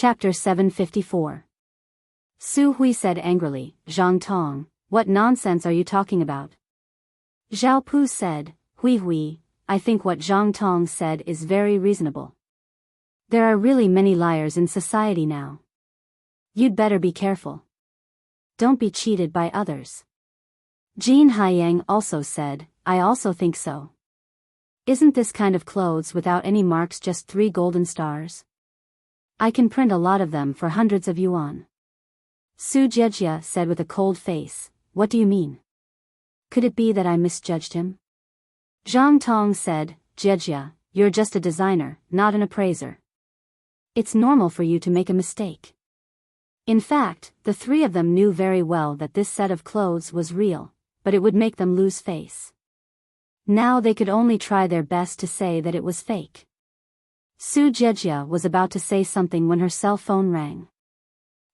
Chapter 754. Su Hui said angrily, "Zhang Tong, what nonsense are you talking about?" Zhao Pu said, Hui, I think what Zhang Tong said is very reasonable. There are really many liars in society now. You'd better be careful. Don't be cheated by others. Jin Haiyang also said, I also think so. Isn't this kind of clothes without any marks just 3 golden stars? I can print a lot of them for hundreds of yuan. Su Jejia said with a cold face, what do you mean? Could it be that I misjudged him? Zhang Tong said, Jejia, you're just a designer, not an appraiser. It's normal for you to make a mistake. In fact, the 3 of them knew very well that this set of clothes was real, but it would make them lose face. Now they could only try their best to say that it was fake. Su Jejia was about to say something when her cell phone rang.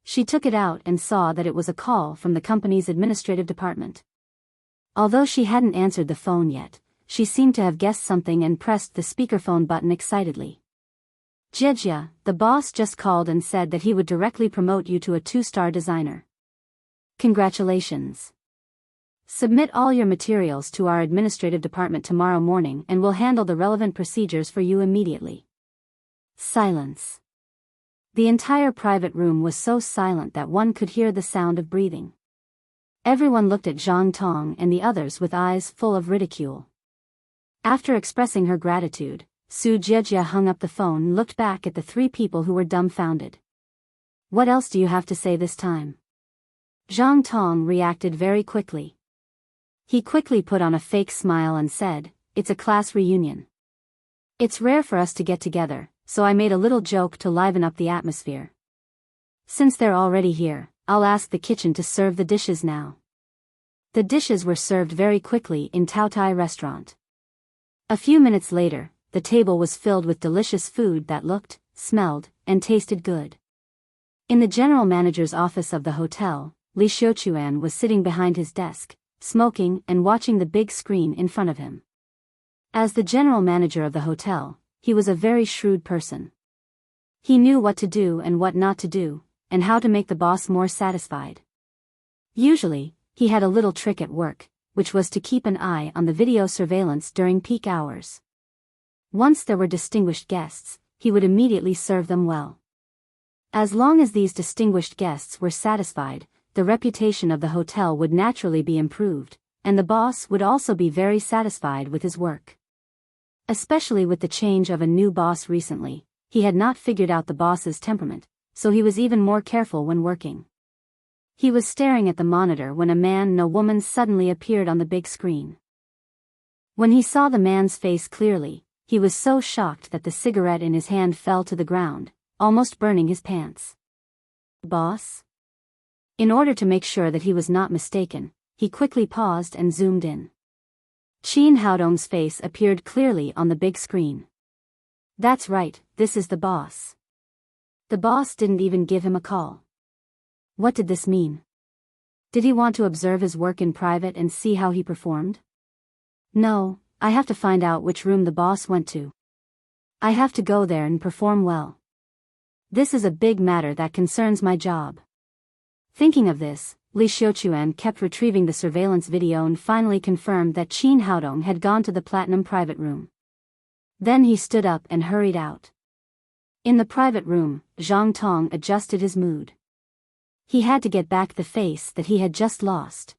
She took it out and saw that it was a call from the company's administrative department. Although she hadn't answered the phone yet, she seemed to have guessed something and pressed the speakerphone button excitedly. Jejia, the boss just called and said that he would directly promote you to a 2-star designer. Congratulations. Submit all your materials to our administrative department tomorrow morning and we'll handle the relevant procedures for you immediately. Silence. The entire private room was so silent that one could hear the sound of breathing. Everyone looked at Zhang Tong and the others with eyes full of ridicule. After expressing her gratitude, Su Jejia hung up the phone and looked back at the 3 people who were dumbfounded. What else do you have to say this time? Zhang Tong reacted very quickly. He quickly put on a fake smile and said, it's a class reunion. It's rare for us to get together, so I made a little joke to liven up the atmosphere. Since they're already here, I'll ask the kitchen to serve the dishes now. The dishes were served very quickly in Taotai restaurant. A few minutes later, the table was filled with delicious food that looked, smelled, and tasted good. In the general manager's office of the hotel, Li Xiuquan was sitting behind his desk, smoking and watching the big screen in front of him. As the general manager of the hotel, he was a very shrewd person. He knew what to do and what not to do, and how to make the boss more satisfied. Usually, he had a little trick at work, which was to keep an eye on the video surveillance during peak hours. Once there were distinguished guests, he would immediately serve them well. As long as these distinguished guests were satisfied, the reputation of the hotel would naturally be improved, and the boss would also be very satisfied with his work. Especially with the change of a new boss recently, he had not figured out the boss's temperament, so he was even more careful when working. He was staring at the monitor when a man and a woman suddenly appeared on the big screen. When he saw the man's face clearly, he was so shocked that the cigarette in his hand fell to the ground, almost burning his pants. Boss? In order to make sure that he was not mistaken, he quickly paused and zoomed in. Qin Haodong's face appeared clearly on the big screen. That's right, this is the boss. The boss didn't even give him a call. What did this mean? Did he want to observe his work in private and see how he performed? No, I have to find out which room the boss went to. I have to go there and perform well. This is a big matter that concerns my job. Thinking of this, Li Xiuquan kept retrieving the surveillance video and finally confirmed that Qin Haodong had gone to the platinum private room. Then he stood up and hurried out. In the private room, Zhang Tong adjusted his mood. He had to get back the face that he had just lost.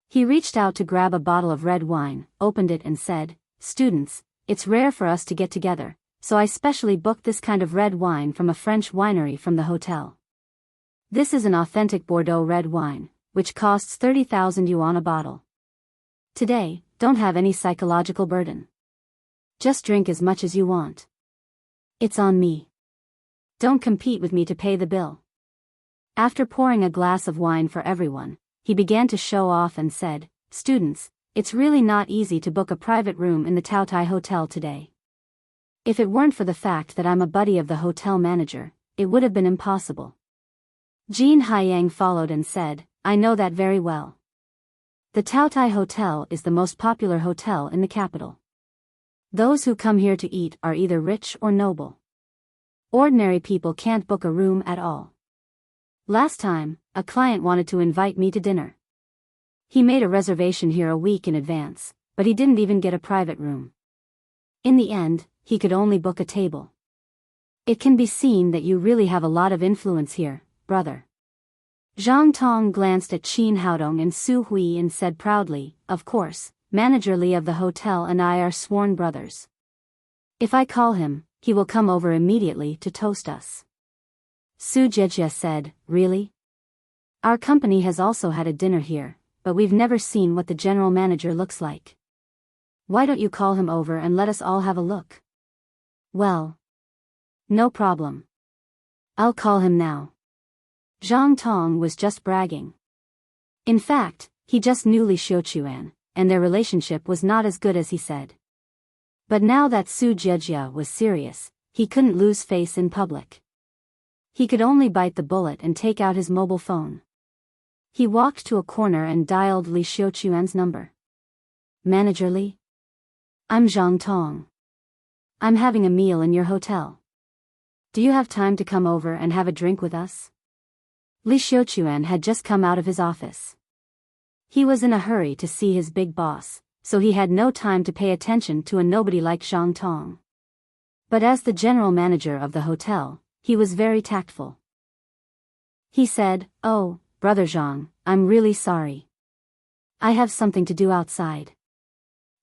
He reached out to grab a bottle of red wine, opened it and said, Students, it's rare for us to get together, so I specially booked this kind of red wine from a French winery from the hotel. This is an authentic Bordeaux red wine, which costs 30,000 yuan a bottle. Today, don't have any psychological burden. Just drink as much as you want. It's on me. Don't compete with me to pay the bill. After pouring a glass of wine for everyone, he began to show off and said, Students, it's really not easy to book a private room in the Taotai Hotel today. If it weren't for the fact that I'm a buddy of the hotel manager, it would have been impossible. Jin Haiyang followed and said, I know that very well. The Taotai Hotel is the most popular hotel in the capital. Those who come here to eat are either rich or noble. Ordinary people can't book a room at all. Last time, a client wanted to invite me to dinner. He made a reservation here a week in advance, but he didn't even get a private room. In the end, he could only book a table. It can be seen that you really have a lot of influence here, brother. Zhang Tong glanced at Qin Haodong and Su Hui and said proudly, "Of course, Manager Li of the hotel and I are sworn brothers. If I call him, he will come over immediately to toast us." Su Jejia said, "Really? Our company has also had a dinner here, but we've never seen what the general manager looks like. Why don't you call him over and let us all have a look?" "Well, no problem. I'll call him now." Zhang Tong was just bragging. In fact, he just knew Li Xiuquan, and their relationship was not as good as he said. But now that Su Jejia was serious, he couldn't lose face in public. He could only bite the bullet and take out his mobile phone. He walked to a corner and dialed Li Xiuquan's number. "Manager Li? I'm Zhang Tong. I'm having a meal in your hotel. Do you have time to come over and have a drink with us?" Li Xiuquan had just come out of his office. He was in a hurry to see his big boss, so he had no time to pay attention to a nobody like Zhang Tong. But as the general manager of the hotel, he was very tactful. He said, "Oh, Brother Zhang, I'm really sorry. I have something to do outside.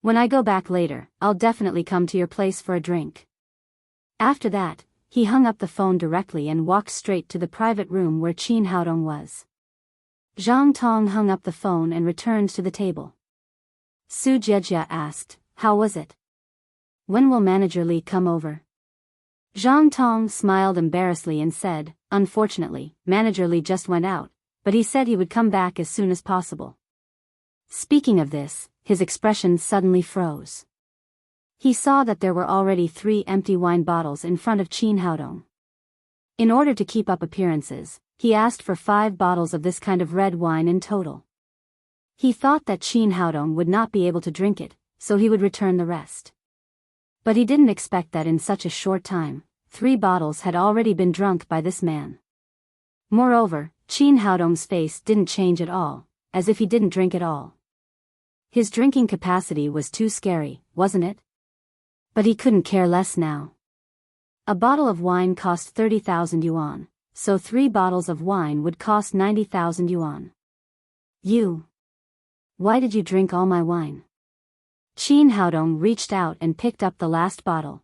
When I go back later, I'll definitely come to your place for a drink." After that, he hung up the phone directly and walked straight to the private room where Qin Haodong was. Zhang Tong hung up the phone and returned to the table. Su Jejia asked, "How was it? When will Manager Li come over?" Zhang Tong smiled embarrassedly and said, "Unfortunately, Manager Li just went out, but he said he would come back as soon as possible." Speaking of this, his expression suddenly froze. He saw that there were already 3 empty wine bottles in front of Qin Haodong. In order to keep up appearances, he asked for 5 bottles of this kind of red wine in total. He thought that Qin Haodong would not be able to drink it, so he would return the rest. But he didn't expect that in such a short time, 3 bottles had already been drunk by this man. Moreover, Qin Haodong's face didn't change at all, as if he didn't drink at all. His drinking capacity was too scary, wasn't it? But he couldn't care less now. A bottle of wine cost 30,000 yuan, so 3 bottles of wine would cost 90,000 yuan. Why did you drink all my wine?" Qin Haodong reached out and picked up the last bottle.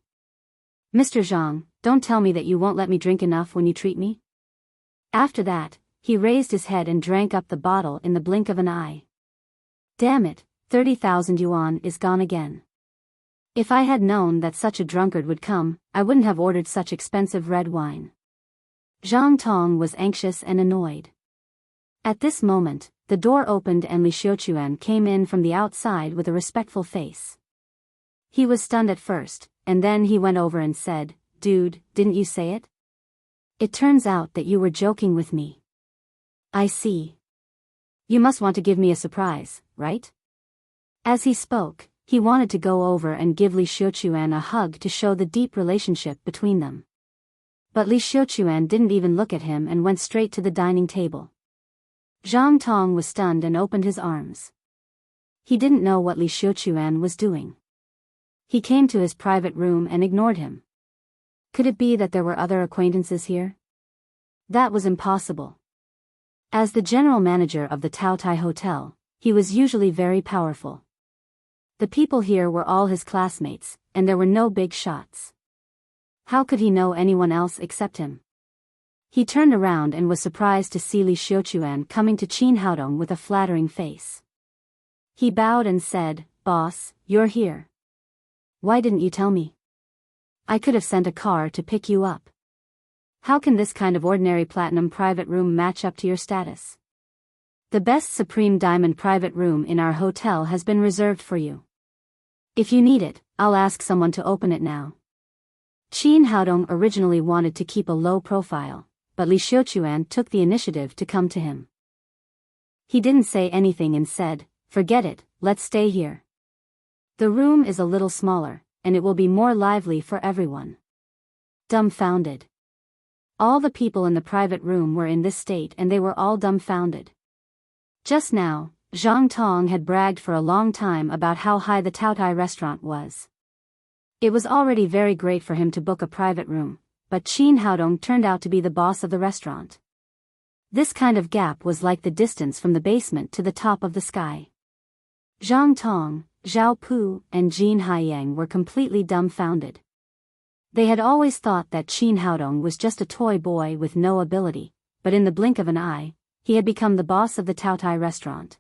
"Mr. Zhang, don't tell me that you won't let me drink enough when you treat me." After that, he raised his head and drank up the bottle in the blink of an eye. "Damn it, 30,000 yuan is gone again. If I had known that such a drunkard would come, I wouldn't have ordered such expensive red wine." Zhang Tong was anxious and annoyed. At this moment, the door opened and Li Xiuquan came in from the outside with a respectful face. He was stunned at first, and then he went over and said, "Dude, didn't you say it? It turns out that you were joking with me. I see. You must want to give me a surprise, right?" As he spoke, he wanted to go over and give Li Xiuquan a hug to show the deep relationship between them. But Li Xiuquan didn't even look at him and went straight to the dining table. Zhang Tong was stunned and opened his arms. He didn't know what Li Xiuquan was doing. He came to his private room and ignored him. Could it be that there were other acquaintances here? That was impossible. As the general manager of the Taotai Hotel, he was usually very powerful. The people here were all his classmates, and there were no big shots. How could he know anyone else except him? He turned around and was surprised to see Li Xiuquan coming to Qin Haodong with a flattering face. He bowed and said, "Boss, you're here. Why didn't you tell me? I could have sent a car to pick you up. How can this kind of ordinary platinum private room match up to your status? The best supreme diamond private room in our hotel has been reserved for you. If you need it, I'll ask someone to open it now." Qin Haodong originally wanted to keep a low profile, but Li Xiuquan took the initiative to come to him. He didn't say anything and said, "Forget it, let's stay here. The room is a little smaller, and it will be more lively for everyone." Dumbfounded, All the people in the private room were in this state and they were all dumbfounded. Just now, Zhang Tong had bragged for a long time about how high the Taotai restaurant was. It was already very great for him to book a private room, but Qin Haodong turned out to be the boss of the restaurant. This kind of gap was like the distance from the basement to the top of the sky. Zhang Tong, Zhao Pu, and Jin Haiyang were completely dumbfounded. They had always thought that Qin Haodong was just a toy boy with no ability, but in the blink of an eye, he had become the boss of the Taotai restaurant.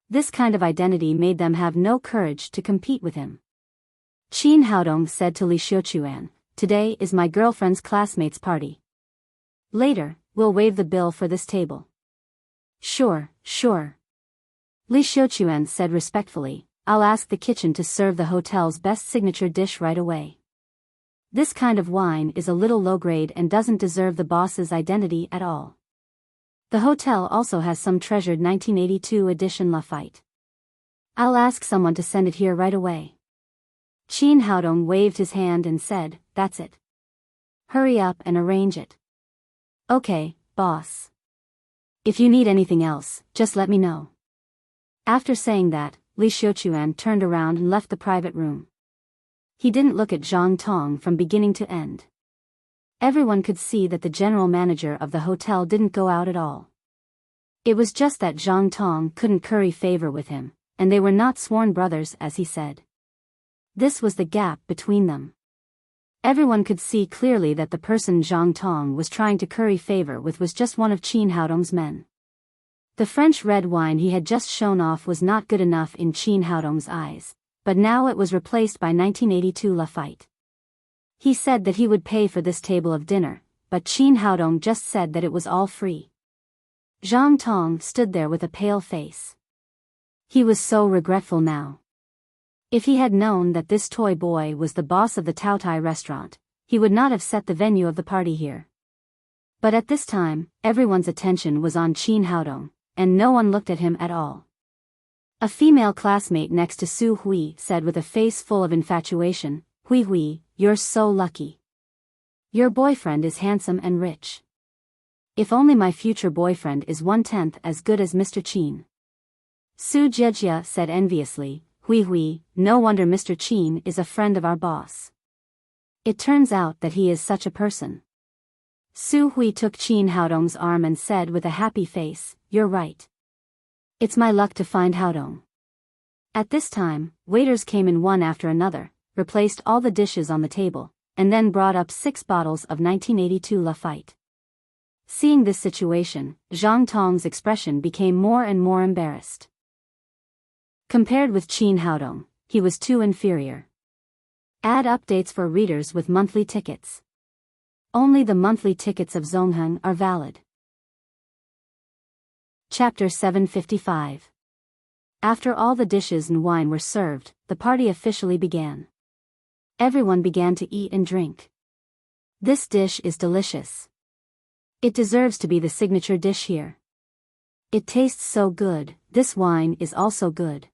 This kind of identity made them have no courage to compete with him. Qin Haodong said to Li Xiuquan, "Today is my girlfriend's classmate's party. Later, we'll waive the bill for this table." Sure. Li Xiuquan said respectfully, "I'll ask the kitchen to serve the hotel's best signature dish right away. This kind of wine is a little low grade and doesn't deserve the boss's identity at all. The hotel also has some treasured 1982 edition Lafite. I'll ask someone to send it here right away." Qin Haodong waved his hand and said, "That's it. Hurry up and arrange it." "Okay, boss. If you need anything else, just let me know." After saying that, Li Xiuquan turned around and left the private room. He didn't look at Zhang Tong from beginning to end. Everyone could see that the general manager of the hotel didn't go out at all. It was just that Zhang Tong couldn't curry favor with him, and they were not sworn brothers as he said. This was the gap between them. Everyone could see clearly that the person Zhang Tong was trying to curry favor with was just one of Qin Haodong's men. The French red wine he had just shown off was not good enough in Qin Haodong's eyes, but now it was replaced by 1982 Lafite. He said that he would pay for this table of dinner, but Qin Haodong just said that it was all free. Zhang Tong stood there with a pale face. He was so regretful now. If he had known that this toy boy was the boss of the Taotai restaurant, he would not have set the venue of the party here. But at this time, everyone's attention was on Qin Haodong, and no one looked at him at all. A female classmate next to Su Hui said with a face full of infatuation, Hui, you're so lucky. Your boyfriend is handsome and rich. If only my future boyfriend is 1/10 as good as Mr. Qin." Su Jiejia said enviously, Hui, no wonder Mr. Qin is a friend of our boss. It turns out that he is such a person. Su Hui took Qin Haodong's arm and said with a happy face, "You're right. It's my luck to find Haodong." At this time, waiters came in one after another, replaced all the dishes on the table, and then brought up 6 bottles of 1982 Lafite. Seeing this situation, Zhang Tong's expression became more and more embarrassed. Compared with Qin Haodong, he was too inferior. Add updates for readers with monthly tickets. Only the monthly tickets of Zongheng are valid. Chapter 755. After all the dishes and wine were served, the party officially began. Everyone began to eat and drink. This dish is delicious. It deserves to be the signature dish here. It tastes so good, this wine is also good.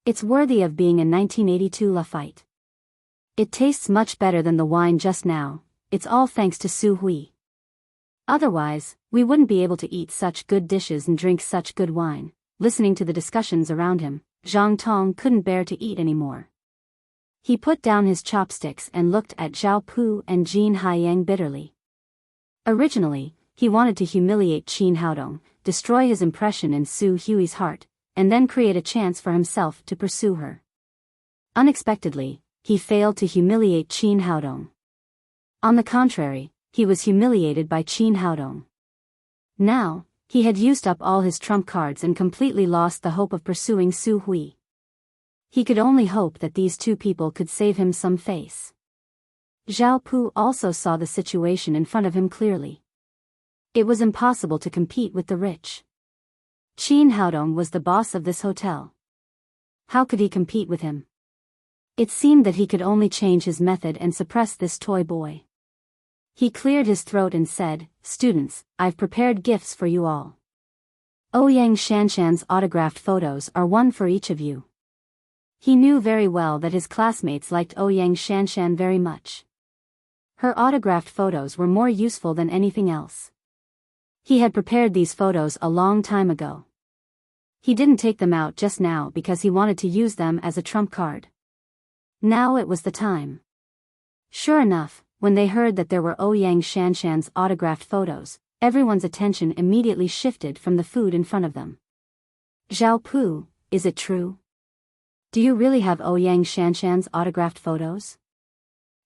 It's worthy of being a 1982 Lafite. It tastes much better than the wine just now, it's all thanks to Su Hui. Otherwise, we wouldn't be able to eat such good dishes and drink such good wine. Listening to the discussions around him, Zhang Tong couldn't bear to eat anymore. He put down his chopsticks and looked at Zhao Pu and Jin Haiyang bitterly. Originally, he wanted to humiliate Qin Haodong, destroy his impression in Su Hui's heart, and then create a chance for himself to pursue her. Unexpectedly, he failed to humiliate Qin Haodong. On the contrary, he was humiliated by Qin Haodong. Now, he had used up all his trump cards and completely lost the hope of pursuing Su Hui. He could only hope that these two people could save him some face. Zhao Pu also saw the situation in front of him clearly. It was impossible to compete with the rich. Qin Haodong was the boss of this hotel. How could he compete with him? It seemed that he could only change his method and suppress this toy boy. He cleared his throat and said, "Students, I've prepared gifts for you all. Ouyang Shanshan's autographed photos are one for each of you." He knew very well that his classmates liked Ouyang Shanshan very much. Her autographed photos were more useful than anything else. He had prepared these photos a long time ago. He didn't take them out just now because he wanted to use them as a trump card. Now it was the time. Sure enough, when they heard that there were Ouyang Shanshan's autographed photos, everyone's attention immediately shifted from the food in front of them. Zhao Pu, is it true? Do you really have Ouyang Shanshan's autographed photos?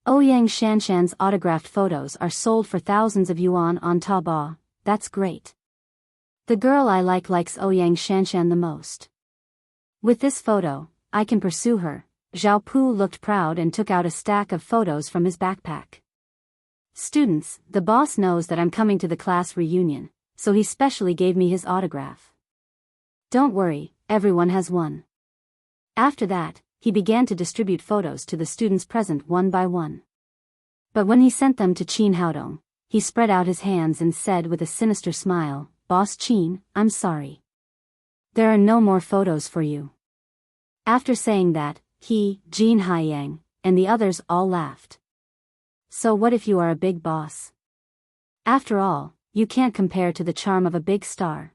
Ouyang Shanshan's autographed photos are sold for thousands of yuan on Taobao. That's great. The girl I likes Ouyang Shanshan the most. With this photo, I can pursue her. Zhao Pu looked proud and took out a stack of photos from his backpack. Students, the boss knows that I'm coming to the class reunion, so he specially gave me his autograph. Don't worry, everyone has one. After that, he began to distribute photos to the students present one by one. But when he sent them to Qin Haodong, he spread out his hands and said with a sinister smile, "Boss Qin, I'm sorry. There are no more photos for you." After saying that, he, Jin Haiyang, and the others all laughed. So what if you are a big boss? After all, you can't compare to the charm of a big star.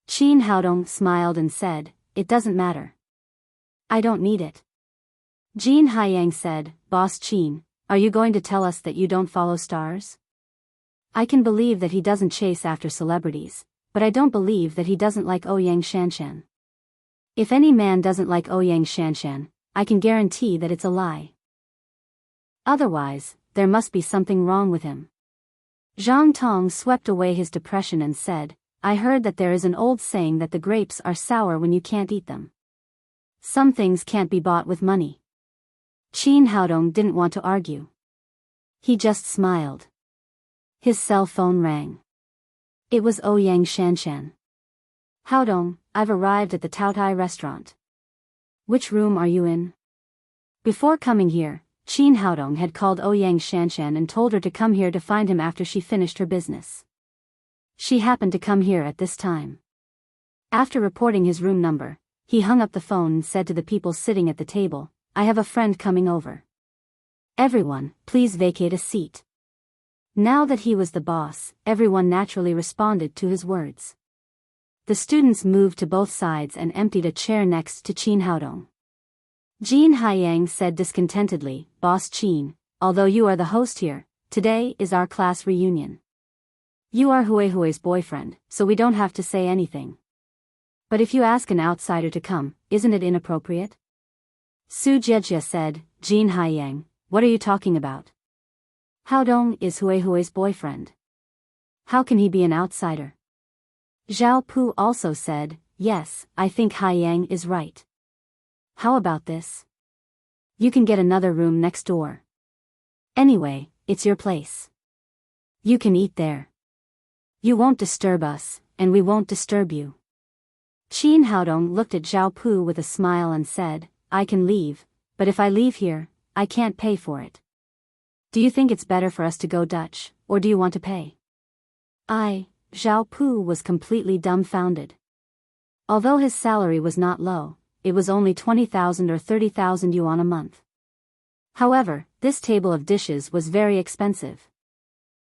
Qin Haodong smiled and said, "It doesn't matter. I don't need it." Jin Haiyang said, "Boss Qin, are you going to tell us that you don't follow stars? I can believe that he doesn't chase after celebrities, but I don't believe that he doesn't like Ouyang Shanshan. If any man doesn't like Ouyang Shanshan, I can guarantee that it's a lie. Otherwise, there must be something wrong with him." Zhang Tong swept away his depression and said, "I heard that there is an old saying that the grapes are sour when you can't eat them. Some things can't be bought with money." Qin Haodong didn't want to argue. He just smiled. His cell phone rang. It was Ouyang Shanshan. "Haodong, I've arrived at the Taotai restaurant. Which room are you in?" Before coming here, Qin Haodong had called Ouyang Shanshan and told her to come here to find him after she finished her business. She happened to come here at this time. After reporting his room number, he hung up the phone and said to the people sitting at the table, "I have a friend coming over. Everyone, please vacate a seat." Now that he was the boss, everyone naturally responded to his words. The students moved to both sides and emptied a chair next to Qin Haodong. Jin Haiyang said discontentedly, "Boss Qin, although you are the host here, today is our class reunion. You are Hui's boyfriend, so we don't have to say anything. But if you ask an outsider to come, isn't it inappropriate?" Su Jiejia said, "Jin Haiyang, what are you talking about? Haodong is Hui's boyfriend. How can he be an outsider?" Zhao Pu also said, "Yes, I think Haiyang is right. How about this? You can get another room next door. Anyway, it's your place. You can eat there. You won't disturb us, and we won't disturb you." Qin Haodong looked at Zhao Pu with a smile and said, "I can leave, but if I leave here, I can't pay for it. Do you think it's better for us to go Dutch, or do you want to pay?" Zhao Pu was completely dumbfounded. Although his salary was not low, it was only 20,000 or 30,000 yuan a month. However, this table of dishes was very expensive.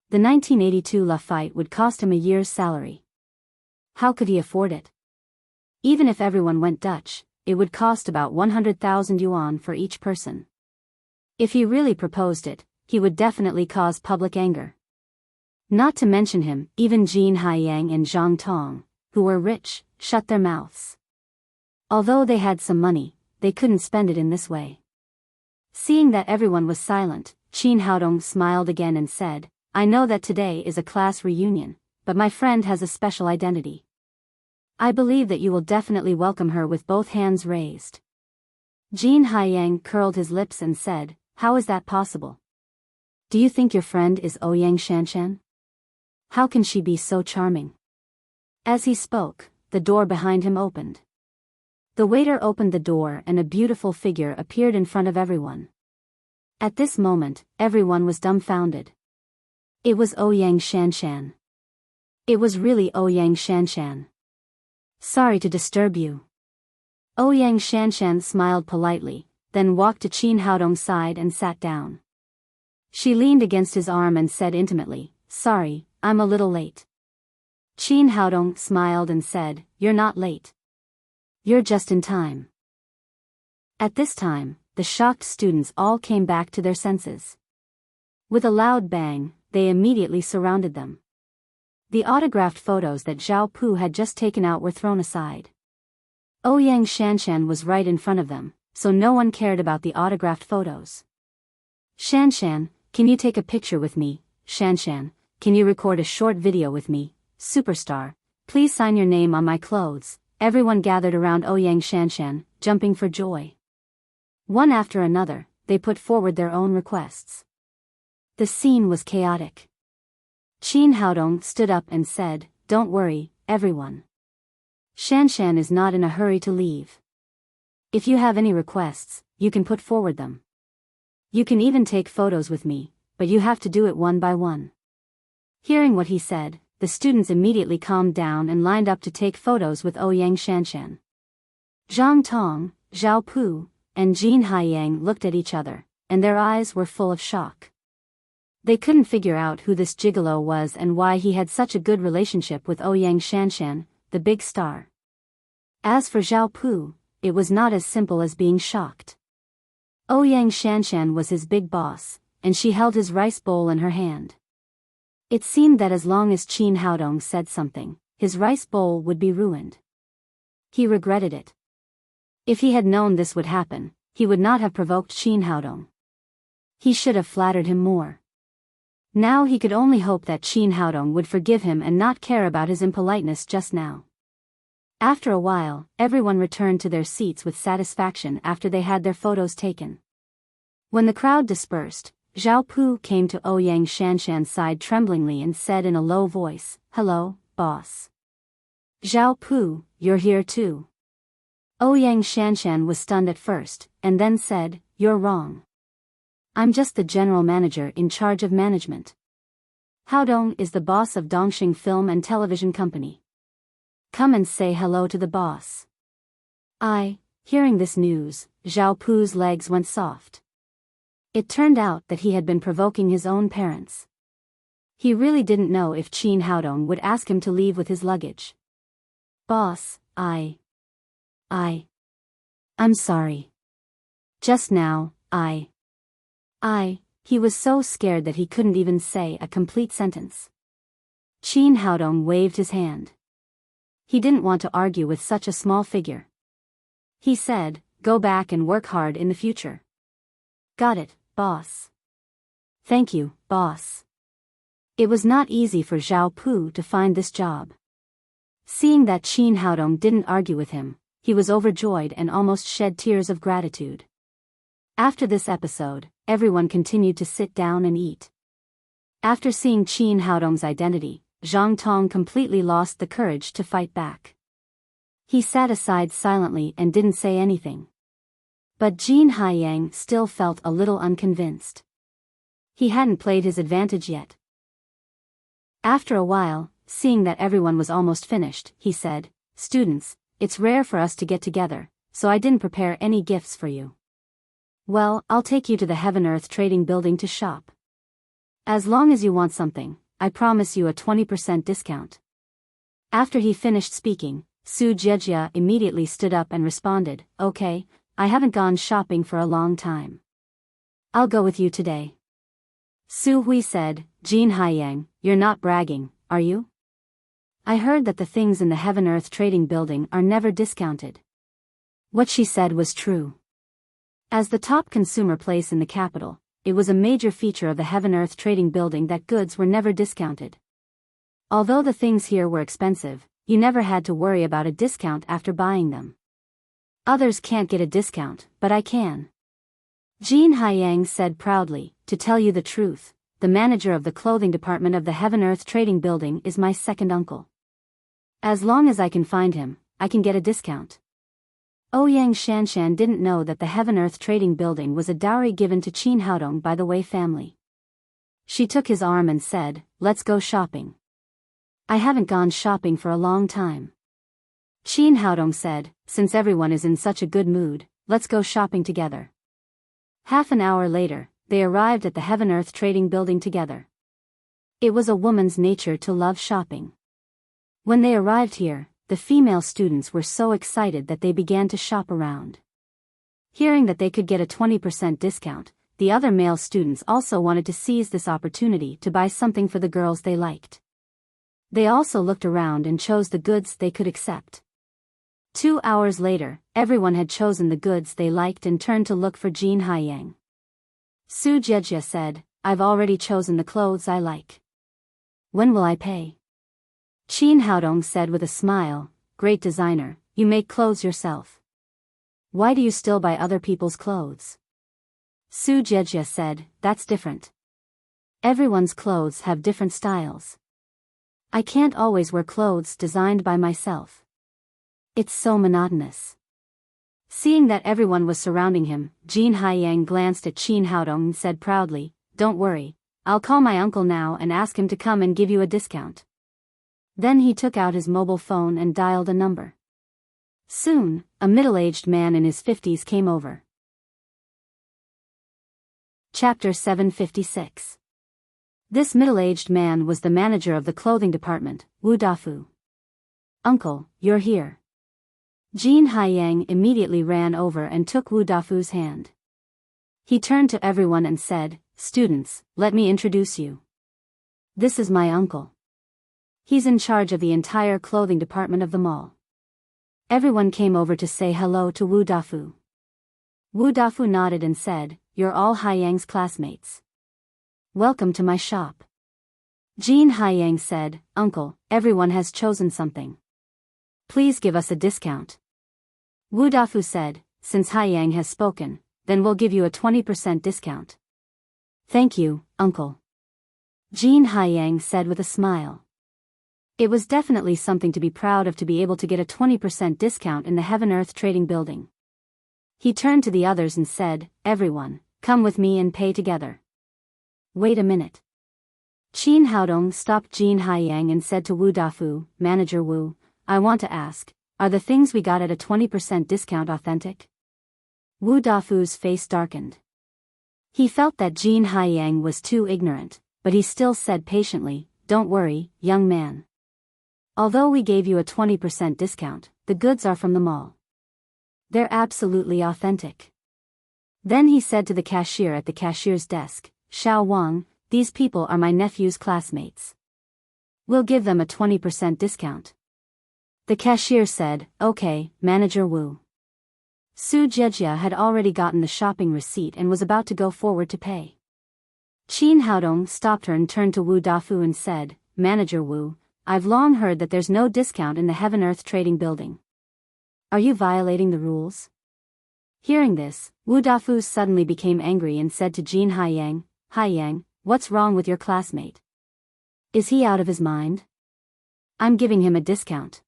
The 1982 Lafite would cost him a year's salary. How could he afford it? Even if everyone went Dutch, it would cost about 100,000 yuan for each person. If he really proposed it, he would definitely cause public anger. Not to mention him, even Jin Haiyang and Zhang Tong, who were rich, shut their mouths. Although they had some money, they couldn't spend it in this way. Seeing that everyone was silent, Qin Haodong smiled again and said, "I know that today is a class reunion, but my friend has a special identity. I believe that you will definitely welcome her with both hands raised." Jin Haiyang curled his lips and said, "How is that possible? Do you think your friend is Ouyang Shanshan? How can she be so charming?" As he spoke, the door behind him opened. The waiter opened the door and a beautiful figure appeared in front of everyone. At this moment, everyone was dumbfounded. It was Ouyang Shanshan. It was really Ouyang Shanshan. "Sorry to disturb you." Ouyang Shanshan smiled politely, then walked to Qin Haodong's side and sat down. She leaned against his arm and said intimately, "Sorry, I'm a little late." Qin Haodong smiled and said, "You're not late. You're just in time." At this time, the shocked students all came back to their senses. With a loud bang, they immediately surrounded them. The autographed photos that Zhao Pu had just taken out were thrown aside. Ouyang Shanshan was right in front of them, so no one cared about the autographed photos. "Shanshan, can you take a picture with me? Shanshan, can you record a short video with me? Superstar, please sign your name on my clothes." Everyone gathered around Ouyang Shanshan, jumping for joy. One after another, they put forward their own requests. The scene was chaotic. Qin Haodong stood up and said, "Don't worry, everyone. Shanshan is not in a hurry to leave. If you have any requests, you can put forward them. You can even take photos with me, but you have to do it one by one." Hearing what he said, the students immediately calmed down and lined up to take photos with Ouyang Shanshan. Zhang Tong, Zhao Pu, and Jin Haiyang looked at each other, and their eyes were full of shock. They couldn't figure out who this gigolo was and why he had such a good relationship with Ouyang Shanshan, the big star. As for Zhao Pu, it was not as simple as being shocked. Ouyang Shanshan was his big boss, and she held his rice bowl in her hand. It seemed that as long as Qin Haodong said something, his rice bowl would be ruined. He regretted it. If he had known this would happen, he would not have provoked Qin Haodong. He should have flattered him more. Now he could only hope that Qin Haodong would forgive him and not care about his impoliteness just now. After a while, everyone returned to their seats with satisfaction after they had their photos taken. When the crowd dispersed, Zhao Pu came to Ouyang Shanshan's side tremblingly and said in a low voice, "Hello, boss." "Zhao Pu, you're here too." Ouyang Shanshan was stunned at first, and then said, "You're wrong. I'm just the general manager in charge of management. Haodong is the boss of Dongxing Film and Television Company. Come and say hello to the boss." Hearing this news, Zhao Pu's legs went soft. It turned out that he had been provoking his own parents. He really didn't know if Qin Haodong would ask him to leave with his luggage. "Boss, I'm sorry. Just now, he was so scared that he couldn't even say a complete sentence. Qin Haodong waved his hand. He didn't want to argue with such a small figure. He said, "Go back and work hard in the future." "Got it, boss." "Thank you, boss." It was not easy for Zhao Pu to find this job. Seeing that Qin Haodong didn't argue with him, he was overjoyed and almost shed tears of gratitude. After this episode, everyone continued to sit down and eat. After seeing Qin Haodong's identity, Zhang Tong completely lost the courage to fight back. He sat aside silently and didn't say anything. But Jin Haiyang still felt a little unconvinced. He hadn't played his advantage yet. After a while, seeing that everyone was almost finished, he said, "Students, it's rare for us to get together, so I didn't prepare any gifts for you. Well, I'll take you to the Heaven-Earth Trading Building to shop. As long as you want something, I promise you a 20% discount." After he finished speaking, Su Jiejia immediately stood up and responded, "Okay, I haven't gone shopping for a long time. I'll go with you today." Su Hui said, "Jin Haiyang, you're not bragging, are you? I heard that the things in the Heaven-Earth Trading Building are never discounted." What she said was true. As the top consumer place in the capital, it was a major feature of the Heaven-Earth Trading Building that goods were never discounted. Although the things here were expensive, you never had to worry about a discount after buying them. Others can't get a discount, but I can. Jin Haiyang said proudly, "To tell you the truth, the manager of the clothing department of the Heaven-Earth Trading Building is my second uncle. As long as I can find him, I can get a discount." Ouyang Shanshan didn't know that the Heaven-Earth Trading Building was a dowry given to Qin Haodong by the Wei family. She took his arm and said, "Let's go shopping. I haven't gone shopping for a long time." Qin Haodong said, "Since everyone is in such a good mood, let's go shopping together." Half an hour later, they arrived at the Heaven-Earth Trading Building together. It was a woman's nature to love shopping. When they arrived here, the female students were so excited that they began to shop around. Hearing that they could get a 20% discount, the other male students also wanted to seize this opportunity to buy something for the girls they liked. They also looked around and chose the goods they could accept. 2 hours later, everyone had chosen the goods they liked and turned to look for Jin Haiyang. Su Jiejia said, "I've already chosen the clothes I like. When will I pay?" Qin Haodong said with a smile, "Great designer, you make clothes yourself. Why do you still buy other people's clothes?" Su Jiejia said, "That's different. Everyone's clothes have different styles. I can't always wear clothes designed by myself. It's so monotonous." Seeing that everyone was surrounding him, Jin Haiyang glanced at Qin Haodong and said proudly, "Don't worry, I'll call my uncle now and ask him to come and give you a discount." Then he took out his mobile phone and dialed a number. Soon, a middle-aged man in his 50s came over. Chapter 756. This middle-aged man was the manager of the clothing department, Wu Dafu. "Uncle, you're here." Jin Haiyang immediately ran over and took Wu Dafu's hand. He turned to everyone and said, "Students, let me introduce you. This is my uncle. He's in charge of the entire clothing department of the mall." Everyone came over to say hello to Wu Dafu. Wu Dafu nodded and said, "You're all Haiyang's classmates. Welcome to my shop." Jin Haiyang said, "Uncle, everyone has chosen something. Please give us a discount." Wu Dafu said, "Since Haiyang has spoken, then we'll give you a 20% discount." "Thank you, uncle," Jin Haiyang said with a smile. It was definitely something to be proud of to be able to get a 20% discount in the Heaven-Earth Trading Building. He turned to the others and said, "Everyone, come with me and pay together." "Wait a minute." Qin Haodong stopped Jin Haiyang and said to Wu Dafu, "Manager Wu, I want to ask, are the things we got at a 20% discount authentic?" Wu Dafu's face darkened. He felt that Jin Haiyang was too ignorant, but he still said patiently, "Don't worry, young man. Although we gave you a 20% discount, the goods are from the mall. They're absolutely authentic." Then he said to the cashier at the cashier's desk, "Xiao Wang, these people are my nephew's classmates. We'll give them a 20% discount." The cashier said, "Okay, Manager Wu." Su Jiejia had already gotten the shopping receipt and was about to go forward to pay. Qin Haodong stopped her and turned to Wu Dafu and said, "Manager Wu, I've long heard that there's no discount in the Heaven-Earth Trading Building. Are you violating the rules?" Hearing this, Wu Dafu suddenly became angry and said to Jin Haiyang, "Haiyang, what's wrong with your classmate? Is he out of his mind? I'm giving him a discount.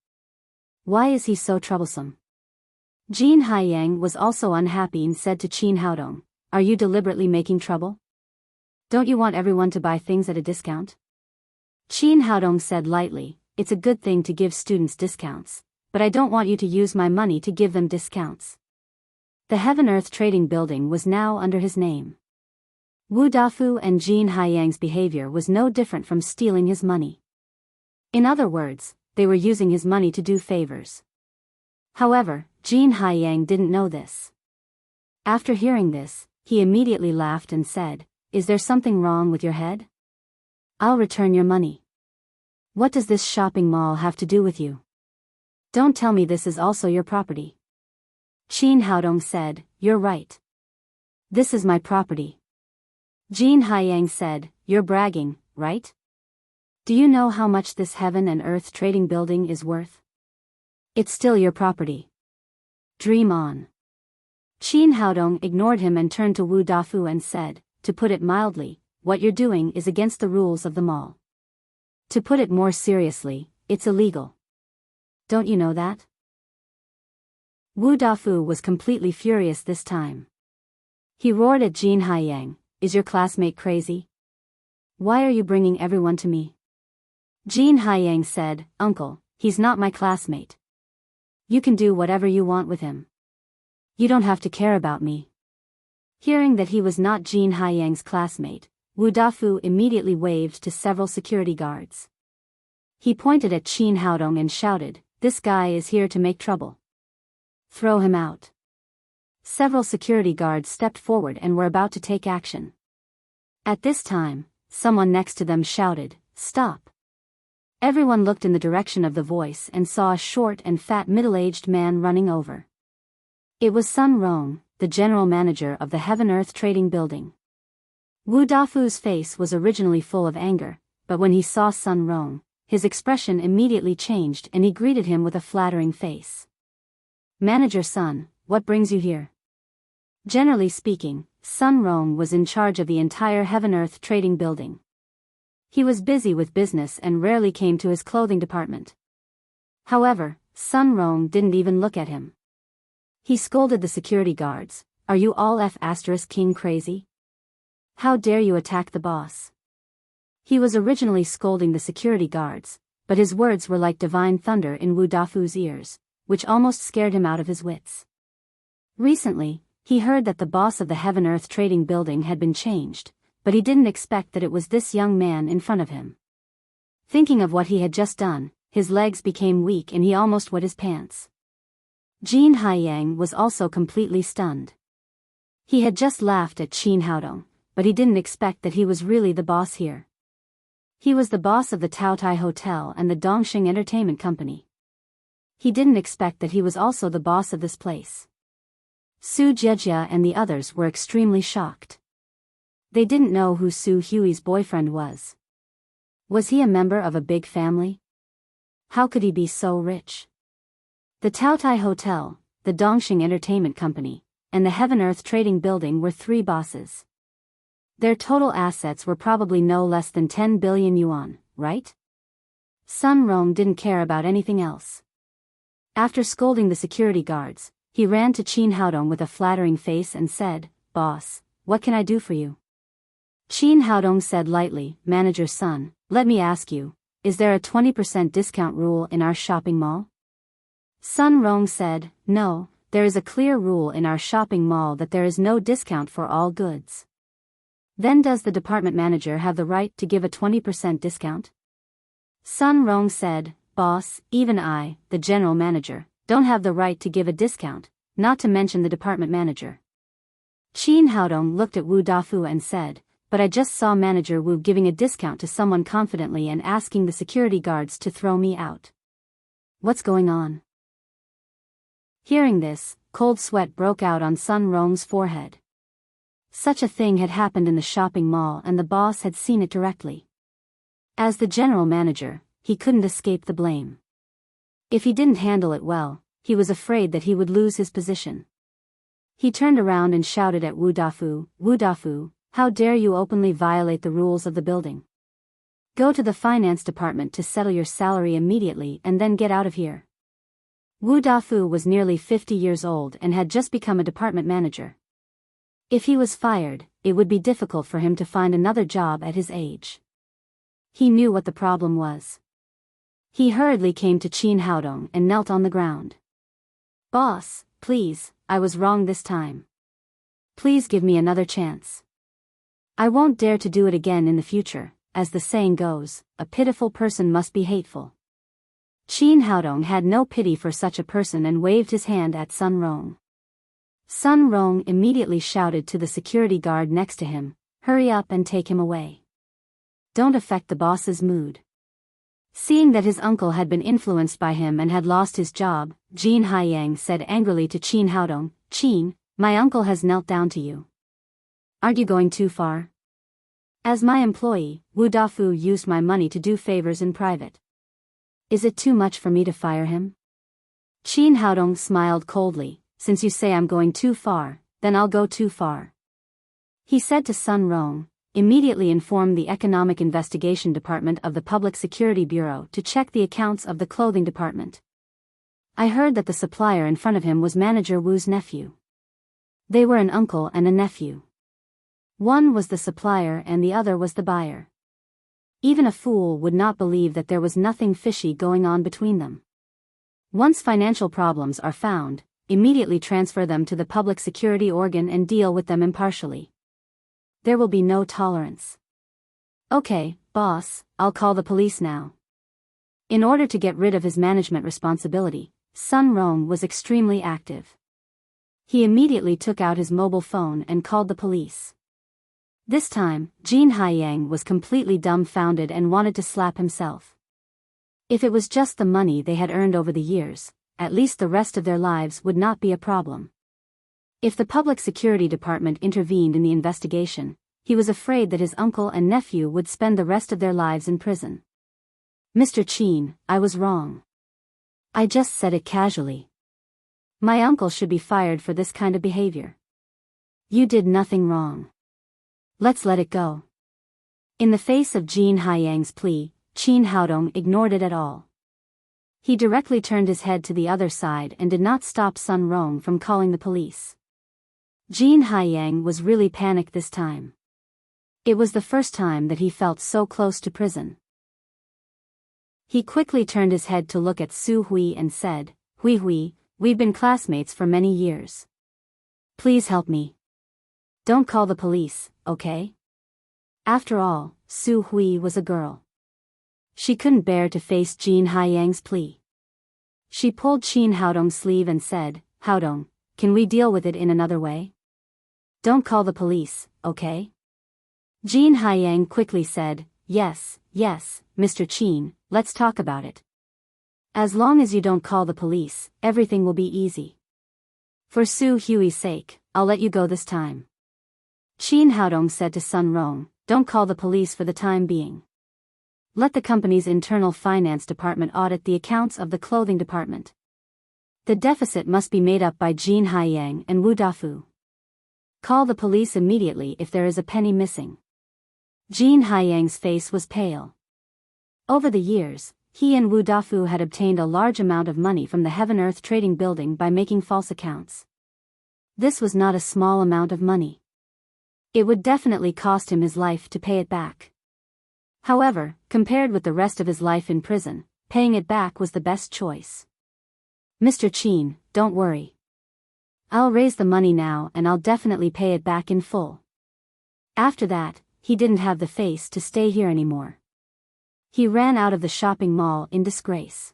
Why is he so troublesome?" Jin Haiyang was also unhappy and said to Qin Haodong, "Are you deliberately making trouble? Don't you want everyone to buy things at a discount?" Qin Haodong said lightly, "It's a good thing to give students discounts, but I don't want you to use my money to give them discounts." The Heaven-Earth Trading Building was now under his name. Wu Dafu and Jin Haiyang's behavior was no different from stealing his money. In other words, they were using his money to do favors. However, Jin Haiyang didn't know this. After hearing this, he immediately laughed and said, "Is there something wrong with your head? I'll return your money. What does this shopping mall have to do with you? Don't tell me this is also your property." Qin Haodong said, "You're right. This is my property." Jin Haiyang said, "You're bragging, right? Do you know how much this Heaven and Earth Trading Building is worth? It's still your property. Dream on." Qin Haodong ignored him and turned to Wu Dafu and said, "To put it mildly, what you're doing is against the rules of the mall. To put it more seriously, it's illegal. Don't you know that?" Wu Dafu was completely furious this time. He roared at Jin Haiyang, "Is your classmate crazy? Why are you bringing everyone to me?" Jin Haiyang said, "Uncle, he's not my classmate. You can do whatever you want with him. You don't have to care about me." Hearing that he was not Jin Haiyang's classmate, Wu Dafu immediately waved to several security guards. He pointed at Qin Haodong and shouted, "This guy is here to make trouble. Throw him out." Several security guards stepped forward and were about to take action. At this time, someone next to them shouted, "Stop." Everyone looked in the direction of the voice and saw a short and fat middle-aged man running over. It was Sun Rong, the general manager of the Heaven-Earth Trading Building. Wu Dafu's face was originally full of anger, but when he saw Sun Rong, his expression immediately changed and he greeted him with a flattering face. "Manager Sun, what brings you here?" Generally speaking, Sun Rong was in charge of the entire Heaven-Earth Trading Building. He was busy with business and rarely came to his clothing department. However, Sun Rong didn't even look at him. He scolded the security guards, "Are you all F***ing crazy? How dare you attack the boss?" He was originally scolding the security guards, but his words were like divine thunder in Wu Dafu's ears, which almost scared him out of his wits. Recently, he heard that the boss of the Heaven-Earth Trading Building had been changed, but he didn't expect that it was this young man in front of him. Thinking of what he had just done, his legs became weak and he almost wet his pants. Jin Haiyang was also completely stunned. He had just laughed at Qin Haodong, but he didn't expect that he was really the boss here. He was the boss of the Taotai Hotel and the Dongxing Entertainment Company. He didn't expect that he was also the boss of this place. Su Jiejia and the others were extremely shocked. They didn't know who Su Hui's boyfriend was. Was he a member of a big family? How could he be so rich? The Taotai Hotel, the Dongxing Entertainment Company, and the Heaven-Earth Trading Building were three bosses. Their total assets were probably no less than 10 billion yuan, right? Sun Rong didn't care about anything else. After scolding the security guards, he ran to Qin Haodong with a flattering face and said, "Boss, what can I do for you?" Qin Haodong said lightly, "Manager Sun, let me ask you, is there a 20% discount rule in our shopping mall?" Sun Rong said, "No, there is a clear rule in our shopping mall that there is no discount for all goods." "Then does the department manager have the right to give a 20% discount?" Sun Rong said, "Boss, even I, the general manager, don't have the right to give a discount, not to mention the department manager." Qin Haodong looked at Wu Dafu and said, "But I just saw Manager Wu giving a discount to someone confidently and asking the security guards to throw me out. What's going on?" Hearing this, cold sweat broke out on Sun Rong's forehead. Such a thing had happened in the shopping mall and the boss had seen it directly. As the general manager, he couldn't escape the blame. If he didn't handle it well, he was afraid that he would lose his position. He turned around and shouted at Wu Dafu, "Wu Dafu, how dare you openly violate the rules of the building? Go to the finance department to settle your salary immediately and then get out of here." Wu Dafu was nearly 50 years old and had just become a department manager. If he was fired, it would be difficult for him to find another job at his age. He knew what the problem was. He hurriedly came to Qin Haodong and knelt on the ground. "Boss, please, I was wrong this time. Please give me another chance. I won't dare to do it again in the future. As the saying goes, a pitiful person must be hateful." Qin Haodong had no pity for such a person and waved his hand at Sun Rong. Sun Rong immediately shouted to the security guard next to him, "Hurry up and take him away. Don't affect the boss's mood." Seeing that his uncle had been influenced by him and had lost his job, Jin Haiyang said angrily to Qin Haodong, "Qin, my uncle has knelt down to you. Aren't you going too far? As my employee, Wu Dafu used my money to do favors in private. Is it too much for me to fire him?" Qin Haodong smiled coldly, "Since you say I'm going too far, then I'll go too far." He said to Sun Rong, "Immediately inform the Economic Investigation Department of the Public Security Bureau to check the accounts of the clothing department. I heard that the supplier in front of him was Manager Wu's nephew. They were an uncle and a nephew. One was the supplier and the other was the buyer. Even a fool would not believe that there was nothing fishy going on between them. Once financial problems are found, immediately transfer them to the public security organ and deal with them impartially. There will be no tolerance. Okay, boss, I'll call the police now. In order to get rid of his management responsibility, Sun Rong was extremely active. He immediately took out his mobile phone and called the police. This time, Jin Haiyang was completely dumbfounded and wanted to slap himself. If it was just the money they had earned over the years, at least the rest of their lives would not be a problem. If the public security department intervened in the investigation, he was afraid that his uncle and nephew would spend the rest of their lives in prison. Mr. Chin, I was wrong. I just said it casually. My uncle should be fired for this kind of behavior. You did nothing wrong. Let's let it go. In the face of Jin Haiyang's plea, Qin Haodong ignored it at all. He directly turned his head to the other side and did not stop Sun Rong from calling the police. Jin Haiyang was really panicked this time. It was the first time that he felt so close to prison. He quickly turned his head to look at Su Hui and said, Hui Hui, we've been classmates for many years. Please help me. Don't call the police, okay? After all, Su Hui was a girl. She couldn't bear to face Jin Haiyang's plea. She pulled Qin Haodong's sleeve and said, Haodong, can we deal with it in another way? Don't call the police, okay? Jin Haiyang quickly said, Yes, Mr. Qin, let's talk about it. As long as you don't call the police, everything will be easy. For Su Hui's sake, I'll let you go this time. Qin Haodong said to Sun Rong, don't call the police for the time being. Let the company's internal finance department audit the accounts of the clothing department. The deficit must be made up by Jin Haiyang and Wu Dafu. Call the police immediately if there is a penny missing. Jin Haiyang's face was pale. Over the years, he and Wu Dafu had obtained a large amount of money from the Heaven-Earth trading building by making false accounts. This was not a small amount of money. It would definitely cost him his life to pay it back. However, compared with the rest of his life in prison, paying it back was the best choice. Mr. Qin, don't worry. I'll raise the money now and I'll definitely pay it back in full. After that, he didn't have the face to stay here anymore. He ran out of the shopping mall in disgrace.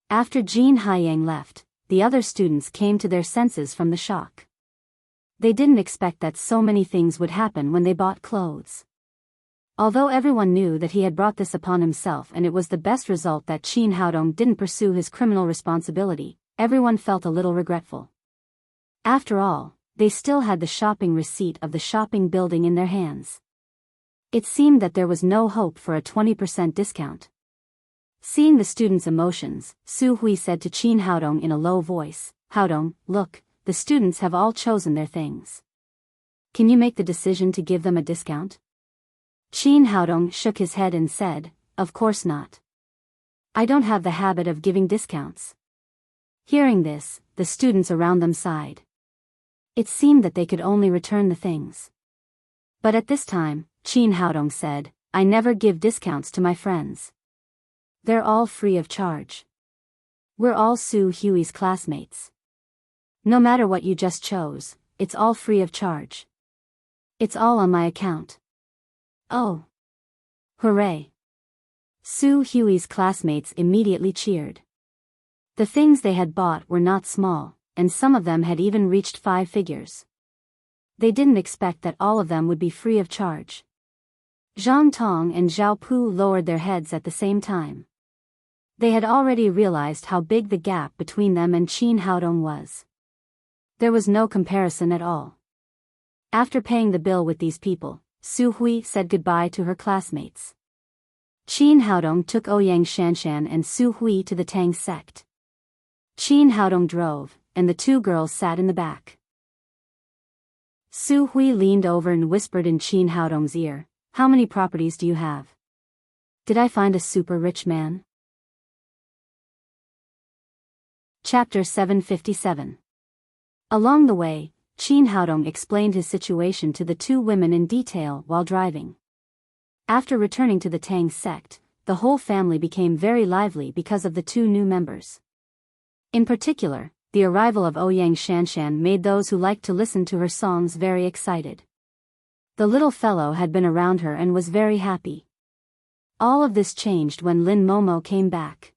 After Jin Haiyang left, the other students came to their senses from the shock. They didn't expect that so many things would happen when they bought clothes. Although everyone knew that he had brought this upon himself and it was the best result that Qin Haodong didn't pursue his criminal responsibility, everyone felt a little regretful. After all, they still had the shopping receipt of the shopping building in their hands. It seemed that there was no hope for a 20% discount. Seeing the students' emotions, Su Hui said to Qin Haodong in a low voice, Haodong, look, the students have all chosen their things. Can you make the decision to give them a discount? Qin Haodong shook his head and said, of course not. I don't have the habit of giving discounts. Hearing this, the students around them sighed. It seemed that they could only return the things. But at this time, Qin Haodong said, I never give discounts to my friends. They're all free of charge. We're all Su Hui's classmates. No matter what you just chose, it's all free of charge. It's all on my account. Oh! Hooray! Su Hui's classmates immediately cheered. The things they had bought were not small, and some of them had even reached 5 figures. They didn't expect that all of them would be free of charge. Zhang Tong and Zhao Pu lowered their heads at the same time. They had already realized how big the gap between them and Qin Haodong was. There was no comparison at all. After paying the bill with these people, Su Hui said goodbye to her classmates. Qin Haodong took Ouyang Shanshan and Su Hui to the Tang sect. Qin Haodong drove, and the 2 girls sat in the back. Su Hui leaned over and whispered in Qin Haodong's ear, how many properties do you have? Did I find a super rich man? Chapter 757. Along the way, Qin Haodong explained his situation to the 2 women in detail while driving. After returning to the Tang sect, the whole family became very lively because of the 2 new members. In particular, the arrival of Ouyang Shanshan made those who liked to listen to her songs very excited. The little fellow had been around her and was very happy. All of this changed when Lin Momo came back.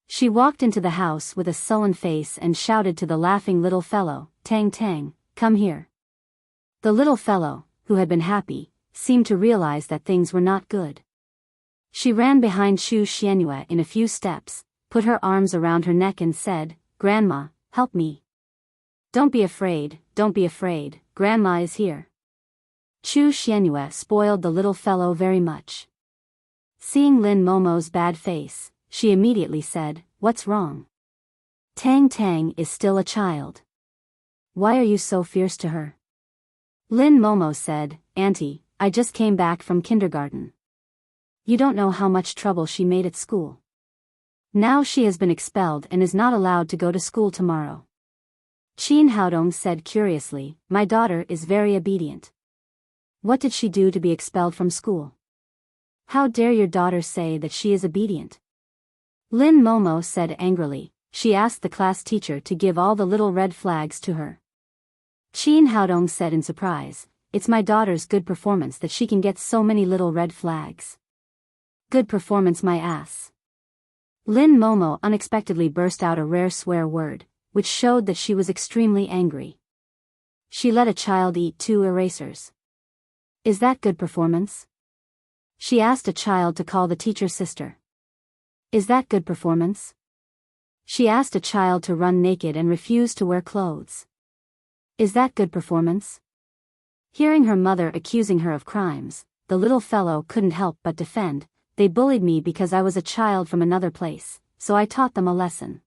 She walked into the house with a sullen face and shouted to the laughing little fellow, "Tang Tang, come here." The little fellow, who had been happy, seemed to realize that things were not good. She ran behind Xu Xianyue in a few steps, put her arms around her neck and said, "Grandma, help me. Don't be afraid, Grandma is here." Xu Xianyue spoiled the little fellow very much. Seeing Lin Momo's bad face, she immediately said, "What's wrong? Tang Tang is still a child. Why are you so fierce to her?" Lin Momo said, "Auntie, I just came back from kindergarten. You don't know how much trouble she made at school. Now she has been expelled and is not allowed to go to school tomorrow." Qin Haodong said curiously, "My daughter is very obedient. What did she do to be expelled from school? How dare your daughter say that she is obedient?" Lin Momo said angrily, "She asked the class teacher to give all the little red flags to her." Qin Haodong said in surprise, "It's my daughter's good performance that she can get so many little red flags. Good performance my ass." Lin Momo unexpectedly burst out a rare swear word, which showed that she was extremely angry. She let a child eat 2 erasers. Is that good performance? She asked a child to call the teacher sister. Is that good performance? She asked a child to run naked and refuse to wear clothes. Is that good performance? Hearing her mother accusing her of crimes, the little fellow couldn't help but defend. "They bullied me because I was a child from another place, so I taught them a lesson."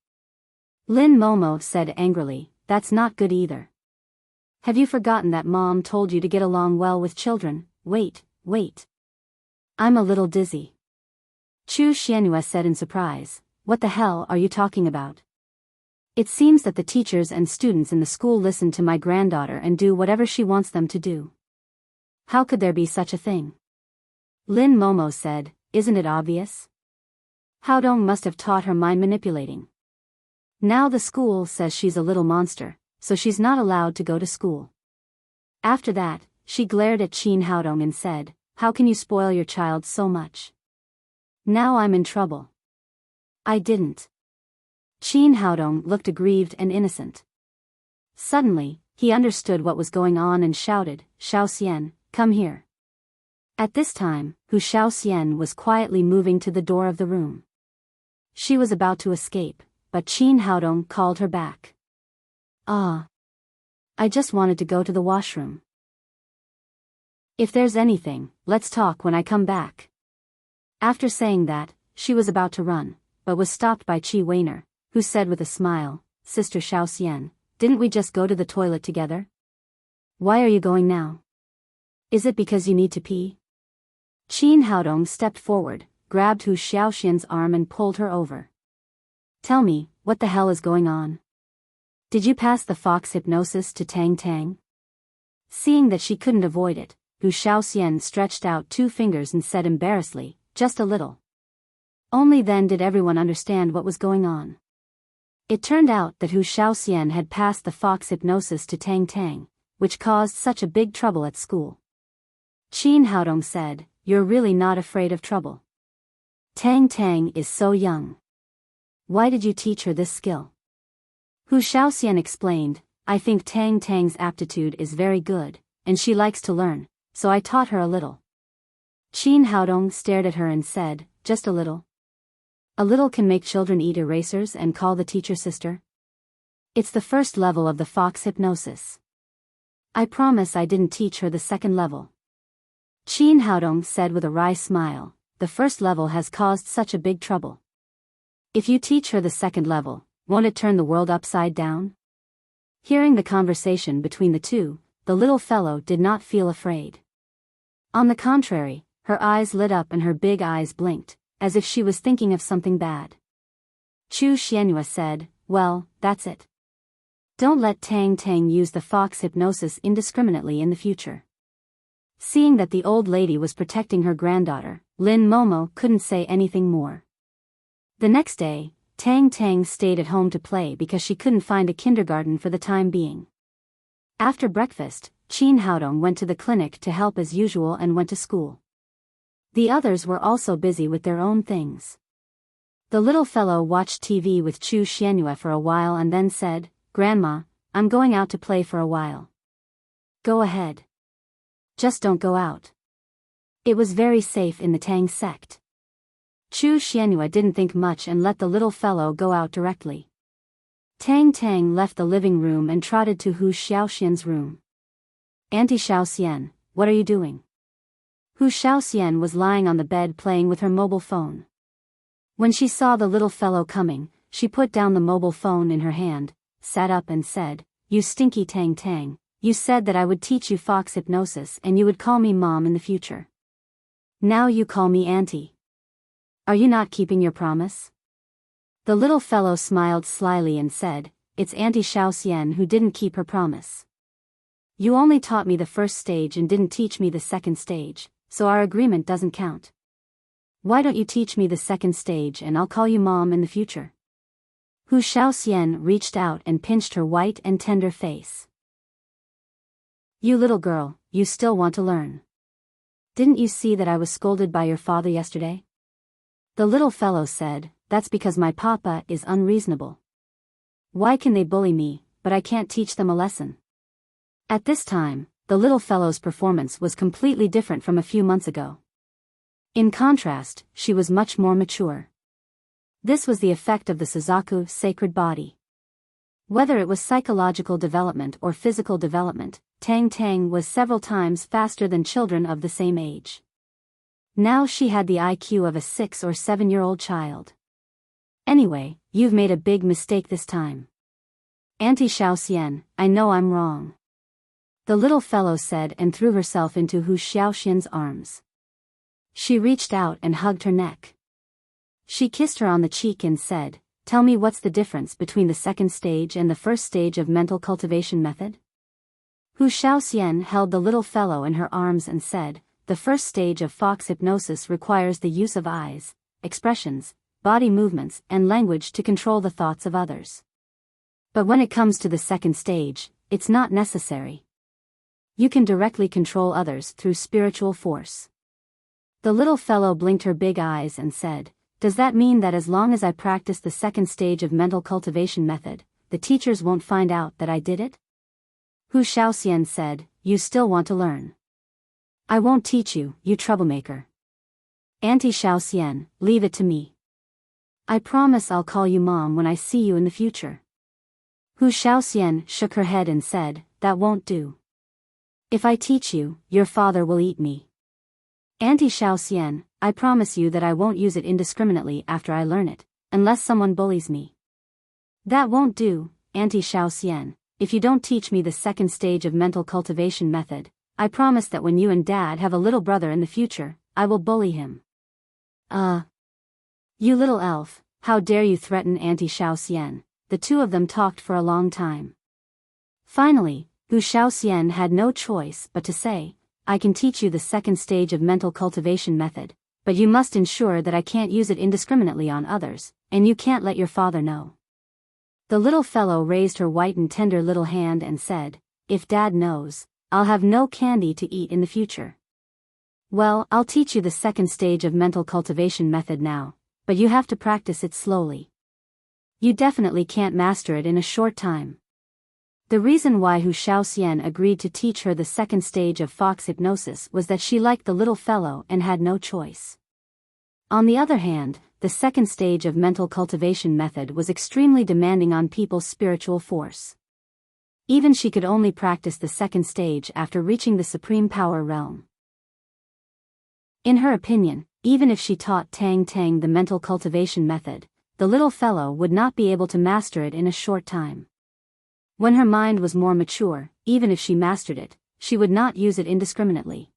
Lin Momo said angrily, "That's not good either. Have you forgotten that Mom told you to get along well with children? Wait. I'm a little dizzy." Xu Xianyue said in surprise, "What the hell are you talking about? It seems that the teachers and students in the school listen to my granddaughter and do whatever she wants them to do. How could there be such a thing?" Lin Momo said, "Isn't it obvious? Haodong must have taught her mind manipulating. Now the school says she's a little monster, so she's not allowed to go to school." After that, she glared at Qin Haodong and said, "How can you spoil your child so much? Now I'm in trouble." "I didn't." Qin Haodong looked aggrieved and innocent. Suddenly, he understood what was going on and shouted, "Xiao Xian, come here." At this time, Hu Xiaoxian was quietly moving to the door of the room. She was about to escape, but Qin Haodong called her back. "Ah. I just wanted to go to the washroom. If there's anything, let's talk when I come back." After saying that, she was about to run, but was stopped by Qi Weiner, who said with a smile, "Sister Xiaoxian, didn't we just go to the toilet together? Why are you going now? Is it because you need to pee?" Qin Haodong stepped forward, grabbed Hu Xiaoxian's arm and pulled her over. "Tell me, what the hell is going on? Did you pass the fox hypnosis to Tang Tang?" Seeing that she couldn't avoid it, Hu Xiaoxian stretched out 2 fingers and said embarrassedly, "Just a little." Only then did everyone understand what was going on. It turned out that Hu Xiaoxian had passed the fox hypnosis to Tang Tang, which caused such a big trouble at school. Qin Haodong said, "You're really not afraid of trouble. Tang Tang is so young. Why did you teach her this skill?" Hu Xiaoxian explained, "I think Tang Tang's aptitude is very good, and she likes to learn, so I taught her a little." Qin Haodong stared at her and said, "Just a little? A little can make children eat erasers and call the teacher sister? It's the first level of the fox hypnosis. I promise I didn't teach her the second level." Qin Haodong said with a wry smile, "The first level has caused such a big trouble. If you teach her the second level, won't it turn the world upside down?" Hearing the conversation between the two, the little fellow did not feel afraid. On the contrary, her eyes lit up and her big eyes blinked, as if she was thinking of something bad. Xu Xianyue said, "Well, that's it. Don't let Tang Tang use the fox hypnosis indiscriminately in the future." Seeing that the old lady was protecting her granddaughter, Lin Momo couldn't say anything more. The next day, Tang Tang stayed at home to play because she couldn't find a kindergarten for the time being. After breakfast, Qin Haodong went to the clinic to help as usual and went to school. The others were also busy with their own things. The little fellow watched TV with Chu Xianyue for a while and then said, "Grandma, I'm going out to play for a while." "Go ahead. Just don't go out." It was very safe in the Tang sect. Chu Xianyue didn't think much and let the little fellow go out directly. Tang Tang left the living room and trotted to Hu Xiaoxian's room. "Auntie Xiaoxian, what are you doing?" Hu Xiaoxian was lying on the bed playing with her mobile phone. When she saw the little fellow coming, she put down the mobile phone in her hand, sat up and said, "You stinky Tang Tang, you said that I would teach you fox hypnosis and you would call me mom in the future. Now you call me auntie. Are you not keeping your promise?" The little fellow smiled slyly and said, "It's Auntie Xiaoxian who didn't keep her promise. You only taught me the first stage and didn't teach me the second stage, so our agreement doesn't count. Why don't you teach me the second stage and I'll call you mom in the future?" Hu Xiaoxian reached out and pinched her white and tender face. "You little girl, you still want to learn. Didn't you see that I was scolded by your father yesterday?" The little fellow said, "That's because my papa is unreasonable. Why can they bully me, but I can't teach them a lesson?" At this time, the little fellow's performance was completely different from a few months ago. In contrast, she was much more mature. This was the effect of the Suzaku sacred body. Whether it was psychological development or physical development, Tang Tang was several times faster than children of the same age. Now she had the IQ of a 6 or 7-year-old child. "Anyway, you've made a big mistake this time. Auntie Xiaoxian, I know I'm wrong," the little fellow said and threw herself into Hu Xiaoxian's arms. She reached out and hugged her neck. She kissed her on the cheek and said, "Tell me what's the difference between the second stage and the first stage of mental cultivation method?" Hu Xiaoxian held the little fellow in her arms and said, "The first stage of fox hypnosis requires the use of eyes, expressions, body movements and language to control the thoughts of others. But when it comes to the second stage, it's not necessary. You can directly control others through spiritual force." The little fellow blinked her big eyes and said, "Does that mean that as long as I practice the second stage of mental cultivation method, the teachers won't find out that I did it?" Hu Xiaoxian said, "You still want to learn. I won't teach you, you troublemaker. Auntie Xiaoxian, leave it to me. I promise I'll call you mom when I see you in the future." Hu Xiaoxian shook her head and said, "That won't do. If I teach you, your father will eat me. Auntie Xiaoxian, I promise you that I won't use it indiscriminately after I learn it, unless someone bullies me." "That won't do, Auntie Xiaoxian. If you don't teach me the second stage of mental cultivation method, I promise that when you and Dad have a little brother in the future, I will bully him." You little elf, how dare you threaten Auntie Xiaoxian?" The two of them talked for a long time. Finally, Hu Xiaoxian had no choice but to say, "I can teach you the second stage of mental cultivation method, but you must ensure that I can't use it indiscriminately on others, and you can't let your father know." The little fellow raised her white and tender little hand and said, "If Dad knows, I'll have no candy to eat in the future." "Well, I'll teach you the second stage of mental cultivation method now, but you have to practice it slowly. You definitely can't master it in a short time." The reason why Hu Xiaoxian agreed to teach her the second stage of fox hypnosis was that she liked the little fellow and had no choice. On the other hand, the second stage of mental cultivation method was extremely demanding on people's spiritual force. Even she could only practice the second stage after reaching the supreme power realm. In her opinion, even if she taught Tang Tang the mental cultivation method, the little fellow would not be able to master it in a short time. When her mind was more mature, even if she mastered it, she would not use it indiscriminately.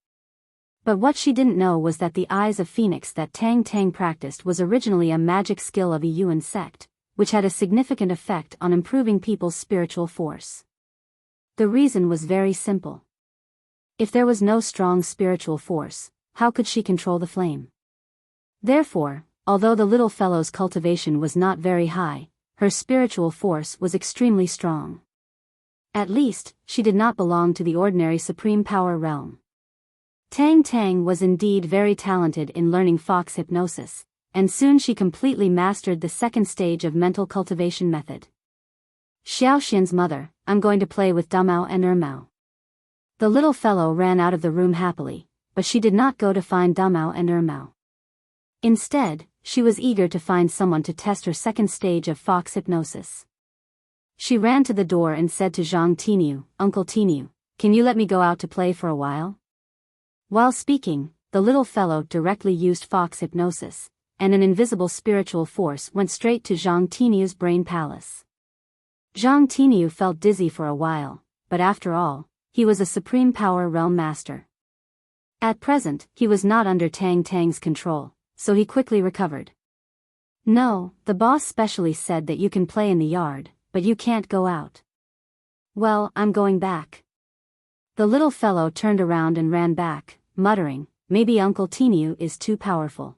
But what she didn't know was that the Eyes of Phoenix that Tang Tang practiced was originally a magic skill of a Yuan sect, which had a significant effect on improving people's spiritual force. The reason was very simple. If there was no strong spiritual force, how could she control the flame? Therefore, Although the little fellow's cultivation was not very high, her spiritual force was extremely strong. At least, she did not belong to the ordinary supreme power realm. Tang Tang was indeed very talented in learning fox hypnosis, and soon she completely mastered the second stage of mental cultivation method. Xiaoxian's mother, I'm going to play with Damao and Ermao. The little fellow ran out of the room happily, but she did not go to find Damao and Ermao. Instead, she was eager to find someone to test her second stage of fox hypnosis. She ran to the door and said to Zhang Tinu, Uncle Tinu, can you let me go out to play for a while? While speaking, the little fellow directly used fox hypnosis, and an invisible spiritual force went straight to Zhang Tinu's brain palace. Zhang Tinu felt dizzy for a while, but after all, he was a supreme power realm master. At present, he was not under Tang Tang's control, so he quickly recovered. No, the boss specially said that you can play in the yard, but you can't go out. Well, I'm going back. The little fellow turned around and ran back, muttering, maybe Uncle Tinu is too powerful.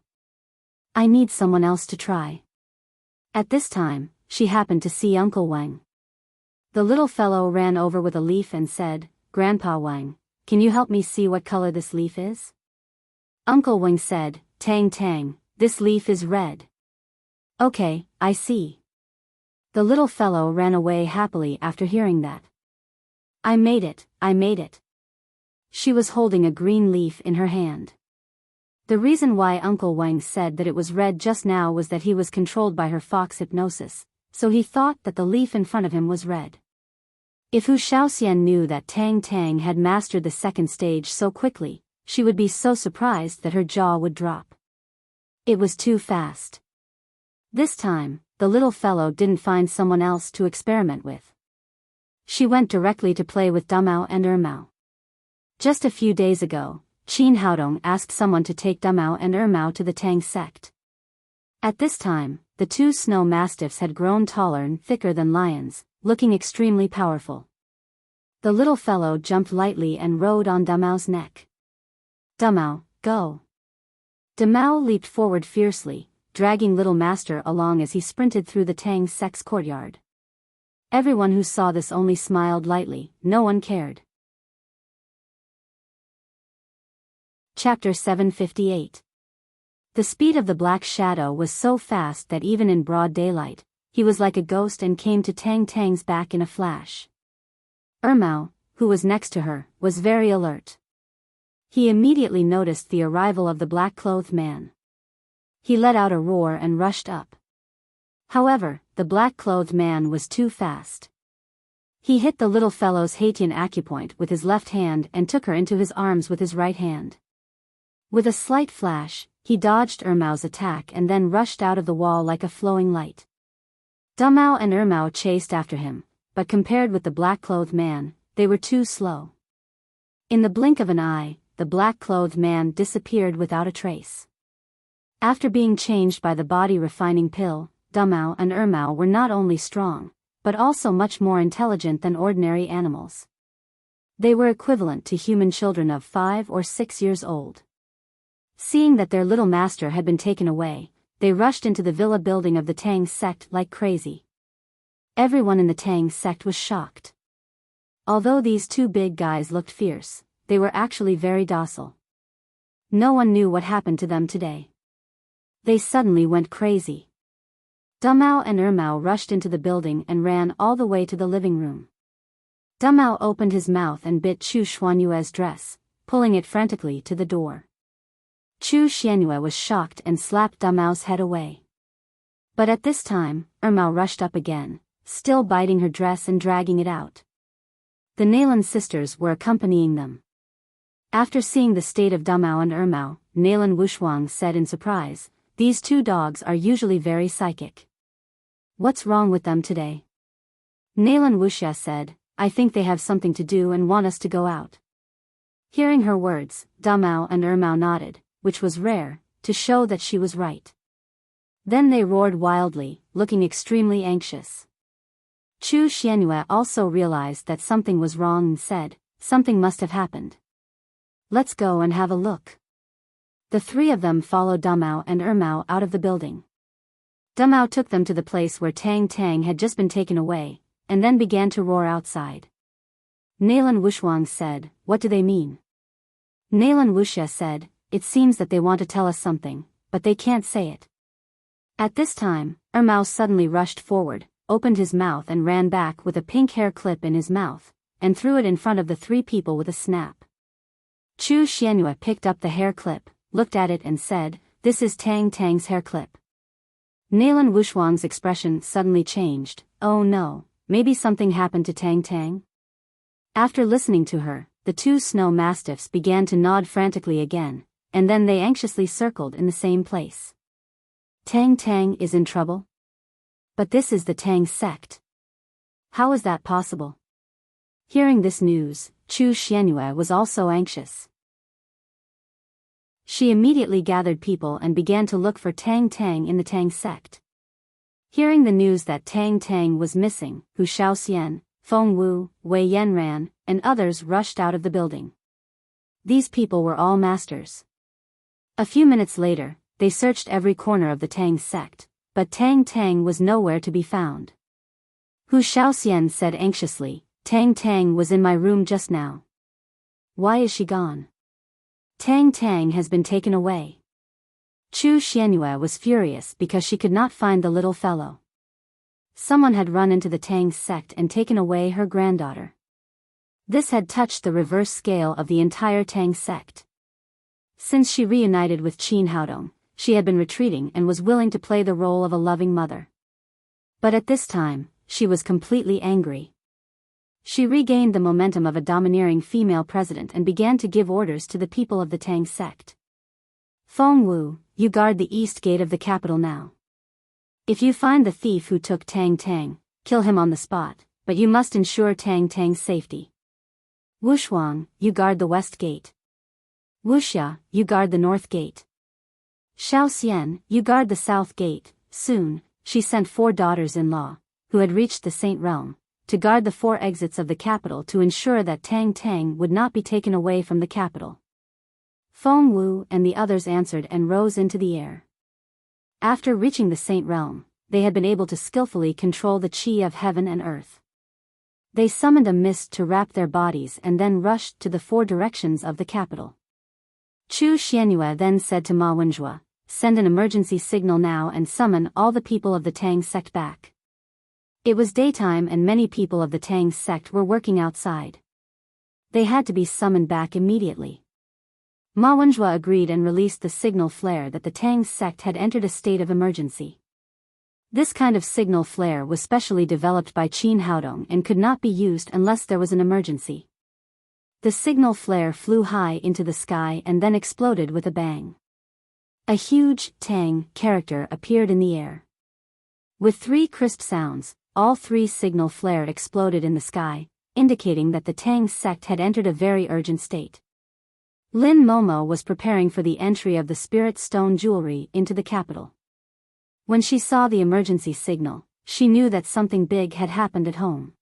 I need someone else to try. At this time, she happened to see Uncle Wang. The little fellow ran over with a leaf and said, Grandpa Wang, can you help me see what color this leaf is? Uncle Wang said, Tang Tang, this leaf is red. Okay, I see. The little fellow ran away happily after hearing that. I made it, I made it. She was holding a green leaf in her hand. The reason why Uncle Wang said that it was red just now was that he was controlled by her fox hypnosis, so he thought that the leaf in front of him was red. If Hu Xiaoxian knew that Tang Tang had mastered the second stage so quickly, she would be so surprised that her jaw would drop. It was too fast. This time, the little fellow didn't find someone else to experiment with. She went directly to play with Damao and Ermao. Just a few days ago, Qin Haodong asked someone to take Damao and Ermao to the Tang sect. At this time, the two snow mastiffs had grown taller and thicker than lions, looking extremely powerful. The little fellow jumped lightly and rode on Damao's neck. Damao, go! Damao leaped forward fiercely, dragging little master along as he sprinted through the Tang sect's courtyard. Everyone who saw this only smiled lightly, no one cared. Chapter 758. The speed of the black shadow was so fast that even in broad daylight, he was like a ghost and came to Tang Tang's back in a flash. Ermao, who was next to her, was very alert. He immediately noticed the arrival of the black-clothed man. He let out a roar and rushed up. However, the black-clothed man was too fast. He hit the little fellow's Haitian acupoint with his left hand and took her into his arms with his right hand. With a slight flash, he dodged Ermao's attack and then rushed out of the wall like a flowing light. Damao and Ermao chased after him, but compared with the black-clothed man, they were too slow. In the blink of an eye, the black-clothed man disappeared without a trace. After being changed by the body-refining pill, Damao and Ermao were not only strong, but also much more intelligent than ordinary animals. They were equivalent to human children of 5 or 6 years old. Seeing that their little master had been taken away, they rushed into the villa building of the Tang sect like crazy. Everyone in the Tang sect was shocked. Although these two big guys looked fierce, they were actually very docile. No one knew what happened to them today. They suddenly went crazy. Damao and Ermao rushed into the building and ran all the way to the living room. Damao opened his mouth and bit Chu Xuanyue's dress, pulling it frantically to the door. Chu Xuanyue was shocked and slapped Damao's head away. But at this time, Ermao rushed up again, still biting her dress and dragging it out. The Nailan sisters were accompanying them. After seeing the state of Damao and Ermao, Nailan Wushuang said in surprise, "These two dogs are usually very psychic. What's wrong with them today?" Nailan Wuxia said, "I think they have something to do and want us to go out." Hearing her words, Damao and Ermao nodded, which was rare, to show that she was right. Then they roared wildly, looking extremely anxious. Chu Xianyue also realized that something was wrong and said, "Something must have happened. Let's go and have a look." The three of them followed Damao and Ermao out of the building. Damao took them to the place where Tang Tang had just been taken away, and then began to roar outside. Nalan Wushuang said, "What do they mean?" Nalan Wuxia said, "It seems that they want to tell us something, but they can't say it." At this time, Ermao suddenly rushed forward, opened his mouth and ran back with a pink hair clip in his mouth, and threw it in front of the three people with a snap. Chu Xianyue picked up the hair clip, looked at it and said, "This is Tang Tang's hair clip." Nalan Wushuang's expression suddenly changed. "Oh no, maybe something happened to Tang Tang?" After listening to her, the two snow mastiffs began to nod frantically again, and then they anxiously circled in the same place. Tang Tang is in trouble? But this is the Tang sect. How is that possible? Hearing this news, Chu Xianyue was also anxious. She immediately gathered people and began to look for Tang Tang in the Tang sect. Hearing the news that Tang Tang was missing, Hu Shaoxian, Feng Wu, Wei Yanran, and others rushed out of the building. These people were all masters. A few minutes later, they searched every corner of the Tang sect, but Tang Tang was nowhere to be found. Hu Shaoxian said anxiously, "Tang Tang was in my room just now. Why is she gone? Tang Tang has been taken away." Chu Xianyue was furious because she could not find the little fellow. Someone had run into the Tang sect and taken away her granddaughter. This had touched the reverse scale of the entire Tang sect. Since she reunited with Qin Haodong, she had been retreating and was willing to play the role of a loving mother. But at this time, she was completely angry. She regained the momentum of a domineering female president and began to give orders to the people of the Tang sect. "Feng Wu, you guard the east gate of the capital now. If you find the thief who took Tang Tang, kill him on the spot, but you must ensure Tang Tang's safety. Wushuang, you guard the west gate. Wuxia, you guard the north gate. Shaoxian, you guard the south gate." Soon, she sent 4 daughters-in-law, who had reached the Saint Realm, to guard the 4 exits of the capital to ensure that Tang Tang would not be taken away from the capital. Feng Wu and the others answered and rose into the air. After reaching the Saint Realm, they had been able to skillfully control the qi of heaven and earth. They summoned a mist to wrap their bodies and then rushed to the 4 directions of the capital. Chu Xianyue then said to Ma Wenjue, "Send an emergency signal now and summon all the people of the Tang sect back." It was daytime and many people of the Tang sect were working outside. They had to be summoned back immediately. Ma Wenjue agreed and released the signal flare that the Tang sect had entered a state of emergency. This kind of signal flare was specially developed by Qin Haodong and could not be used unless there was an emergency. The signal flare flew high into the sky and then exploded with a bang. A huge Tang character appeared in the air. With 3 crisp sounds, all 3 signal flare exploded in the sky, indicating that the Tang sect had entered a very urgent state. Lin Momo was preparing for the entry of the spirit stone jewelry into the capital. When she saw the emergency signal, she knew that something big had happened at home.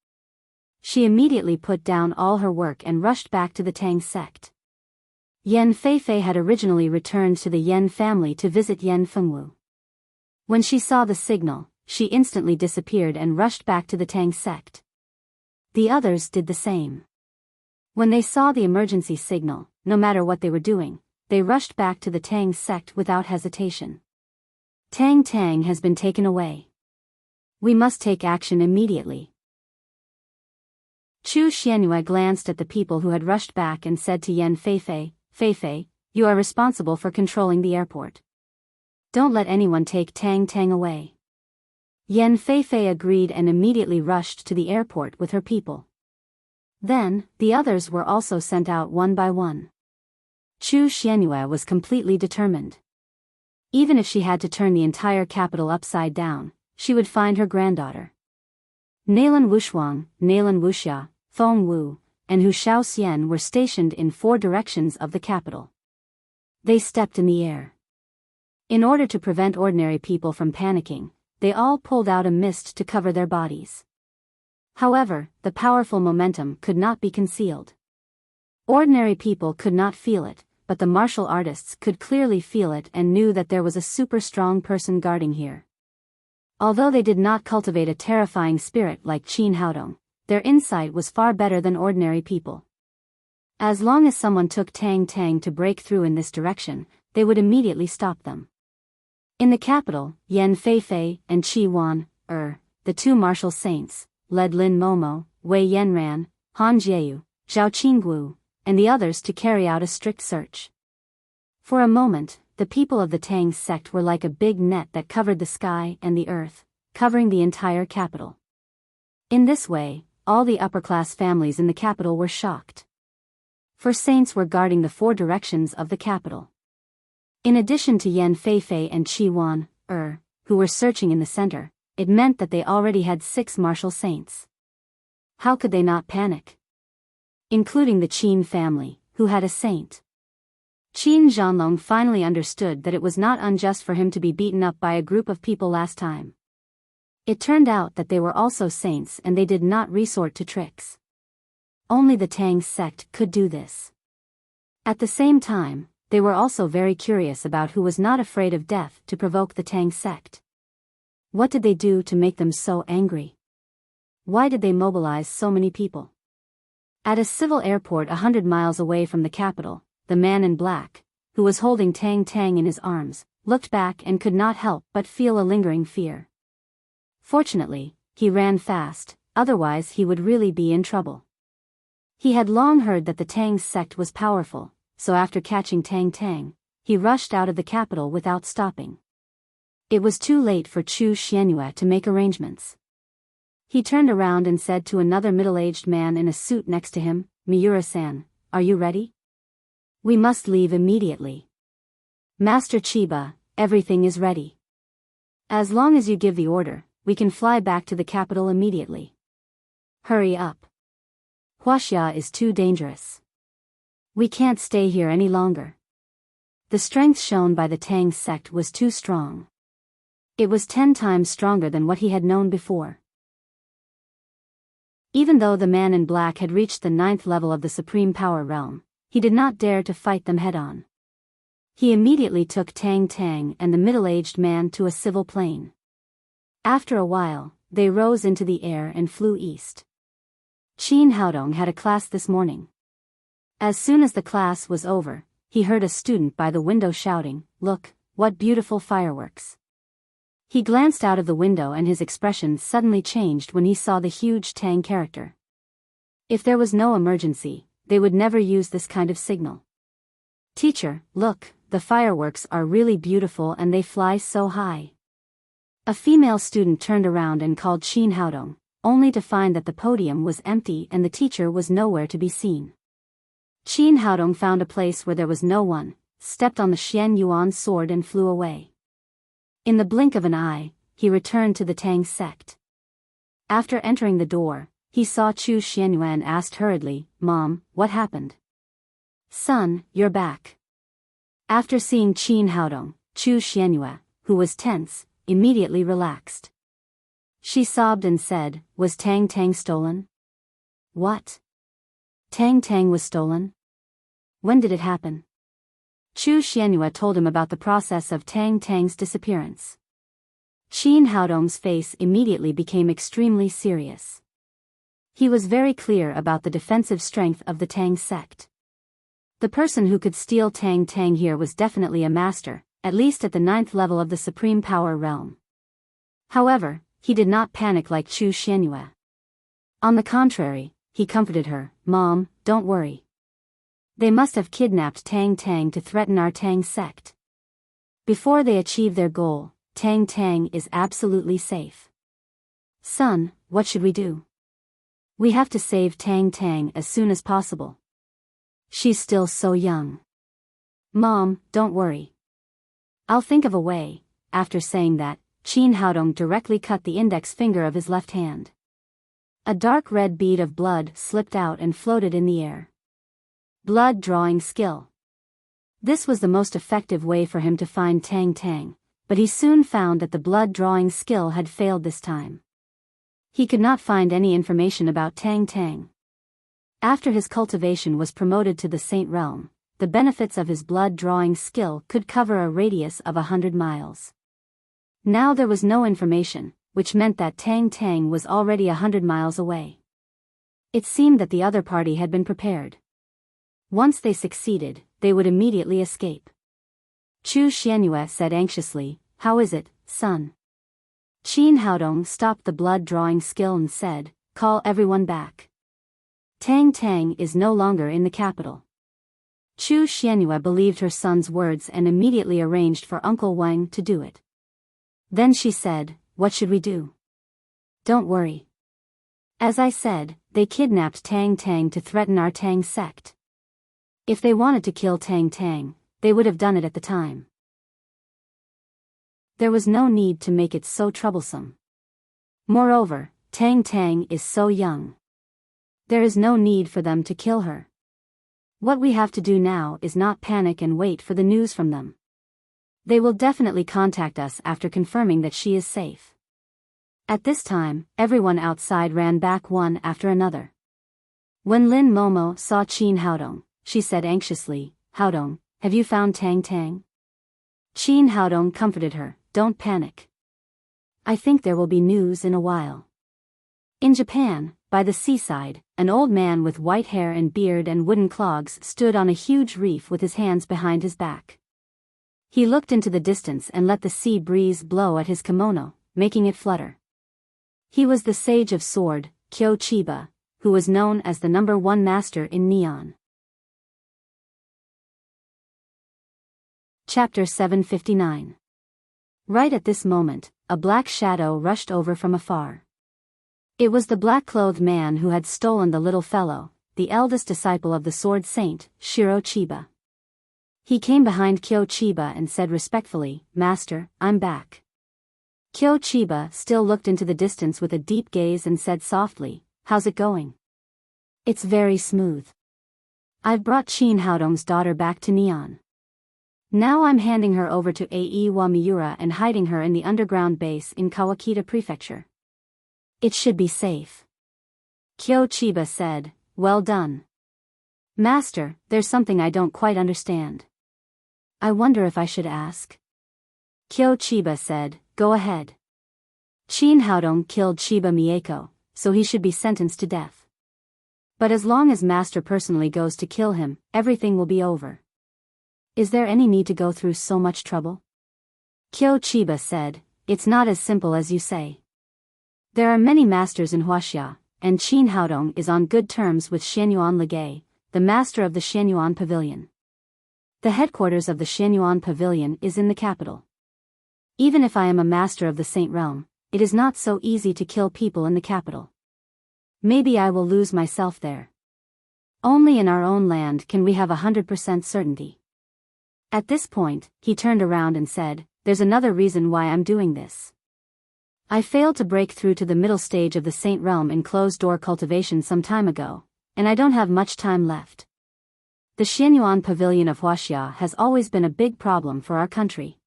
She immediately put down all her work and rushed back to the Tang sect. Yan Feifei had originally returned to the Yan family to visit Yan Fengwu. When she saw the signal, she instantly disappeared and rushed back to the Tang sect. The others did the same. When they saw the emergency signal, no matter what they were doing, they rushed back to the Tang sect without hesitation. "Tang Tang has been taken away. We must take action immediately." Chu Xianyue glanced at the people who had rushed back and said to Yan Feifei, "Feifei, you are responsible for controlling the airport. Don't let anyone take Tang Tang away." Yan Feifei agreed and immediately rushed to the airport with her people. Then, the others were also sent out one by one. Chu Xianyue was completely determined. Even if she had to turn the entire capital upside down, she would find her granddaughter. Nalan Wushuang, Nalan Wuxia, Feng Wu, and Hu Shaoxian were stationed in 4 directions of the capital. They stepped in the air. In order to prevent ordinary people from panicking, they all pulled out a mist to cover their bodies. However, the powerful momentum could not be concealed. Ordinary people could not feel it, but the martial artists could clearly feel it and knew that there was a super strong person guarding here. Although they did not cultivate a terrifying spirit like Qin Haodong, their insight was far better than ordinary people. As long as someone took Tang Tang to break through in this direction, they would immediately stop them. In the capital, Yan Feifei and Qi Wan, the two martial saints, led Lin Momo, Wei Yanran, Han Jieyu, Zhao Qingguo, and the others to carry out a strict search. For a moment, the people of the Tang sect were like a big net that covered the sky and the earth, covering the entire capital. In this way, all the upper-class families in the capital were shocked. For saints were guarding the four directions of the capital. In addition to Yan Feifei and Qi Wan, who were searching in the center, it meant that they already had 6 martial saints. How could they not panic? Including the Qin family, who had a saint. Qin Zhanlong finally understood that it was not unjust for him to be beaten up by a group of people last time. It turned out that they were also saints and they did not resort to tricks. Only the Tang sect could do this. At the same time, they were also very curious about who was not afraid of death to provoke the Tang sect. What did they do to make them so angry? Why did they mobilize so many people? At a civil airport 100 miles away from the capital, the man in black, who was holding Tang Tang in his arms, looked back and could not help but feel a lingering fear. Fortunately, he ran fast, otherwise he would really be in trouble. He had long heard that the Tang sect was powerful, so after catching Tang Tang, he rushed out of the capital without stopping. It was too late for Chu Xianyue to make arrangements. He turned around and said to another middle-aged man in a suit next to him, "Miura-san, are you ready? We must leave immediately." "Master Chiba, everything is ready. As long as you give the order, we can fly back to the capital immediately." "Hurry up. Huaxia is too dangerous. We can't stay here any longer." The strength shown by the Tang sect was too strong. It was 10 times stronger than what he had known before. Even though the man in black had reached the 9th level of the Supreme Power Realm, he did not dare to fight them head-on. He immediately took Tang Tang and the middle-aged man to a civil plane. After a while, they rose into the air and flew east. Qin Haodong had a class this morning. As soon as the class was over, he heard a student by the window shouting, "Look, what beautiful fireworks." He glanced out of the window and his expression suddenly changed when he saw the huge Tang character. If there was no emergency, they would never use this kind of signal. "Teacher, look, the fireworks are really beautiful and they fly so high." A female student turned around and called Qin Haodong, only to find that the podium was empty and the teacher was nowhere to be seen. Qin Haodong found a place where there was no one, stepped on the Xian Yuan sword and flew away. In the blink of an eye, he returned to the Tang sect. After entering the door, he saw Chu Xianyue and asked hurriedly, "Mom, what happened?" "Son, you're back." After seeing Qin Haodong, Chu Xianyue, who was tense, immediately relaxed. She sobbed and said, "Was Tang Tang stolen?" "What? Tang Tang was stolen? When did it happen?" Chu Xianyue told him about the process of Tang Tang's disappearance. Qin Haodong's face immediately became extremely serious. He was very clear about the defensive strength of the Tang sect. The person who could steal Tang Tang here was definitely a master, at least at the 9th level of the Supreme Power Realm. However, he did not panic like Chu Xianyue. On the contrary, he comforted her, "Mom, don't worry. They must have kidnapped Tang Tang to threaten our Tang sect. Before they achieve their goal, Tang Tang is absolutely safe. Son, what should we do? We have to save Tang Tang as soon as possible. She's still so young." "Mom, don't worry. I'll think of a way." After saying that, Qin Haodong directly cut the index finger of his left hand. A dark red bead of blood slipped out and floated in the air. Blood drawing skill. This was the most effective way for him to find Tang Tang, but he soon found that the blood drawing skill had failed this time. He could not find any information about Tang Tang. After his cultivation was promoted to the Saint Realm, the benefits of his blood-drawing skill could cover a radius of 100 miles. Now there was no information, which meant that Tang Tang was already 100 miles away. It seemed that the other party had been prepared. Once they succeeded, they would immediately escape. Chu Xianyue said anxiously, "How is it, son?" Qin Haodong stopped the blood-drawing skill and said, "Call everyone back. Tang Tang is no longer in the capital." Chu Xianyue believed her son's words and immediately arranged for Uncle Wang to do it. Then she said, "What should we do?" "Don't worry. As I said, they kidnapped Tang Tang to threaten our Tang sect. If they wanted to kill Tang Tang, they would have done it at the time. There was no need to make it so troublesome. Moreover, Tang Tang is so young. There is no need for them to kill her. What we have to do now is not panic and wait for the news from them. They will definitely contact us after confirming that she is safe." At this time, everyone outside ran back one after another. When Lin Momo saw Qin Haodong, she said anxiously, "Haodong, have you found Tang Tang?" Qin Haodong comforted her, "Don't panic. I think there will be news in a while." In Japan, by the seaside, an old man with white hair and beard and wooden clogs stood on a huge reef with his hands behind his back. He looked into the distance and let the sea breeze blow at his kimono, making it flutter. He was the sage of sword, Kyo Chiba, who was known as the #1 master in Neon. Chapter 759. Right at this moment, a black shadow rushed over from afar. It was the black-clothed man who had stolen the little fellow, the eldest disciple of the sword saint, Shiro Chiba. He came behind Kyo Chiba and said respectfully, "Master, I'm back." Kyo Chiba still looked into the distance with a deep gaze and said softly, "How's it going?" "It's very smooth. I've brought Qin Haodong's daughter back to Neon. Now I'm handing her over to Aiwa Miura and hiding her in the underground base in Kawakita Prefecture. It should be safe." Kyo Chiba said, "Well done. Master, there's something I don't quite understand. I wonder if I should ask." Kyo Chiba said, "Go ahead." Qin Haodong killed Chiba Mieko, so he should be sentenced to death. But as long as Master personally goes to kill him, everything will be over. Is there any need to go through so much trouble? Kyo Chiba said, "It's not as simple as you say. There are many masters in Huaxia, and Qin Haodong is on good terms with Xianyuan Legay, the master of the Xianyuan Pavilion. The headquarters of the Xianyuan Pavilion is in the capital. Even if I am a master of the Saint Realm, it is not so easy to kill people in the capital. Maybe I will lose myself there. Only in our own land can we have 100% certainty." At this point, he turned around and said, "There's another reason why I'm doing this. I failed to break through to the middle stage of the Saint Realm in closed-door cultivation some time ago, and I don't have much time left. The Xianyuan Pavilion of Huaxia has always been a big problem for our country.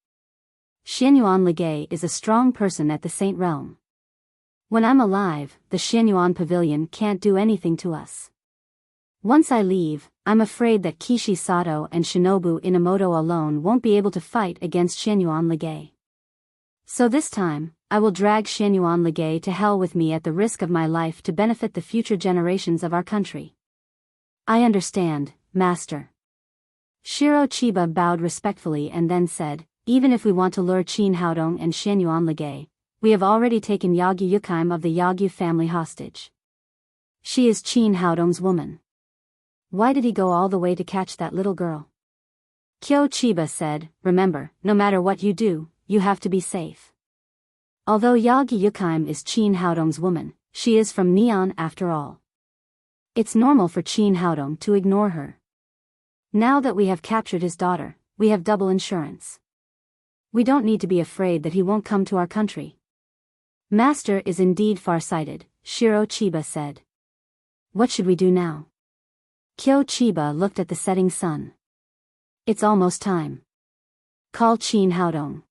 Xianyuan Legay is a strong person at the Saint Realm. When I'm alive, the Xianyuan Pavilion can't do anything to us. Once I leave, I'm afraid that Kishi Sato and Shinobu Inamoto alone won't be able to fight against Xianyuan Legay. So this time, I will drag Xianyuan Legay to hell with me at the risk of my life to benefit the future generations of our country." "I understand, Master." Shiro Chiba bowed respectfully and then said, "Even if we want to lure Qin Haodong and Xianyuan Legay, we have already taken Yagyu Yukaim of the Yagyu family hostage. She is Qin Haodong's woman. Why did he go all the way to catch that little girl?" Kyo Chiba said, "Remember, no matter what you do, you have to be safe. Although Yagyu Yukaim is Qin Haodong's woman, she is from Neon after all. It's normal for Qin Haodong to ignore her. Now that we have captured his daughter, we have double insurance. We don't need to be afraid that he won't come to our country." "Master is indeed far-sighted," Shiro Chiba said. "What should we do now?" Kyo Chiba looked at the setting sun. "It's almost time. Call Qin Haodong."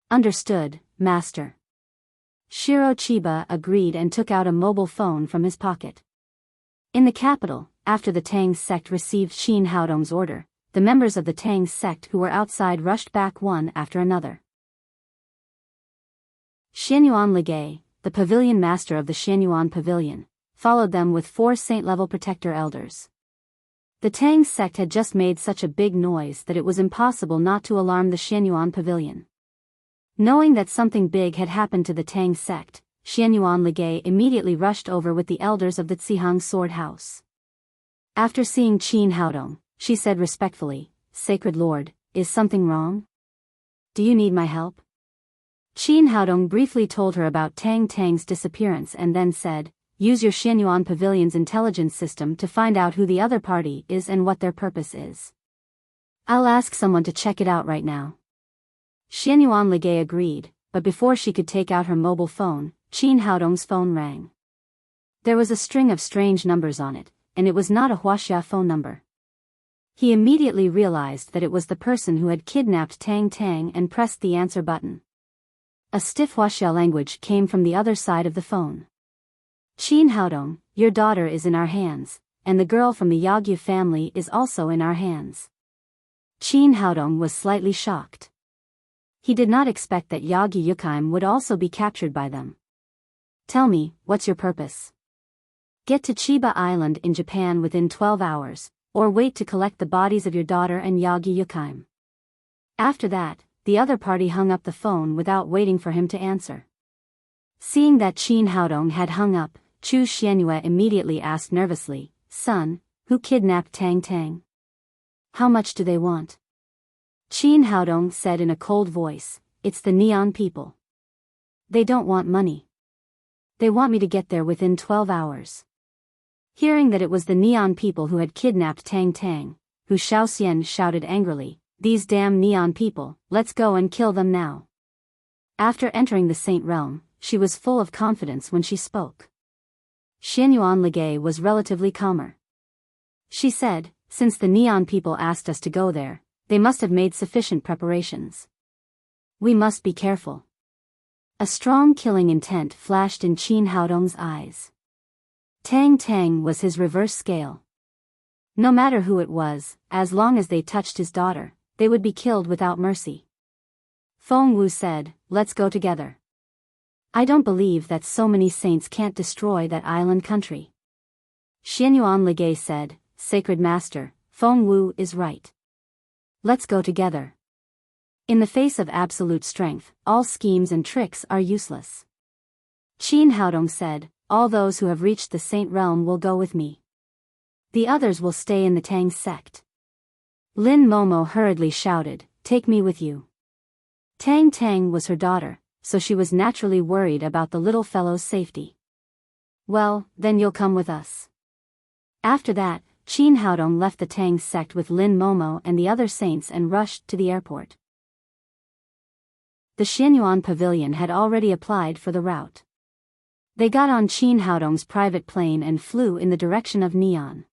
"Understood, Master." Shiro Chiba agreed and took out a mobile phone from his pocket. In the capital, after the Tang sect received Qin Haodong's order, the members of the Tang sect who were outside rushed back one after another. Xianyuan Ligay, the pavilion master of the Xianyuan pavilion, followed them with 4 saint-level protector elders. The Tang sect had just made such a big noise that it was impossible not to alarm the Xianyuan pavilion. Knowing that something big had happened to the Tang sect, Xianyuan Ligay immediately rushed over with the elders of the Zihang Sword House. After seeing Qin Haodong, she said respectfully, "Sacred Lord, is something wrong? Do you need my help?" Qin Haodong briefly told her about Tang's disappearance and then said, "Use your Xianyuan pavilion's intelligence system to find out who the other party is and what their purpose is. I'll ask someone to check it out right now." Xianyuan Ligay agreed, but before she could take out her mobile phone, Qin Haodong's phone rang. There was a string of strange numbers on it, and it was not a Huaxia phone number. He immediately realized that it was the person who had kidnapped Tang and pressed the answer button. A stiff Huaxia language came from the other side of the phone. "Qin Haodong, your daughter is in our hands, and the girl from the Yagyu family is also in our hands." Qin Haodong was slightly shocked. He did not expect that Yagyu Yukaim would also be captured by them. "Tell me, what's your purpose? Get to Chiba Island in Japan within 12 hours, or wait to collect the bodies of your daughter and Yagyu Yukaim." After that, the other party hung up the phone without waiting for him to answer. Seeing that Qin Haodong had hung up, Chu Xianyue immediately asked nervously, "Son, who kidnapped Tang? How much do they want?" Qin Haodong said in a cold voice, "It's the Neon people. They don't want money. They want me to get there within 12 hours. Hearing that it was the Neon people who had kidnapped Tang, Hu Shaoxian shouted angrily, "These damn Neon people, let's go and kill them now." After entering the Saint Realm, she was full of confidence when she spoke. Xianyuan Ligay was relatively calmer. She said, "Since the Neon people asked us to go there, they must have made sufficient preparations. We must be careful." A strong killing intent flashed in Qin Haodong's eyes. Tang was his reverse scale. No matter who it was, as long as they touched his daughter, they would be killed without mercy. Feng Wu said, "Let's go together. I don't believe that so many saints can't destroy that island country." Xianyuan Ligay said, "Sacred Master, Feng Wu is right. Let's go together. In the face of absolute strength, all schemes and tricks are useless." Qin Haodong said, "All those who have reached the Saint Realm will go with me. The others will stay in the Tang sect." Lin Momo hurriedly shouted, "Take me with you." Tang was her daughter, so she was naturally worried about the little fellow's safety. "Well, then you'll come with us." After that, Qin Haodong left the Tang sect with Lin Momo and the other saints and rushed to the airport. The Xianyuan pavilion had already applied for the route. They got on Qin Haodong's private plane and flew in the direction of Neon.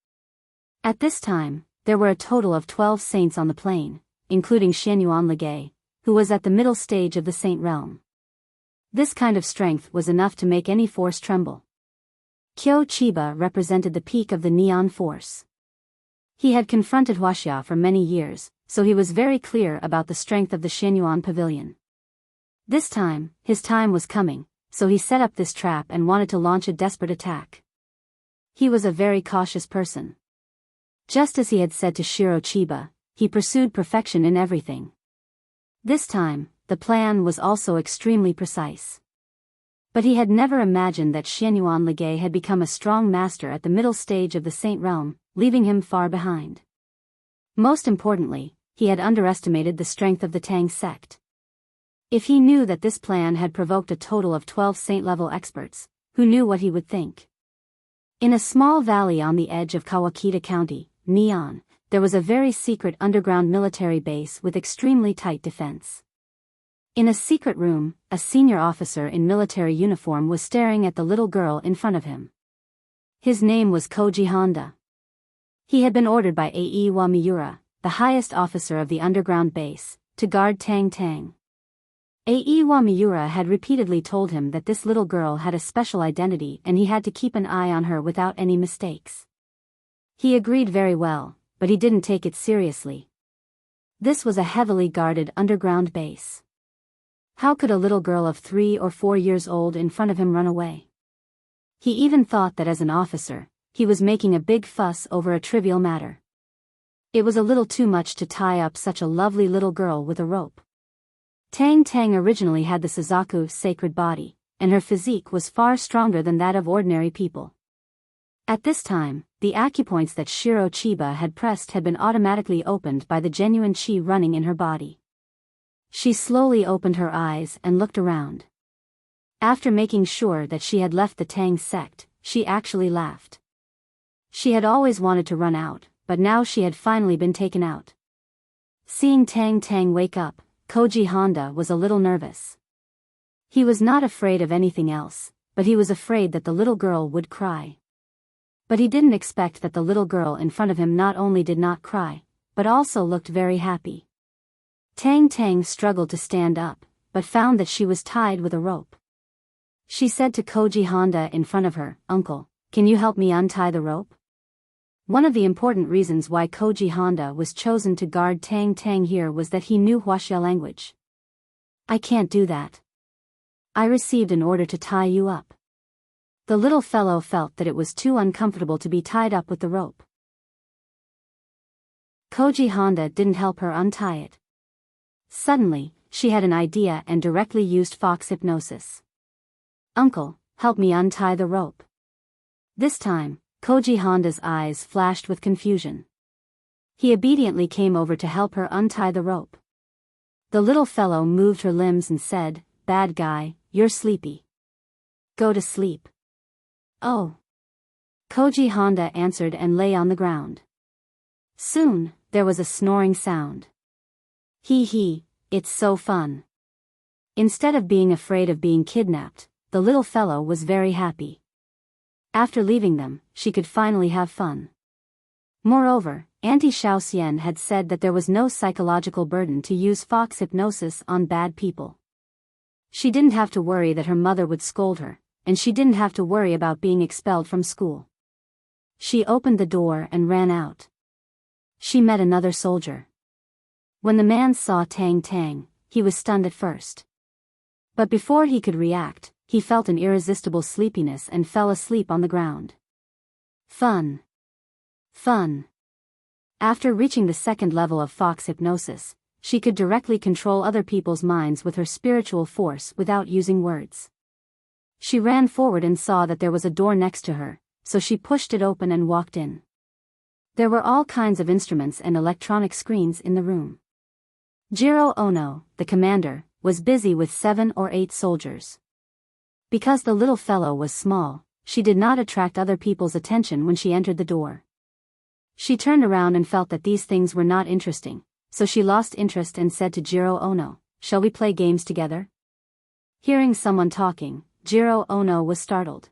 At this time, there were a total of 12 saints on the plane, including Xianyuan Ligay, who was at the middle stage of the Saint Realm. This kind of strength was enough to make any force tremble. Kyo Chiba represented the peak of the Neon force. He had confronted Huaxia for many years, so he was very clear about the strength of the Xianyuan pavilion. This time, his time was coming, so he set up this trap and wanted to launch a desperate attack. He was a very cautious person. Just as he had said to Shiro Chiba, he pursued perfection in everything. This time, the plan was also extremely precise. But he had never imagined that Xianyuan Ligay had become a strong master at the middle stage of the Saint Realm, leaving him far behind. Most importantly, he had underestimated the strength of the Tang sect. If he knew that this plan had provoked a total of 12 saint-level experts, who knew what he would think? In a small valley on the edge of Kawakita County, Neon, there was a very secret underground military base with extremely tight defense. In a secret room, a senior officer in military uniform was staring at the little girl in front of him. His name was Koji Honda. He had been ordered by Aiwa Miura, the highest officer of the underground base, to guard Tang. Aiwa Miura had repeatedly told him that this little girl had a special identity and he had to keep an eye on her without any mistakes. He agreed very well, but he didn't take it seriously. This was a heavily guarded underground base. How could a little girl of 3 or 4 years old in front of him run away? He even thought that as an officer, he was making a big fuss over a trivial matter. It was a little too much to tie up such a lovely little girl with a rope. Tang Tang originally had the Suzaku sacred body, and her physique was far stronger than that of ordinary people. At this time, the acupoints that Shiro Chiba had pressed had been automatically opened by the genuine chi running in her body. She slowly opened her eyes and looked around. After making sure that she had left the Tang sect, she actually laughed. She had always wanted to run out, but now she had finally been taken out. Seeing Tang Tang wake up, Koji Honda was a little nervous. He was not afraid of anything else, but he was afraid that the little girl would cry. But he didn't expect that the little girl in front of him not only did not cry, but also looked very happy. Tang Tang struggled to stand up, but found that she was tied with a rope. She said to Koji Honda in front of her, "Uncle, can you help me untie the rope?" One of the important reasons why Koji Honda was chosen to guard Tang Tang here was that he knew Huaxia language. "I can't do that. I received an order to tie you up." The little fellow felt that it was too uncomfortable to be tied up with the rope. Koji Honda didn't help her untie it. Suddenly, she had an idea and directly used fox hypnosis. "Uncle, help me untie the rope." This time, Koji Honda's eyes flashed with confusion. He obediently came over to help her untie the rope. The little fellow moved her limbs and said, "Bad guy, you're sleepy. Go to sleep." "Oh." Koji Honda answered and lay on the ground. Soon, there was a snoring sound. "Hee hee, it's so fun." Instead of being afraid of being kidnapped, the little fellow was very happy. After leaving them, she could finally have fun. Moreover, Auntie Xiaoxian had said that there was no psychological burden to use fox hypnosis on bad people. She didn't have to worry that her mother would scold her, and she didn't have to worry about being expelled from school. She opened the door and ran out. She met another soldier. When the man saw Tang Tang, he was stunned at first. But before he could react, he felt an irresistible sleepiness and fell asleep on the ground. Fun. Fun. After reaching the second level of fox hypnosis, she could directly control other people's minds with her spiritual force without using words. She ran forward and saw that there was a door next to her, so she pushed it open and walked in. There were all kinds of instruments and electronic screens in the room. Jiro Ono, the commander, was busy with 7 or 8 soldiers. Because the little fellow was small, she did not attract other people's attention when she entered the door. She turned around and felt that these things were not interesting, so she lost interest and said to Jiro Ono, "Shall we play games together?" Hearing someone talking, Jiro Ono was startled.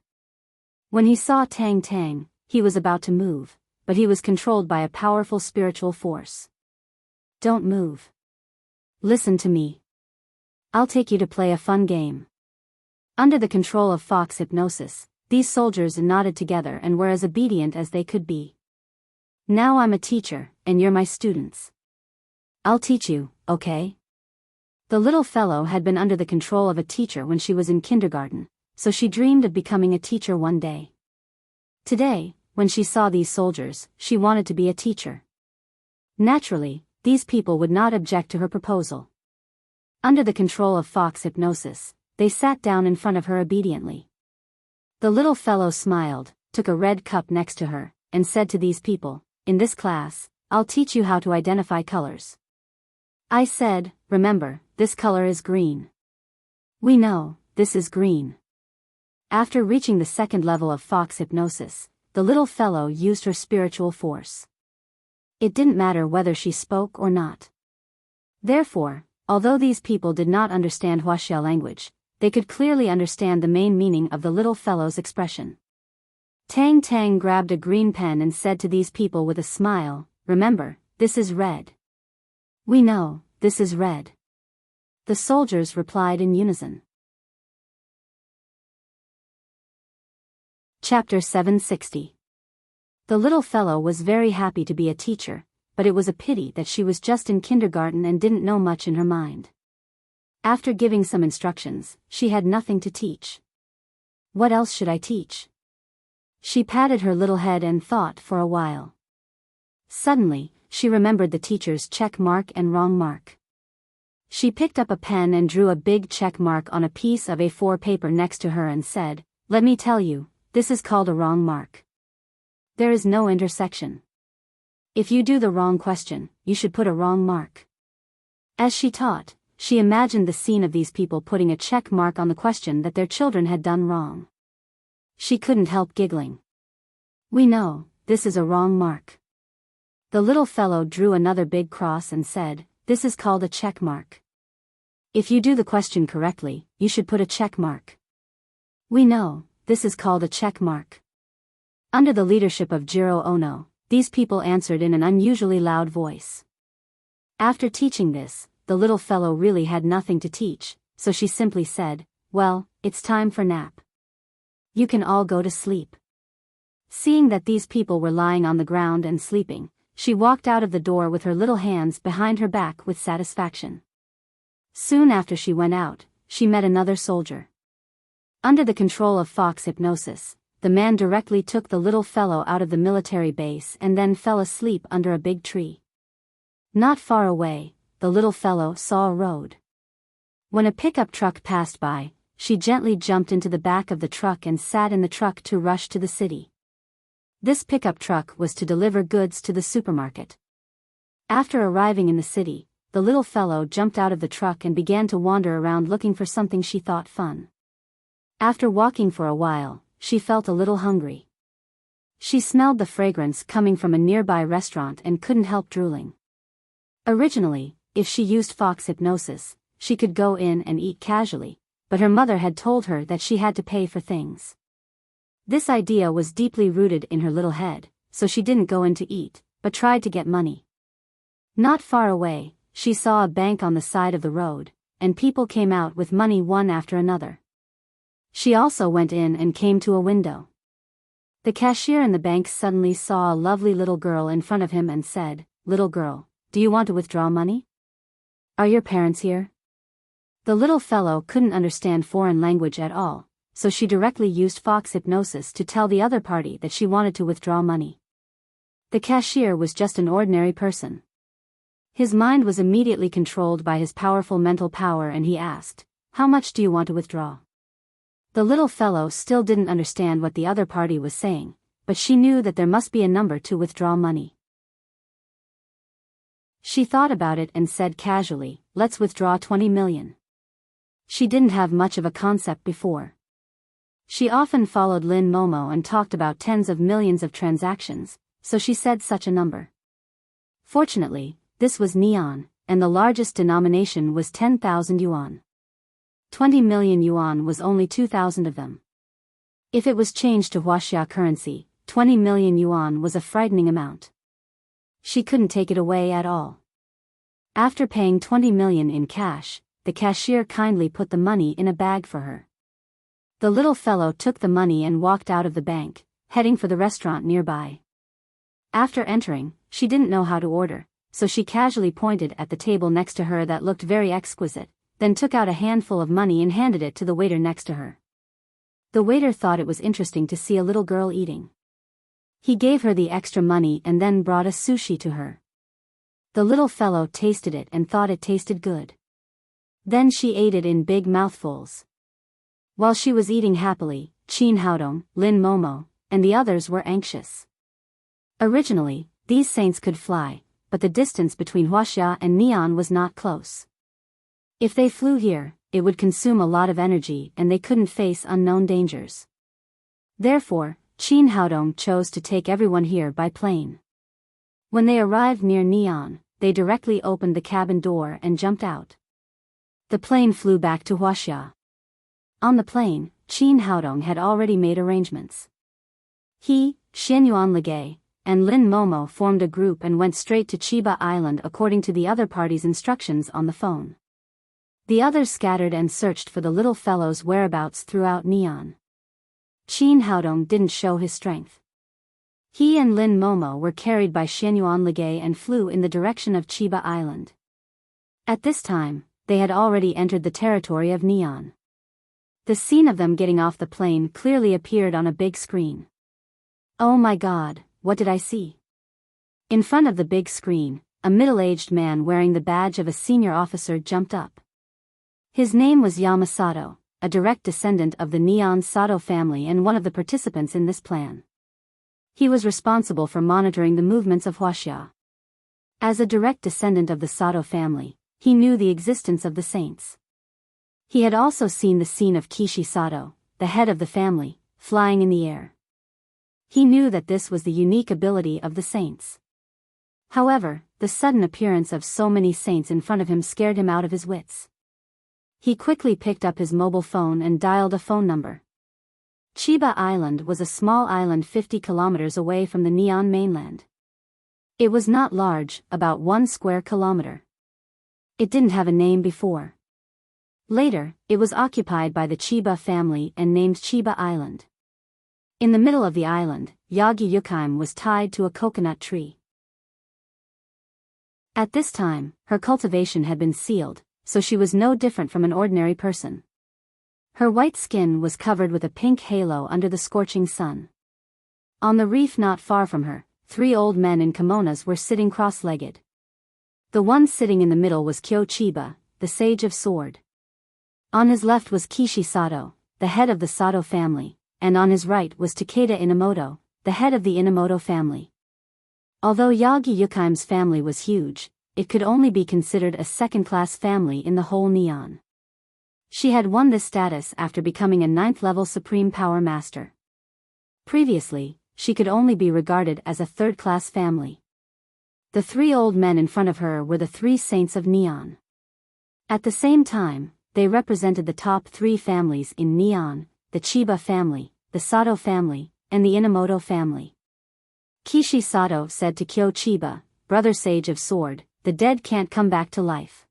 When he saw Tang Tang, he was about to move, but he was controlled by a powerful spiritual force. "Don't move. Listen to me. I'll take you to play a fun game." Under the control of fox hypnosis, these soldiers nodded together and were as obedient as they could be. "Now I'm a teacher, and you're my students. I'll teach you, okay?" The little fellow had been under the control of a teacher when she was in kindergarten, so she dreamed of becoming a teacher one day. Today, when she saw these soldiers, she wanted to be a teacher. Naturally, these people would not object to her proposal. Under the control of fox hypnosis, they sat down in front of her obediently. The little fellow smiled, took a red cup next to her, and said to these people, "In this class, I'll teach you how to identify colors." I said, "Remember, this color is green." "We know, this is green." After reaching the second level of fox hypnosis, the little fellow used her spiritual force. It didn't matter whether she spoke or not. Therefore, although these people did not understand Huaxia language, they could clearly understand the main meaning of the little fellow's expression. Tang Tang grabbed a green pen and said to these people with a smile, "Remember, this is red." "We know, this is red." The soldiers replied in unison. Chapter 760. The little fellow was very happy to be a teacher, but it was a pity that she was just in kindergarten and didn't know much in her mind. After giving some instructions, she had nothing to teach. What else should I teach? She patted her little head and thought for a while. Suddenly, she remembered the teacher's check mark and wrong mark. She picked up a pen and drew a big check mark on a piece of A4 paper next to her and said, "Let me tell you, this is called a wrong mark. There is no intersection. If you do the wrong question, you should put a wrong mark." As she taught, she imagined the scene of these people putting a check mark on the question that their children had done wrong. She couldn't help giggling. "We know, this is a wrong mark." The little fellow drew another big cross and said, "This is called a check mark. If you do the question correctly, you should put a check mark." "We know, this is called a check mark." Under the leadership of Jiro Ono, these people answered in an unusually loud voice. After teaching this, the little fellow really had nothing to teach, so she simply said, "Well, it's time for nap. You can all go to sleep." Seeing that these people were lying on the ground and sleeping, she walked out of the door with her little hands behind her back with satisfaction. Soon after she went out, she met another soldier. Under the control of fox hypnosis, the man directly took the little fellow out of the military base and then fell asleep under a big tree. Not far away, the little fellow saw a road. When a pickup truck passed by, she gently jumped into the back of the truck and sat in the truck to rush to the city. This pickup truck was to deliver goods to the supermarket. After arriving in the city, the little fellow jumped out of the truck and began to wander around looking for something she thought fun. After walking for a while, she felt a little hungry. She smelled the fragrance coming from a nearby restaurant and couldn't help drooling. Originally, if she used fox hypnosis, she could go in and eat casually, but her mother had told her that she had to pay for things. This idea was deeply rooted in her little head, so she didn't go in to eat, but tried to get money. Not far away, she saw a bank on the side of the road, and people came out with money one after another. She also went in and came to a window. The cashier in the bank suddenly saw a lovely little girl in front of him and said, "Little girl, do you want to withdraw money? Are your parents here?" The little fellow couldn't understand foreign language at all, so she directly used fox hypnosis to tell the other party that she wanted to withdraw money. The cashier was just an ordinary person. His mind was immediately controlled by his powerful mental power and he asked, "How much do you want to withdraw?" The little fellow still didn't understand what the other party was saying, but she knew that there must be a number to withdraw money. She thought about it and said casually, "Let's withdraw 20 million. She didn't have much of a concept before. She often followed Lin Momo and talked about tens of millions of transactions, so she said such a number. Fortunately, this was neon, and the largest denomination was 10,000 yuan. 20 million yuan was only 2,000 of them. If it was changed to Huaxia currency, 20 million yuan was a frightening amount. She couldn't take it away at all. After paying 20 million in cash, the cashier kindly put the money in a bag for her. The little fellow took the money and walked out of the bank, heading for the restaurant nearby. After entering, she didn't know how to order, so she casually pointed at the table next to her that looked very exquisite, then took out a handful of money and handed it to the waiter next to her. The waiter thought it was interesting to see a little girl eating. He gave her the extra money and then brought a sushi to her. The little fellow tasted it and thought it tasted good. Then she ate it in big mouthfuls. While she was eating happily, Qin Haodong, Lin Momo, and the others were anxious. Originally, these saints could fly, but the distance between Huaxia and Neon was not close. If they flew here, it would consume a lot of energy and they couldn't face unknown dangers. Therefore, Qin Haodong chose to take everyone here by plane. When they arrived near Neon, they directly opened the cabin door and jumped out. The plane flew back to Huaxia. On the plane, Qin Haodong had already made arrangements. He, Xianyuan Ligay, and Lin Momo formed a group and went straight to Chiba Island according to the other party's instructions on the phone. The others scattered and searched for the little fellow's whereabouts throughout Neon. Qin Haodong didn't show his strength. He and Lin Momo were carried by Xianyuan Ligay and flew in the direction of Chiba Island. At this time, they had already entered the territory of Neon. The scene of them getting off the plane clearly appeared on a big screen. Oh my god, what did I see? In front of the big screen, a middle-aged man wearing the badge of a senior officer jumped up. His name was Yamasato, a direct descendant of the Neon Sato family and one of the participants in this plan. He was responsible for monitoring the movements of Huaxia. As a direct descendant of the Sato family, he knew the existence of the saints. He had also seen the scene of Kishi Sato, the head of the family, flying in the air. He knew that this was the unique ability of the saints. However, the sudden appearance of so many saints in front of him scared him out of his wits. He quickly picked up his mobile phone and dialed a phone number. Chiba Island was a small island 50 kilometers away from the Neon mainland. It was not large, about 1 square kilometer. It didn't have a name before. Later, it was occupied by the Chiba family and named Chiba Island. In the middle of the island, Yagi Yukaim was tied to a coconut tree. At this time, her cultivation had been sealed, so she was no different from an ordinary person. Her white skin was covered with a pink halo under the scorching sun. On the reef not far from her, 3 old men in kimonos were sitting cross-legged. The one sitting in the middle was Kyo Chiba, the sage of sword. On his left was Kishi Sato, the head of the Sato family, and on his right was Takeda Inamoto, the head of the Inamoto family. Although Yagi Yukaim's family was huge, it could only be considered a second-class family in the whole Neon. She had won this status after becoming a 9th-level Supreme Power Master. Previously, she could only be regarded as a third-class family. The 3 old men in front of her were the 3 saints of Neon. At the same time, they represented the top 3 families in Neon, the Chiba family, the Sato family, and the Inamoto family. Kishi Sato said to Kyo Chiba, brother sage of sword, the dead can't come back to life.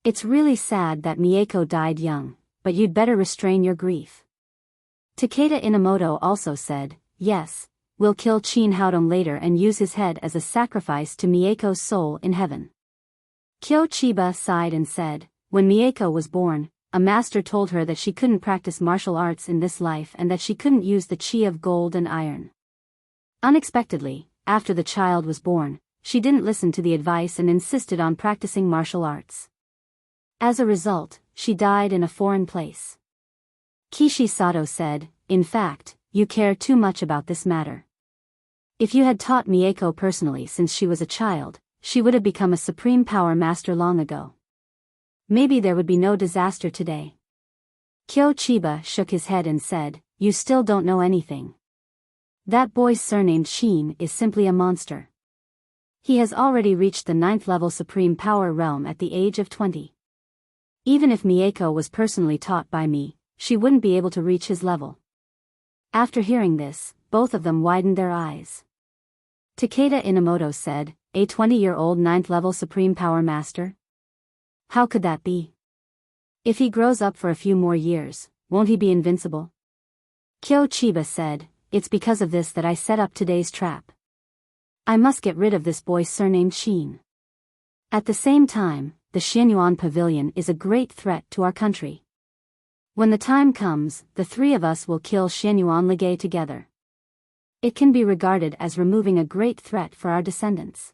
It's really sad that Mieko died young, but you'd better restrain your grief. Takeda Inamoto also said, yes, we'll kill Chin Haodong later and use his head as a sacrifice to Mieko's soul in heaven. Kyo Chiba sighed and said, when Mieko was born, a master told her that she couldn't practice martial arts in this life and that she couldn't use the chi of gold and iron. Unexpectedly, after the child was born, she didn't listen to the advice and insisted on practicing martial arts. As a result, she died in a foreign place. Kishi Sato said, in fact, you care too much about this matter. If you had taught Mieko personally since she was a child, she would have become a Supreme Power Master long ago. Maybe there would be no disaster today. Kyo Chiba shook his head and said, you still don't know anything. That boy's surnamed Shin is simply a monster. He has already reached the 9th level Supreme Power realm at the age of 20. Even if Mieko was personally taught by me, she wouldn't be able to reach his level. After hearing this, both of them widened their eyes. Takeda Inamoto said, a 20-year-old 9th level Supreme Power Master? How could that be? If he grows up for a few more years, won't he be invincible? Kyo Chiba said, it's because of this that I set up today's trap. I must get rid of this boy surnamed Shin. At the same time, the Xianyuan Pavilion is a great threat to our country. When the time comes, the 3 of us will kill Xianyuan Ligay together. It can be regarded as removing a great threat for our descendants.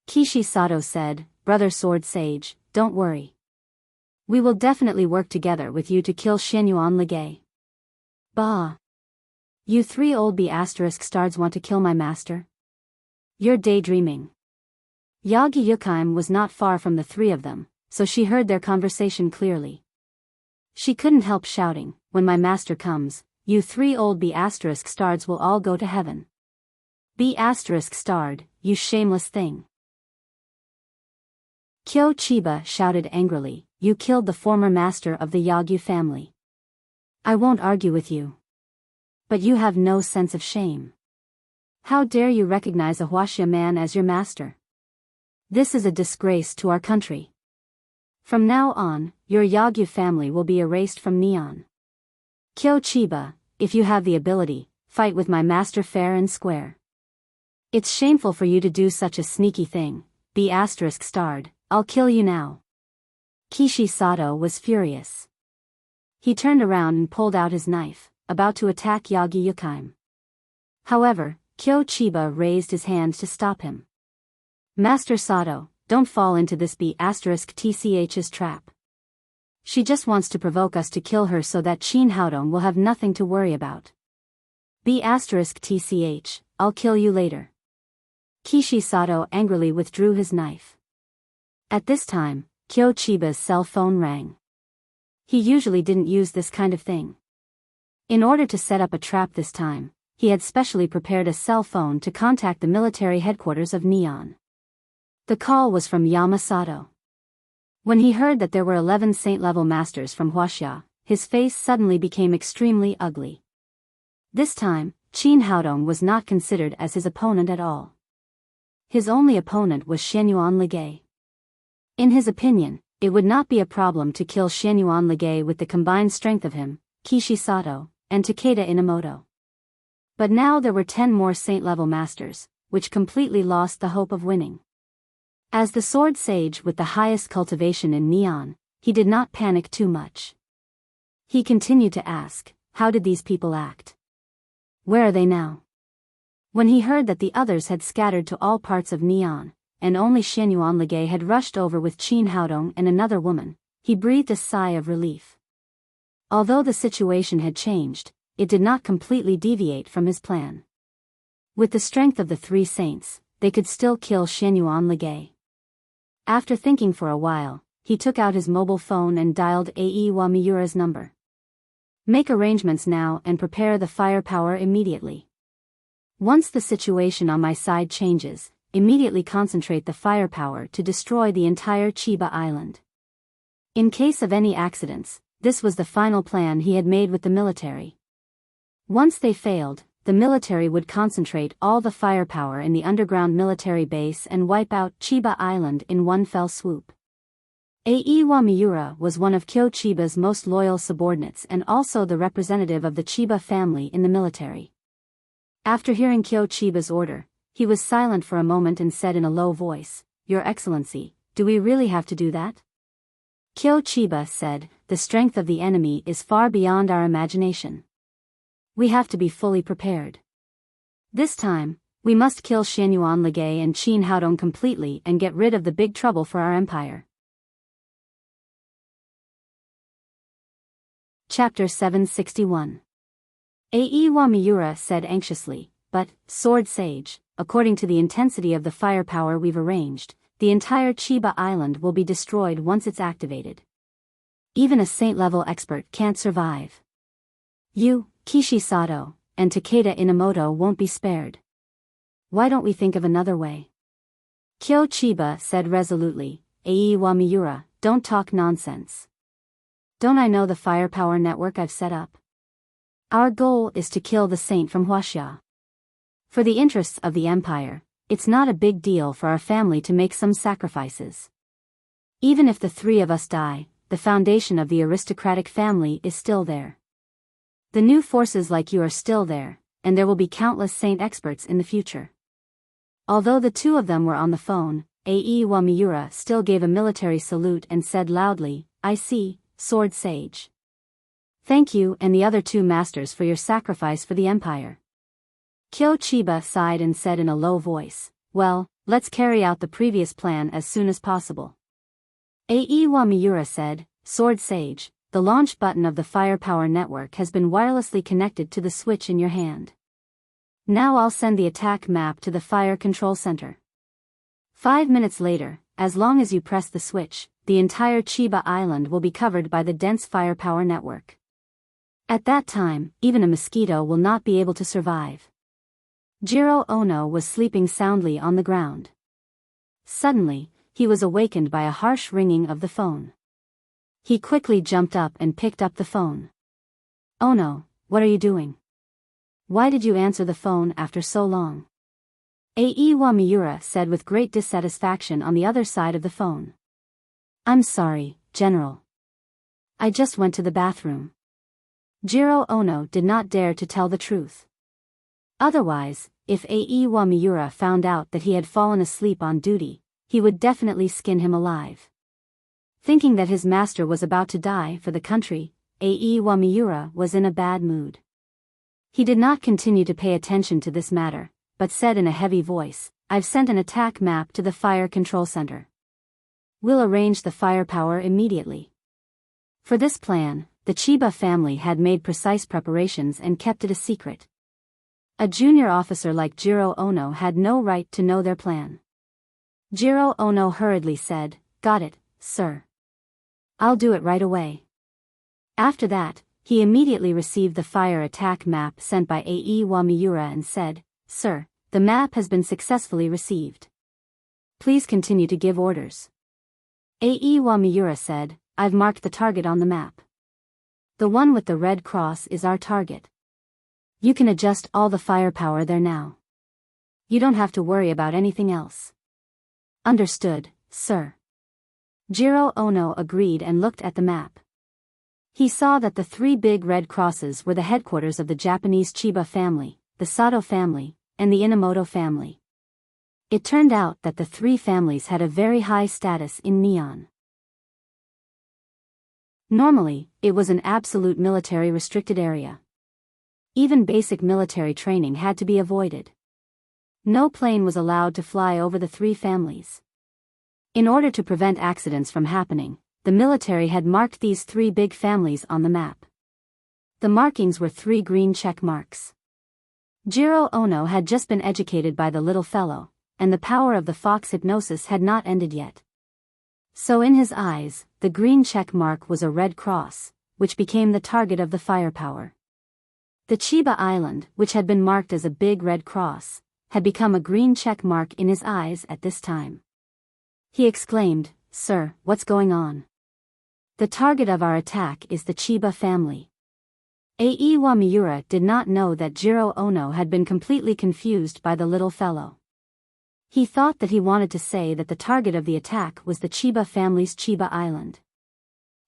Kishi Sato said, brother sword sage, don't worry. We will definitely work together with you to kill Xianyuan Ligay. Bah! You 3 old B***stars want to kill my master? You're daydreaming. Yagi Yukaim was not far from the 3 of them, so she heard their conversation clearly. She couldn't help shouting, when my master comes, you 3 old B***stars will all go to heaven. B***starred, you shameless thing. Kyo Chiba shouted angrily, you killed the former master of the Yagyu family. I won't argue with you. But you have no sense of shame. How dare you recognize a Huaxia man as your master? This is a disgrace to our country. From now on, your Yagyu family will be erased from Neon. Kyo Chiba, if you have the ability, fight with my master fair and square. It's shameful for you to do such a sneaky thing, B****. I'll kill you now. Kishi Sato was furious. He turned around and pulled out his knife, about to attack Yagi Yukaim. However, Kyo Chiba raised his hand to stop him. Master Sato, don't fall into this B****'s trap. She just wants to provoke us to kill her so that Shin Haodong will have nothing to worry about. B****, I'll kill you later. Kishi Sato angrily withdrew his knife. At this time, Kyo Chiba's cell phone rang. He usually didn't use this kind of thing. In order to set up a trap this time, he had specially prepared a cell phone to contact the military headquarters of Neon. The call was from Yamasato. When he heard that there were 11 saint-level masters from Huaxia, his face suddenly became extremely ugly. This time, Shin Haodong was not considered as his opponent at all. His only opponent was Shenyuan Ligay. In his opinion, it would not be a problem to kill Shenyuan Ligay with the combined strength of him, Kishi Sato, and Takeda Inamoto. But now there were 10 more saint-level masters, which completely lost the hope of winning. As the sword sage with the highest cultivation in Neon, he did not panic too much. He continued to ask, how did these people act? Where are they now? When he heard that the others had scattered to all parts of Neon, and only Shenyuan Ligay had rushed over with Shin Haodong and another woman, he breathed a sigh of relief. Although the situation had changed, it did not completely deviate from his plan. With the strength of the 3 saints, they could still kill Shenyuan Ligay. After thinking for a while, he took out his mobile phone and dialed Aiwa Miura's number. Make arrangements now and prepare the firepower immediately. Once the situation on my side changes, immediately concentrate the firepower to destroy the entire Chiba Island. In case of any accidents, this was the final plan he had made with the military. Once they failed, the military would concentrate all the firepower in the underground military base and wipe out Chiba Island in one fell swoop. Aiwa Miura was one of Kyo Chiba's most loyal subordinates and also the representative of the Chiba family in the military. After hearing Kyo Chiba's order, he was silent for a moment and said in a low voice, Your Excellency, do we really have to do that? Kyo Chiba said, the strength of the enemy is far beyond our imagination. We have to be fully prepared. This time, we must kill Shenyuan Ligay and Shin Haodong completely and get rid of the big trouble for our empire. Chapter 761. Aiwa Miura said anxiously, but, Sword Sage, according to the intensity of the firepower we've arranged, the entire Chiba Island will be destroyed once it's activated. Even a saint-level expert can't survive. You, Kishi Sato, and Takeda Inamoto won't be spared. Why don't we think of another way? Kyo Chiba said resolutely, Aiwa Miura, don't talk nonsense. Don't I know the firepower network I've set up? Our goal is to kill the saint from Huaxia. For the interests of the empire, it's not a big deal for our family to make some sacrifices. Even if the 3 of us die, the foundation of the aristocratic family is still there. The new forces like you are still there, and there will be countless saint experts in the future. Although the 2 of them were on the phone, Aiwa Miura still gave a military salute and said loudly, I see, Sword Sage. Thank you and the other 2 masters for your sacrifice for the empire. Kyo Chiba sighed and said in a low voice, well, let's carry out the previous plan as soon as possible. Aiwa Miura said, Sword Sage, the launch button of the firepower network has been wirelessly connected to the switch in your hand. Now I'll send the attack map to the fire control center. 5 minutes later, as long as you press the switch, the entire Chiba Island will be covered by the dense firepower network. At that time, even a mosquito will not be able to survive. Jiro Ono was sleeping soundly on the ground. Suddenly, he was awakened by a harsh ringing of the phone. He quickly jumped up and picked up the phone. Ono, what are you doing? Why did you answer the phone after so long? Aiwa Miura said with great dissatisfaction on the other side of the phone. I'm sorry, General. I just went to the bathroom. Jiro Ono did not dare to tell the truth. Otherwise, if Aiwa Miura found out that he had fallen asleep on duty, he would definitely skin him alive. Thinking that his master was about to die for the country, Aiwa Miura was in a bad mood. He did not continue to pay attention to this matter, but said in a heavy voice, "I've sent an attack map to the fire control center. We'll arrange the firepower immediately." For this plan, the Chiba family had made precise preparations and kept it a secret. A junior officer like Jiro Ono had no right to know their plan. Jiro Ono hurriedly said, "Got it, sir. I'll do it right away." After that, he immediately received the fire attack map sent by Aiwa Miura and said, "Sir, the map has been successfully received. Please continue to give orders." Aiwa Miura said, "I've marked the target on the map. The one with the red cross is our target. You can adjust all the firepower there now. You don't have to worry about anything else." "Understood, sir." Jiro Ono agreed and looked at the map. He saw that the three big red crosses were the headquarters of the Japanese Chiba family, the Sato family, and the Inamoto family. It turned out that the three families had a very high status in Neon. Normally, it was an absolute military restricted area. Even basic military training had to be avoided. No plane was allowed to fly over the three families. In order to prevent accidents from happening, the military had marked these three big families on the map. The markings were three green check marks. Jiro Ono had just been educated by the little fellow, and the power of the fox hypnosis had not ended yet. So in his eyes, the green check mark was a red cross, which became the target of the firepower. The Chiba Island, which had been marked as a big red cross, had become a green check mark in his eyes at this time. He exclaimed, "Sir, what's going on?" "The target of our attack is the Chiba family." Aiwa Miura did not know that Jiro Ono had been completely confused by the little fellow. He thought that he wanted to say that the target of the attack was the Chiba family's Chiba Island.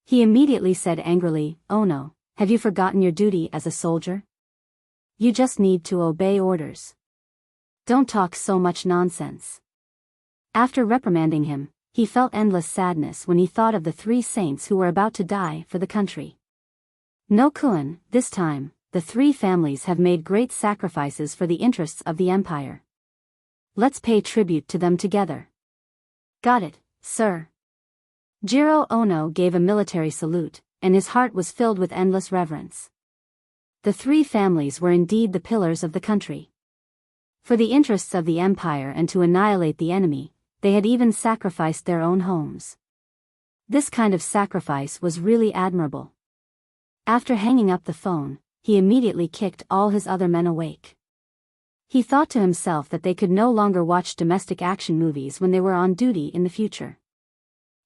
He immediately said angrily, "Ono, have you forgotten your duty as a soldier? You just need to obey orders. Don't talk so much nonsense." After reprimanding him, he felt endless sadness when he thought of the three saints who were about to die for the country. "No Kun, this time, the three families have made great sacrifices for the interests of the empire. Let's pay tribute to them together." "Got it, sir." Jiro Ono gave a military salute, and his heart was filled with endless reverence. The three families were indeed the pillars of the country. For the interests of the empire and to annihilate the enemy, they had even sacrificed their own homes. This kind of sacrifice was really admirable. After hanging up the phone, he immediately kicked all his other men awake. He thought to himself that they could no longer watch domestic action movies when they were on duty in the future.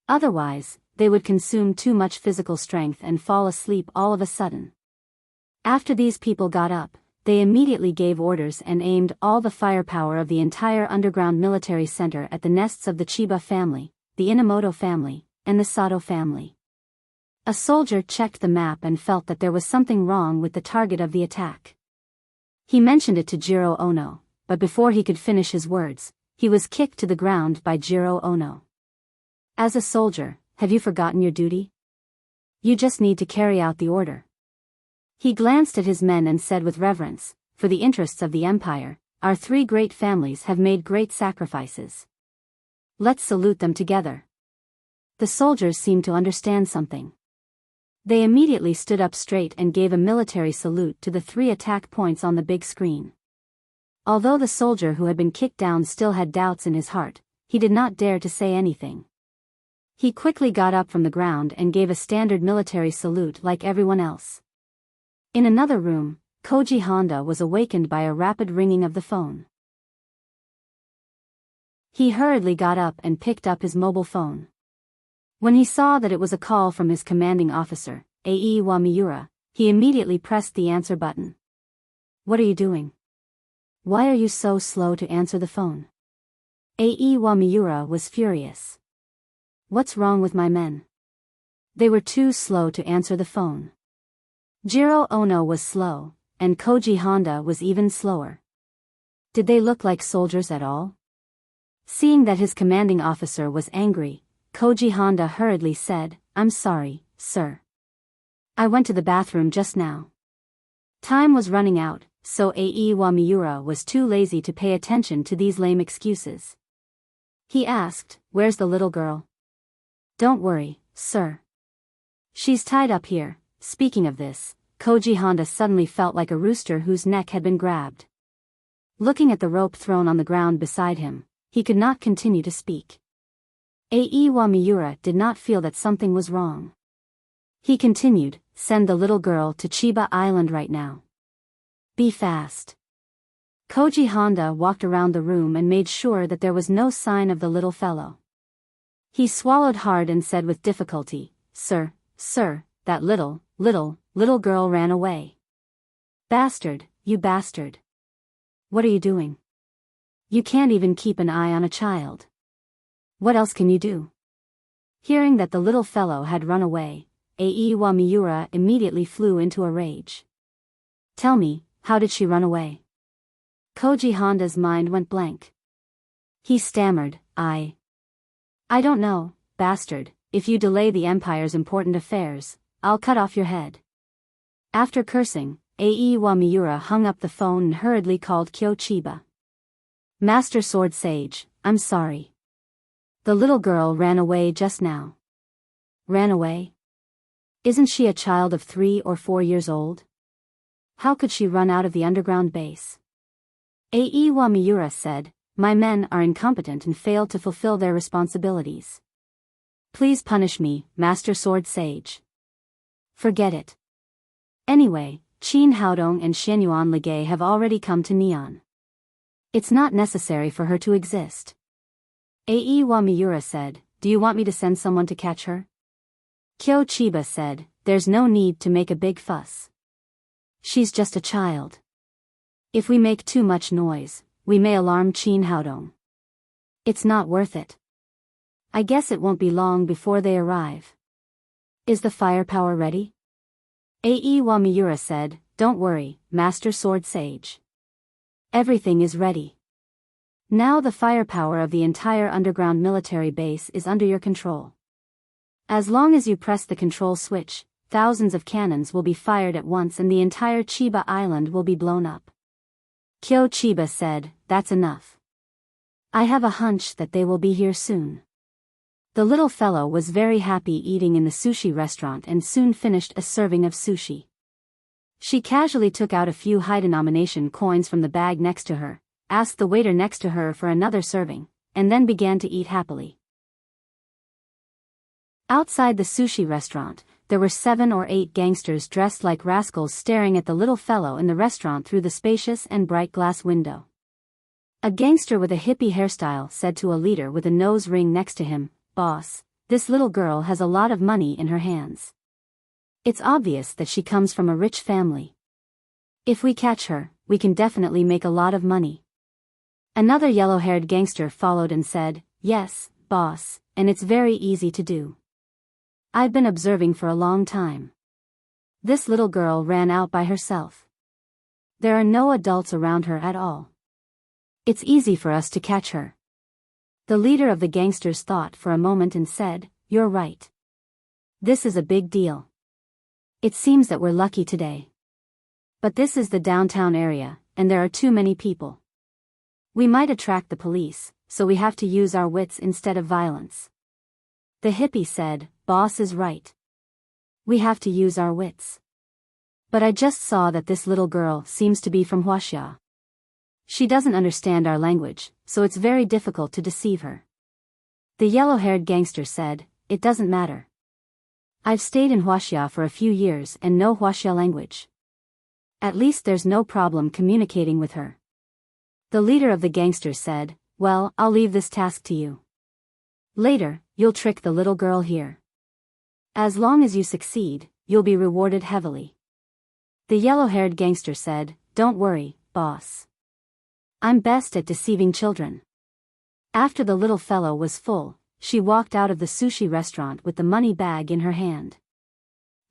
Otherwise, they would consume too much physical strength and fall asleep all of a sudden. After these people got up, they immediately gave orders and aimed all the firepower of the entire underground military center at the nests of the Chiba family, the Inamoto family, and the Sato family. A soldier checked the map and felt that there was something wrong with the target of the attack. He mentioned it to Jiro Ono, but before he could finish his words, he was kicked to the ground by Jiro Ono. "As a soldier, have you forgotten your duty? You just need to carry out the order." He glanced at his men and said with reverence, "For the interests of the empire, our three great families have made great sacrifices. Let's salute them together." The soldiers seemed to understand something. They immediately stood up straight and gave a military salute to the three attack points on the big screen. Although the soldier who had been kicked down still had doubts in his heart, he did not dare to say anything. He quickly got up from the ground and gave a standard military salute like everyone else. In another room, Koji Honda was awakened by a rapid ringing of the phone. He hurriedly got up and picked up his mobile phone. When he saw that it was a call from his commanding officer, Aiwa Miura, he immediately pressed the answer button. "What are you doing? Why are you so slow to answer the phone?" Aiwa Miura was furious. "What's wrong with my men? They were too slow to answer the phone." Jiro Ono was slow, and Koji Honda was even slower. Did they look like soldiers at all? Seeing that his commanding officer was angry, Koji Honda hurriedly said, I'm sorry, sir. I went to the bathroom just now. Time was running out, so Aiwa Miura was too lazy to pay attention to these lame excuses. He asked, where's the little girl? Don't worry, sir. She's tied up here. Speaking of this, Koji Honda suddenly felt like a rooster whose neck had been grabbed. Looking at the rope thrown on the ground beside him, he could not continue to speak. Aiwa Miura did not feel that something was wrong. He continued, send the little girl to Chiba Island right now. Be fast. Koji Honda walked around the room and made sure that there was no sign of the little fellow. He swallowed hard and said with difficulty, Sir, that little girl ran away. Bastard, you bastard. What are you doing? You can't even keep an eye on a child. What else can you do? Hearing that the little fellow had run away, Aiwa Miura immediately flew into a rage. Tell me, how did she run away? Koji Honda's mind went blank. He stammered, I don't know, bastard, if you delay the Empire's important affairs, I'll cut off your head. After cursing, Aiwa Miura hung up the phone and hurriedly called Kyo Chiba. Master Sword Sage, I'm sorry. The little girl ran away just now. Ran away? Isn't she a child of 3 or 4 years old? How could she run out of the underground base? Aiwa Miura said, my men are incompetent and failed to fulfill their responsibilities. Please punish me, Master Sword Sage. Forget it. Anyway, Qin Haodong and Shenyuan Ligay have already come to Neon. It's not necessary for her to exist. Aiwa Miura said, do you want me to send someone to catch her? Kyo Chiba said, there's no need to make a big fuss. She's just a child. If we make too much noise, we may alarm Qin Haodong. It's not worth it. I guess it won't be long before they arrive. Is the firepower ready? Aiwa Miura said, don't worry, Master Sword Sage. Everything is ready. Now the firepower of the entire underground military base is under your control. As long as you press the control switch, thousands of cannons will be fired at once and the entire Chiba Island will be blown up. Kyo Chiba said, that's enough. I have a hunch that they will be here soon. The little fellow was very happy eating in the sushi restaurant and soon finished a serving of sushi. She casually took out a few high-denomination coins from the bag next to her, asked the waiter next to her for another serving, and then began to eat happily. Outside the sushi restaurant, there were 7 or 8 gangsters dressed like rascals staring at the little fellow in the restaurant through the spacious and bright glass window. A gangster with a hippie hairstyle said to a leader with a nose ring next to him, Boss, this little girl has a lot of money in her hands. It's obvious that she comes from a rich family. If we catch her, we can definitely make a lot of money. Another yellow-haired gangster followed and said, Yes, boss, and it's very easy to do. I've been observing for a long time. This little girl ran out by herself. There are no adults around her at all. It's easy for us to catch her. The leader of the gangsters thought for a moment and said, You're right. This is a big deal. It seems that we're lucky today. But this is the downtown area, and there are too many people. We might attract the police, so we have to use our wits instead of violence. The hippie said, Boss is right. We have to use our wits. But I just saw that this little girl seems to be from Huaxia. She doesn't understand our language, so it's very difficult to deceive her. The yellow-haired gangster said, It doesn't matter. I've stayed in Huaxia for a few years and know Huaxia language. At least there's no problem communicating with her. The leader of the gangsters said, Well, I'll leave this task to you. Later, you'll trick the little girl here. As long as you succeed, you'll be rewarded heavily. The yellow-haired gangster said, Don't worry, boss. I'm best at deceiving children. After the little fellow was full, she walked out of the sushi restaurant with the money bag in her hand.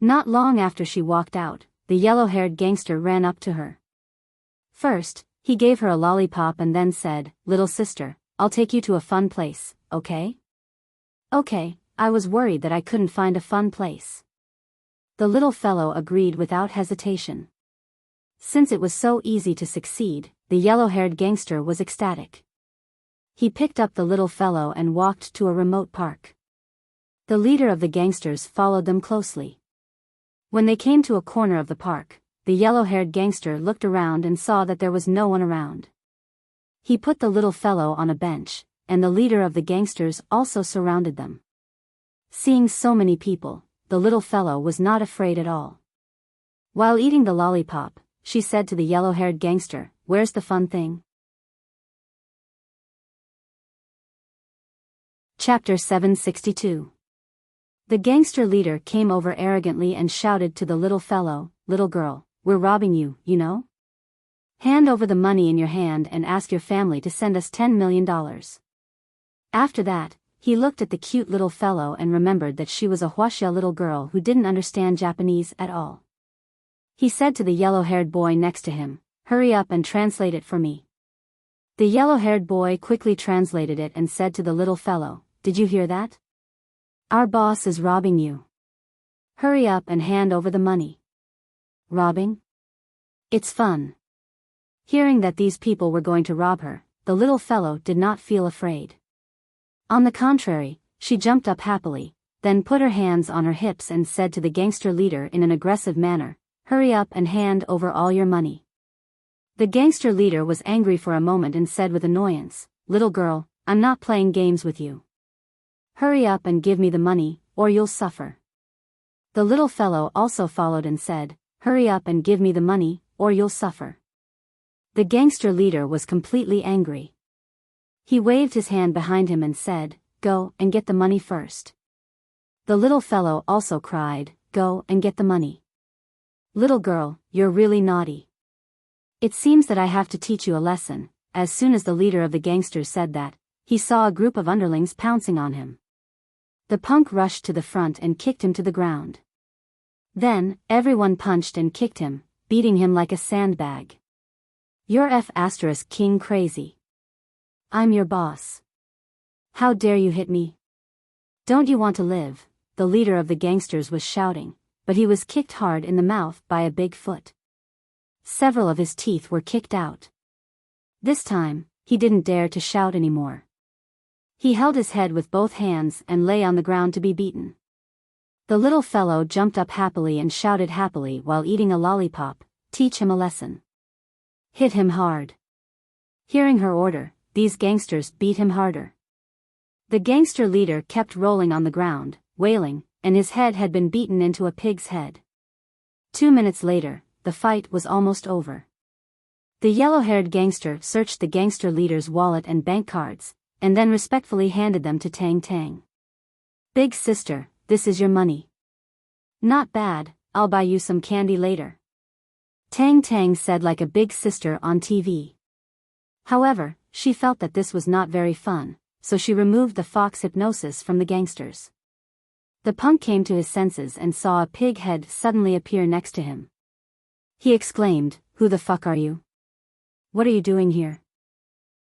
Not long after she walked out, the yellow-haired gangster ran up to her. First, He gave her a lollipop and then said, "Little sister, I'll take you to a fun place, okay?" "Okay." I was worried that I couldn't find a fun place. The little fellow agreed without hesitation. Since it was so easy to succeed, the yellow-haired gangster was ecstatic. He picked up the little fellow and walked to a remote park. The leader of the gangsters followed them closely. When they came to a corner of the park, the yellow-haired gangster looked around and saw that there was no one around. He put the little fellow on a bench, and the leader of the gangsters also surrounded them. Seeing so many people, the little fellow was not afraid at all. While eating the lollipop, she said to the yellow-haired gangster, "Where's the fun thing?" Chapter 762. The gangster leader came over arrogantly and shouted to the little fellow, "Little girl, we're robbing you, you know? Hand over the money in your hand and ask your family to send us $10 million. After that, he looked at the cute little fellow and remembered that she was a huaxia little girl who didn't understand Japanese at all. He said to the yellow-haired boy next to him, "Hurry up and translate it for me." The yellow-haired boy quickly translated it and said to the little fellow, "Did you hear that? Our boss is robbing you. Hurry up and hand over the money." Robbing? It's fun. Hearing that these people were going to rob her, the little fellow did not feel afraid. On the contrary, she jumped up happily, then put her hands on her hips and said to the gangster leader in an aggressive manner, "Hurry up and hand over all your money." The gangster leader was angry for a moment and said with annoyance, "Little girl, I'm not playing games with you. Hurry up and give me the money, or you'll suffer." The little fellow also followed and said, "Hurry up and give me the money, or you'll suffer." The gangster leader was completely angry. He waved his hand behind him and said, "Go and get the money first." The little fellow also cried, "Go and get the money. Little girl, you're really naughty. It seems that I have to teach you a lesson." As soon as the leader of the gangsters said that, he saw a group of underlings pouncing on him. The punk rushed to the front and kicked him to the ground. Then, everyone punched and kicked him, beating him like a sandbag. "You're King crazy. I'm your boss. How dare you hit me? Don't you want to live?" The leader of the gangsters was shouting, but he was kicked hard in the mouth by a big foot. Several of his teeth were kicked out. This time, he didn't dare to shout anymore. He held his head with both hands and lay on the ground to be beaten. The little fellow jumped up happily and shouted happily while eating a lollipop, "Teach him a lesson. Hit him hard." Hearing her order, these gangsters beat him harder. The gangster leader kept rolling on the ground, wailing, and his head had been beaten into a pig's head. 2 minutes later, the fight was almost over. The yellow-haired gangster searched the gangster leader's wallet and bank cards, and then respectfully handed them to Tang Tang. "Big sister, this is your money." "Not bad, I'll buy you some candy later," Tang Tang said like a big sister on TV. However, she felt that this was not very fun, so she removed the fox hypnosis from the gangsters. The punk came to his senses and saw a pig head suddenly appear next to him. He exclaimed, "Who the fuck are you? What are you doing here?"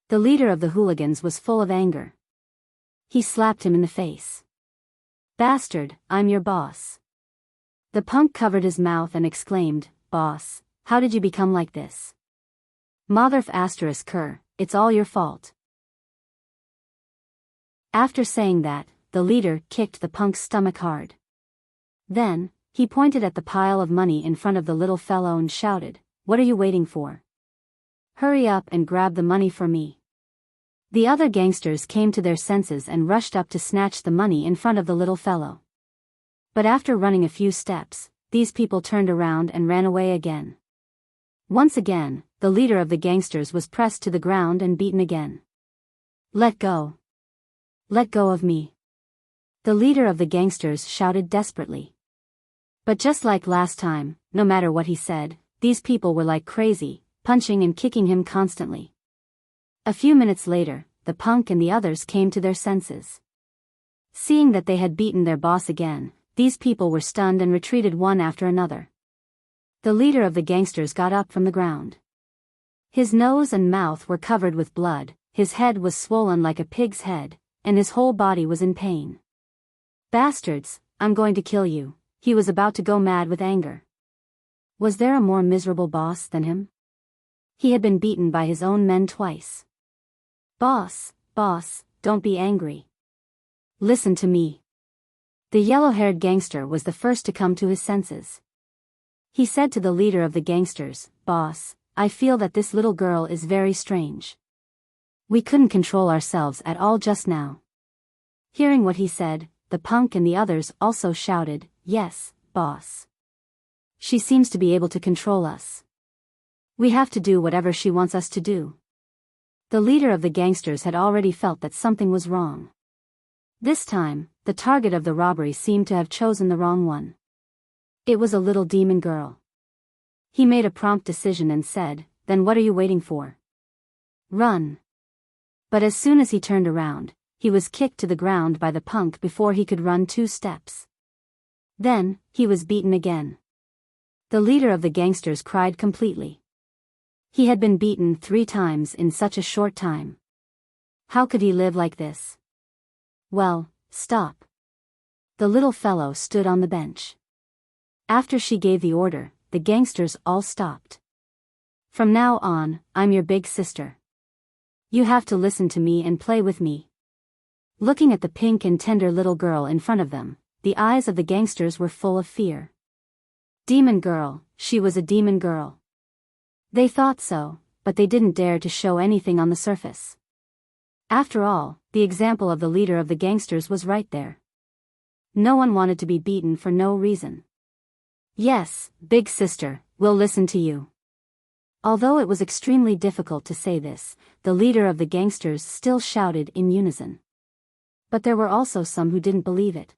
The leader of the hooligans was full of anger. He slapped him in the face. "Bastard, I'm your boss." The punk covered his mouth and exclaimed, "Boss, how did you become like this? Motherf***, it's all your fault." After saying that, the leader kicked the punk's stomach hard. Then, he pointed at the pile of money in front of the little fellow and shouted, "What are you waiting for? Hurry up and grab the money for me." The other gangsters came to their senses and rushed up to snatch the money in front of the little fellow. But after running a few steps, these people turned around and ran away again. Once again, the leader of the gangsters was pressed to the ground and beaten again. "Let go. Let go of me," the leader of the gangsters shouted desperately. But just like last time, no matter what he said, these people were like crazy, punching and kicking him constantly. A few minutes later, the punk and the others came to their senses. Seeing that they had beaten their boss again, these people were stunned and retreated one after another. The leader of the gangsters got up from the ground. His nose and mouth were covered with blood, his head was swollen like a pig's head, and his whole body was in pain. "Bastards, I'm going to kill you." He was about to go mad with anger. Was there a more miserable boss than him? He had been beaten by his own men twice. Boss, don't be angry. Listen to me." The yellow-haired gangster was the first to come to his senses. He said to the leader of the gangsters, "Boss, I feel that this little girl is very strange. We couldn't control ourselves at all just now." Hearing what he said, the punk and the others also shouted, "Yes, boss. She seems to be able to control us. We have to do whatever she wants us to do." The leader of the gangsters had already felt that something was wrong. This time, the target of the robbery seemed to have chosen the wrong one. It was a little demon girl. He made a prompt decision and said, "Then what are you waiting for? Run." But as soon as he turned around, he was kicked to the ground by the punk before he could run 2 steps. Then, he was beaten again. The leader of the gangsters cried completely. He had been beaten 3 times in such a short time. How could he live like this? "Well, stop." The little fellow stood on the bench. After she gave the order, the gangsters all stopped. "From now on, I'm your big sister. You have to listen to me and play with me." Looking at the pink and tender little girl in front of them, the eyes of the gangsters were full of fear. Demon girl, she was a demon girl. They thought so, but they didn't dare to show anything on the surface. After all, the example of the leader of the gangsters was right there. No one wanted to be beaten for no reason. "Yes, big sister, we'll listen to you." Although it was extremely difficult to say this, the leader of the gangsters still shouted in unison. But there were also some who didn't believe it.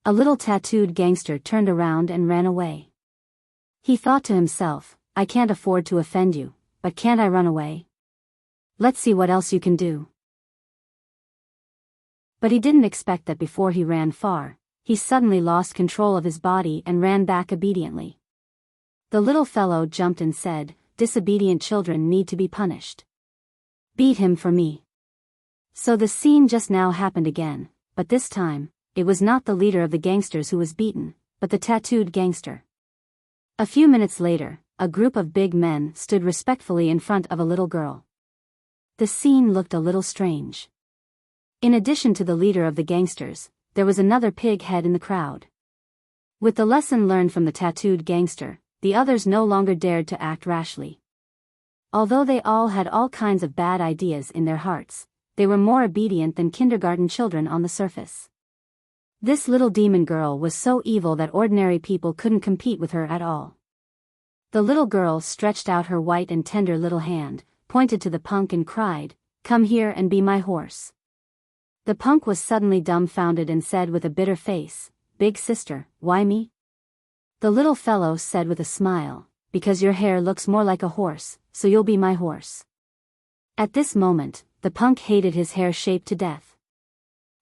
A little tattooed gangster turned around and ran away. He thought to himself, "I can't afford to offend you, but can't I run away? Let's see what else you can do." But he didn't expect that before he ran far, he suddenly lost control of his body and ran back obediently. The little fellow jumped and said, "Disobedient children need to be punished. Beat him for me." So the scene just now happened again, but this time, it was not the leader of the gangsters who was beaten, but the tattooed gangster. A few minutes later, a group of big men stood respectfully in front of a little girl. The scene looked a little strange. In addition to the leader of the gangsters, there was another pig head in the crowd. With the lesson learned from the tattooed gangster, the others no longer dared to act rashly. Although they all had all kinds of bad ideas in their hearts, they were more obedient than kindergarten children on the surface. This little demon girl was so evil that ordinary people couldn't compete with her at all. The little girl stretched out her white and tender little hand, pointed to the punk and cried, "Come here and be my horse." The punk was suddenly dumbfounded and said with a bitter face, "Big sister, why me?" The little fellow said with a smile, "Because your hair looks more like a horse, so you'll be my horse." At this moment, the punk hated his hair shaped to death.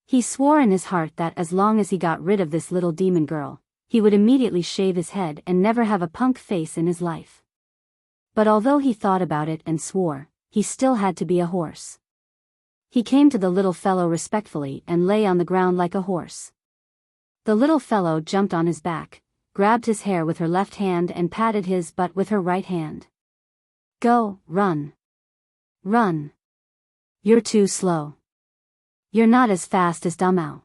He swore in his heart that as long as he got rid of this little demon girl, he would immediately shave his head and never have a punk face in his life. But although he thought about it and swore, he still had to be a horse. He came to the little fellow respectfully and lay on the ground like a horse. The little fellow jumped on his back, grabbed his hair with her left hand and patted his butt with her right hand. "Go, run. Run. You're too slow. You're not as fast as Dumao."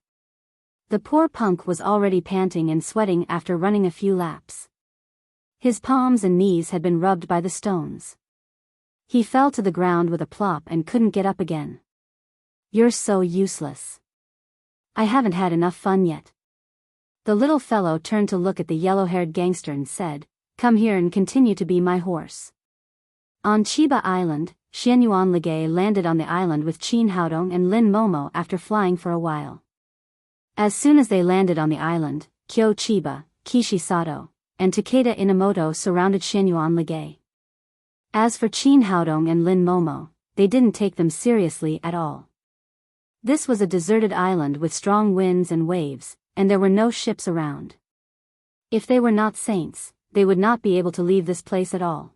The poor punk was already panting and sweating after running a few laps. His palms and knees had been rubbed by the stones. He fell to the ground with a plop and couldn't get up again. "You're so useless. I haven't had enough fun yet." The little fellow turned to look at the yellow-haired gangster and said, "Come here and continue to be my horse." On Chiba Island, Xianyuan Ligay landed on the island with Qin Haodong and Lin Momo after flying for a while. As soon as they landed on the island, Kyo Chiba, Kishi Sato, and Takeda Inamoto surrounded Xianyuan Ligay. As for Qin Haodong and Lin Momo, they didn't take them seriously at all. This was a deserted island with strong winds and waves, and there were no ships around. If they were not saints, they would not be able to leave this place at all.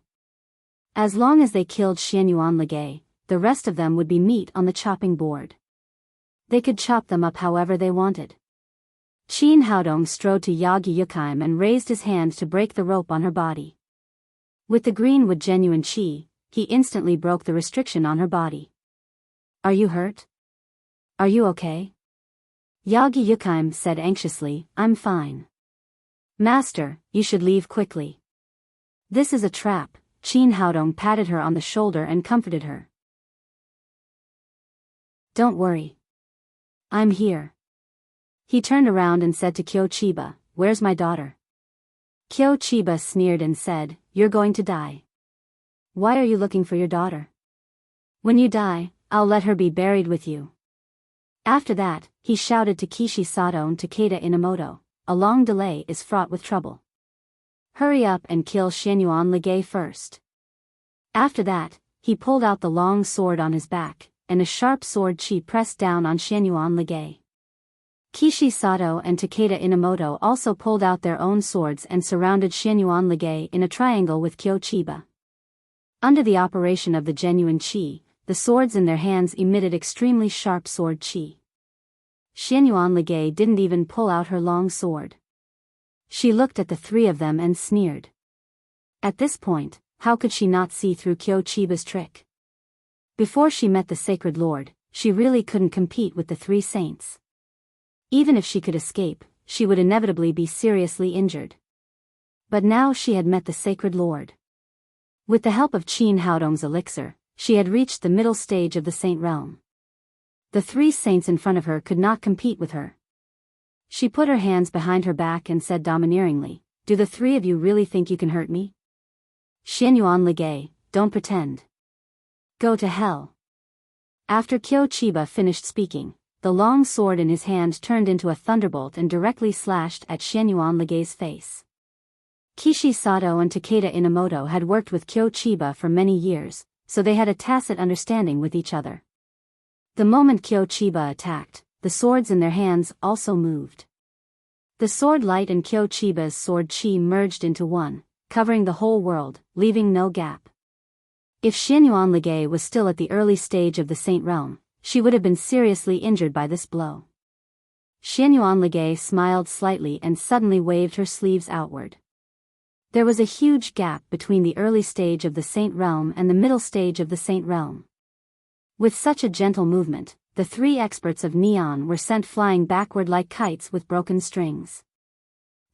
As long as they killed Xianyuan Ligay, the rest of them would be meat on the chopping board. They could chop them up however they wanted. Qin Haodong strode to Yagi Yukheim and raised his hand to break the rope on her body. With the green wood genuine qi, he instantly broke the restriction on her body. Are you hurt? Are you okay? Yagi Yukheim said anxiously, I'm fine. Master, you should leave quickly. This is a trap. Qin Haodong patted her on the shoulder and comforted her. Don't worry. I'm here. He turned around and said to Kyo Chiba, where's my daughter? Kyo Chiba sneered and said, you're going to die. Why are you looking for your daughter? When you die, I'll let her be buried with you. After that, he shouted to Kishi Sato and Takeda Inamoto, a long delay is fraught with trouble. Hurry up and kill Xianyuan Ligay first. After that, he pulled out the long sword on his back, and a sharp sword chi pressed down on Xianyuan Ligay. Kishi Sato and Takeda Inamoto also pulled out their own swords and surrounded Xianyuan Ligay in a triangle with Kyo Chiba. Under the operation of the genuine chi, the swords in their hands emitted extremely sharp sword chi. Xianyuan Ligay didn't even pull out her long sword. She looked at the three of them and sneered. At this point, how could she not see through Kyo Chiba's trick? Before she met the Sacred Lord, she really couldn't compete with the three saints. Even if she could escape, she would inevitably be seriously injured. But now she had met the Sacred Lord. With the help of Qin Haodong's elixir, she had reached the middle stage of the Saint Realm. The three saints in front of her could not compete with her. She put her hands behind her back and said domineeringly, do the three of you really think you can hurt me? Xianyuan Ligay, don't pretend. Go to hell. After Kyo Chiba finished speaking, the long sword in his hand turned into a thunderbolt and directly slashed at Xianyuan Ligay's face. Kishi Sato and Takeda Inamoto had worked with Kyo Chiba for many years, so they had a tacit understanding with each other. The moment Kyo Chiba attacked, the swords in their hands also moved. The sword light and Kyo Chiba's sword chi merged into one, covering the whole world, leaving no gap. If Xianyuan Ligay was still at the early stage of the Saint Realm, she would have been seriously injured by this blow. Xianyuan Ligay smiled slightly and suddenly waved her sleeves outward. There was a huge gap between the early stage of the Saint Realm and the middle stage of the Saint Realm. With such a gentle movement, the three experts of Neon were sent flying backward like kites with broken strings.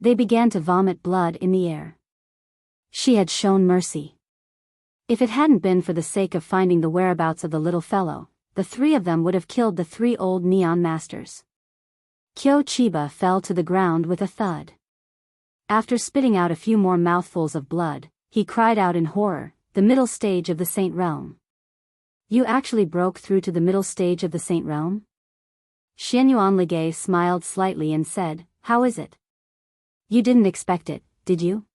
They began to vomit blood in the air. She had shown mercy. If it hadn't been for the sake of finding the whereabouts of the little fellow, the three of them would have killed the three old Neon masters. Kyo Chiba fell to the ground with a thud. After spitting out a few more mouthfuls of blood, he cried out in horror, the middle stage of the Saint Realm. You actually broke through to the middle stage of the Saint Realm? Xianyuan Ligay smiled slightly and said, how is it? You didn't expect it, did you?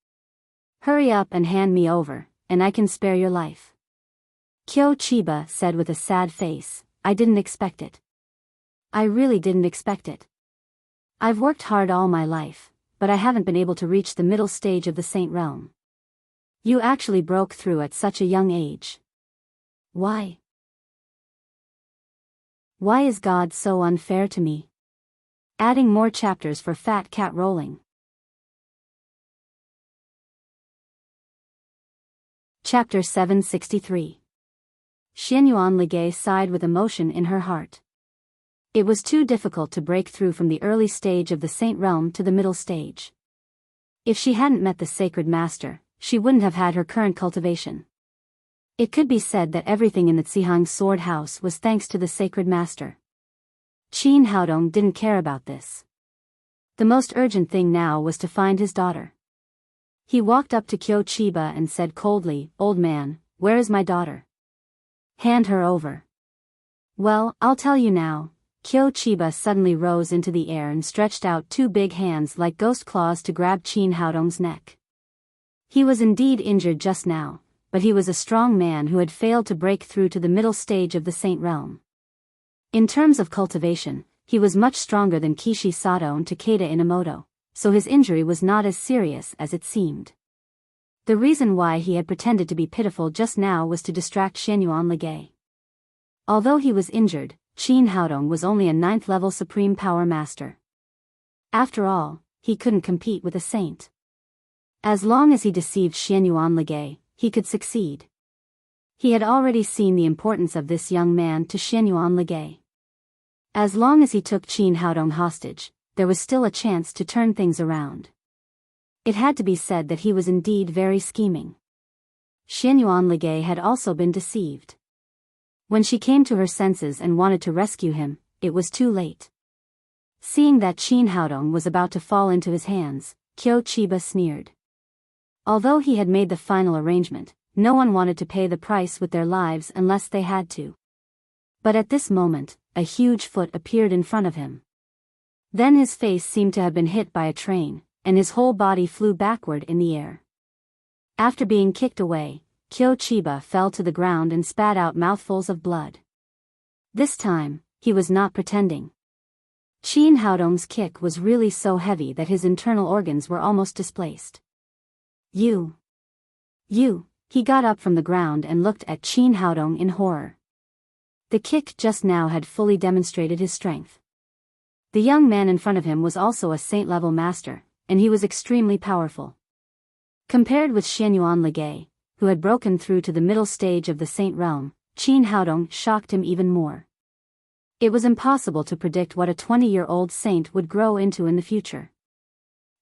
Hurry up and hand me over, and I can spare your life. Kyo Chiba said with a sad face, I didn't expect it. I really didn't expect it. I've worked hard all my life, but I haven't been able to reach the middle stage of the Saint Realm. You actually broke through at such a young age. Why? Why is God so unfair to me? Adding more chapters for Fat Cat Rolling. Chapter 763. Xianyuan Ligay sighed with emotion in her heart. It was too difficult to break through from the early stage of the Saint Realm to the middle stage. If she hadn't met the Sacred Master, she wouldn't have had her current cultivation. It could be said that everything in the Tsihang Sword House was thanks to the Sacred Master. Qin Haodong didn't care about this. The most urgent thing now was to find his daughter. He walked up to Kyo Chiba and said coldly, Old man, where is my daughter? Hand her over. Well, I'll tell you now. Kyo Chiba suddenly rose into the air and stretched out two big hands like ghost claws to grab Qin Haodong's neck. He was indeed injured just now, but he was a strong man who had failed to break through to the middle stage of the Saint Realm. In terms of cultivation, he was much stronger than Kishi Sato and Takeda Inamoto, so his injury was not as serious as it seemed. The reason why he had pretended to be pitiful just now was to distract Xianyuan Ligay. Although he was injured, Qin Haodong was only a 9th-level Supreme Power Master. After all, he couldn't compete with a saint. As long as he deceived Xianyuan Ligay, he could succeed. He had already seen the importance of this young man to Xianyuan Ligay. As long as he took Qin Haodong hostage, there was still a chance to turn things around. It had to be said that he was indeed very scheming. Xianyuan Ligay had also been deceived. When she came to her senses and wanted to rescue him, it was too late. Seeing that Qin Haodong was about to fall into his hands, Qiu Qiba sneered. Although he had made the final arrangement, no one wanted to pay the price with their lives unless they had to. But at this moment, a huge foot appeared in front of him. Then his face seemed to have been hit by a train, and his whole body flew backward in the air. After being kicked away, Qiu Qiba fell to the ground and spat out mouthfuls of blood. This time, he was not pretending. Qin Haodong's kick was really so heavy that his internal organs were almost displaced. You. He got up from the ground and looked at Qin Haodong in horror. The kick just now had fully demonstrated his strength. The young man in front of him was also a saint-level master, and he was extremely powerful. Compared with Xianyuan Ligay, who had broken through to the middle stage of the saint realm, Qin Haodong shocked him even more. It was impossible to predict what a 20-year-old saint would grow into in the future.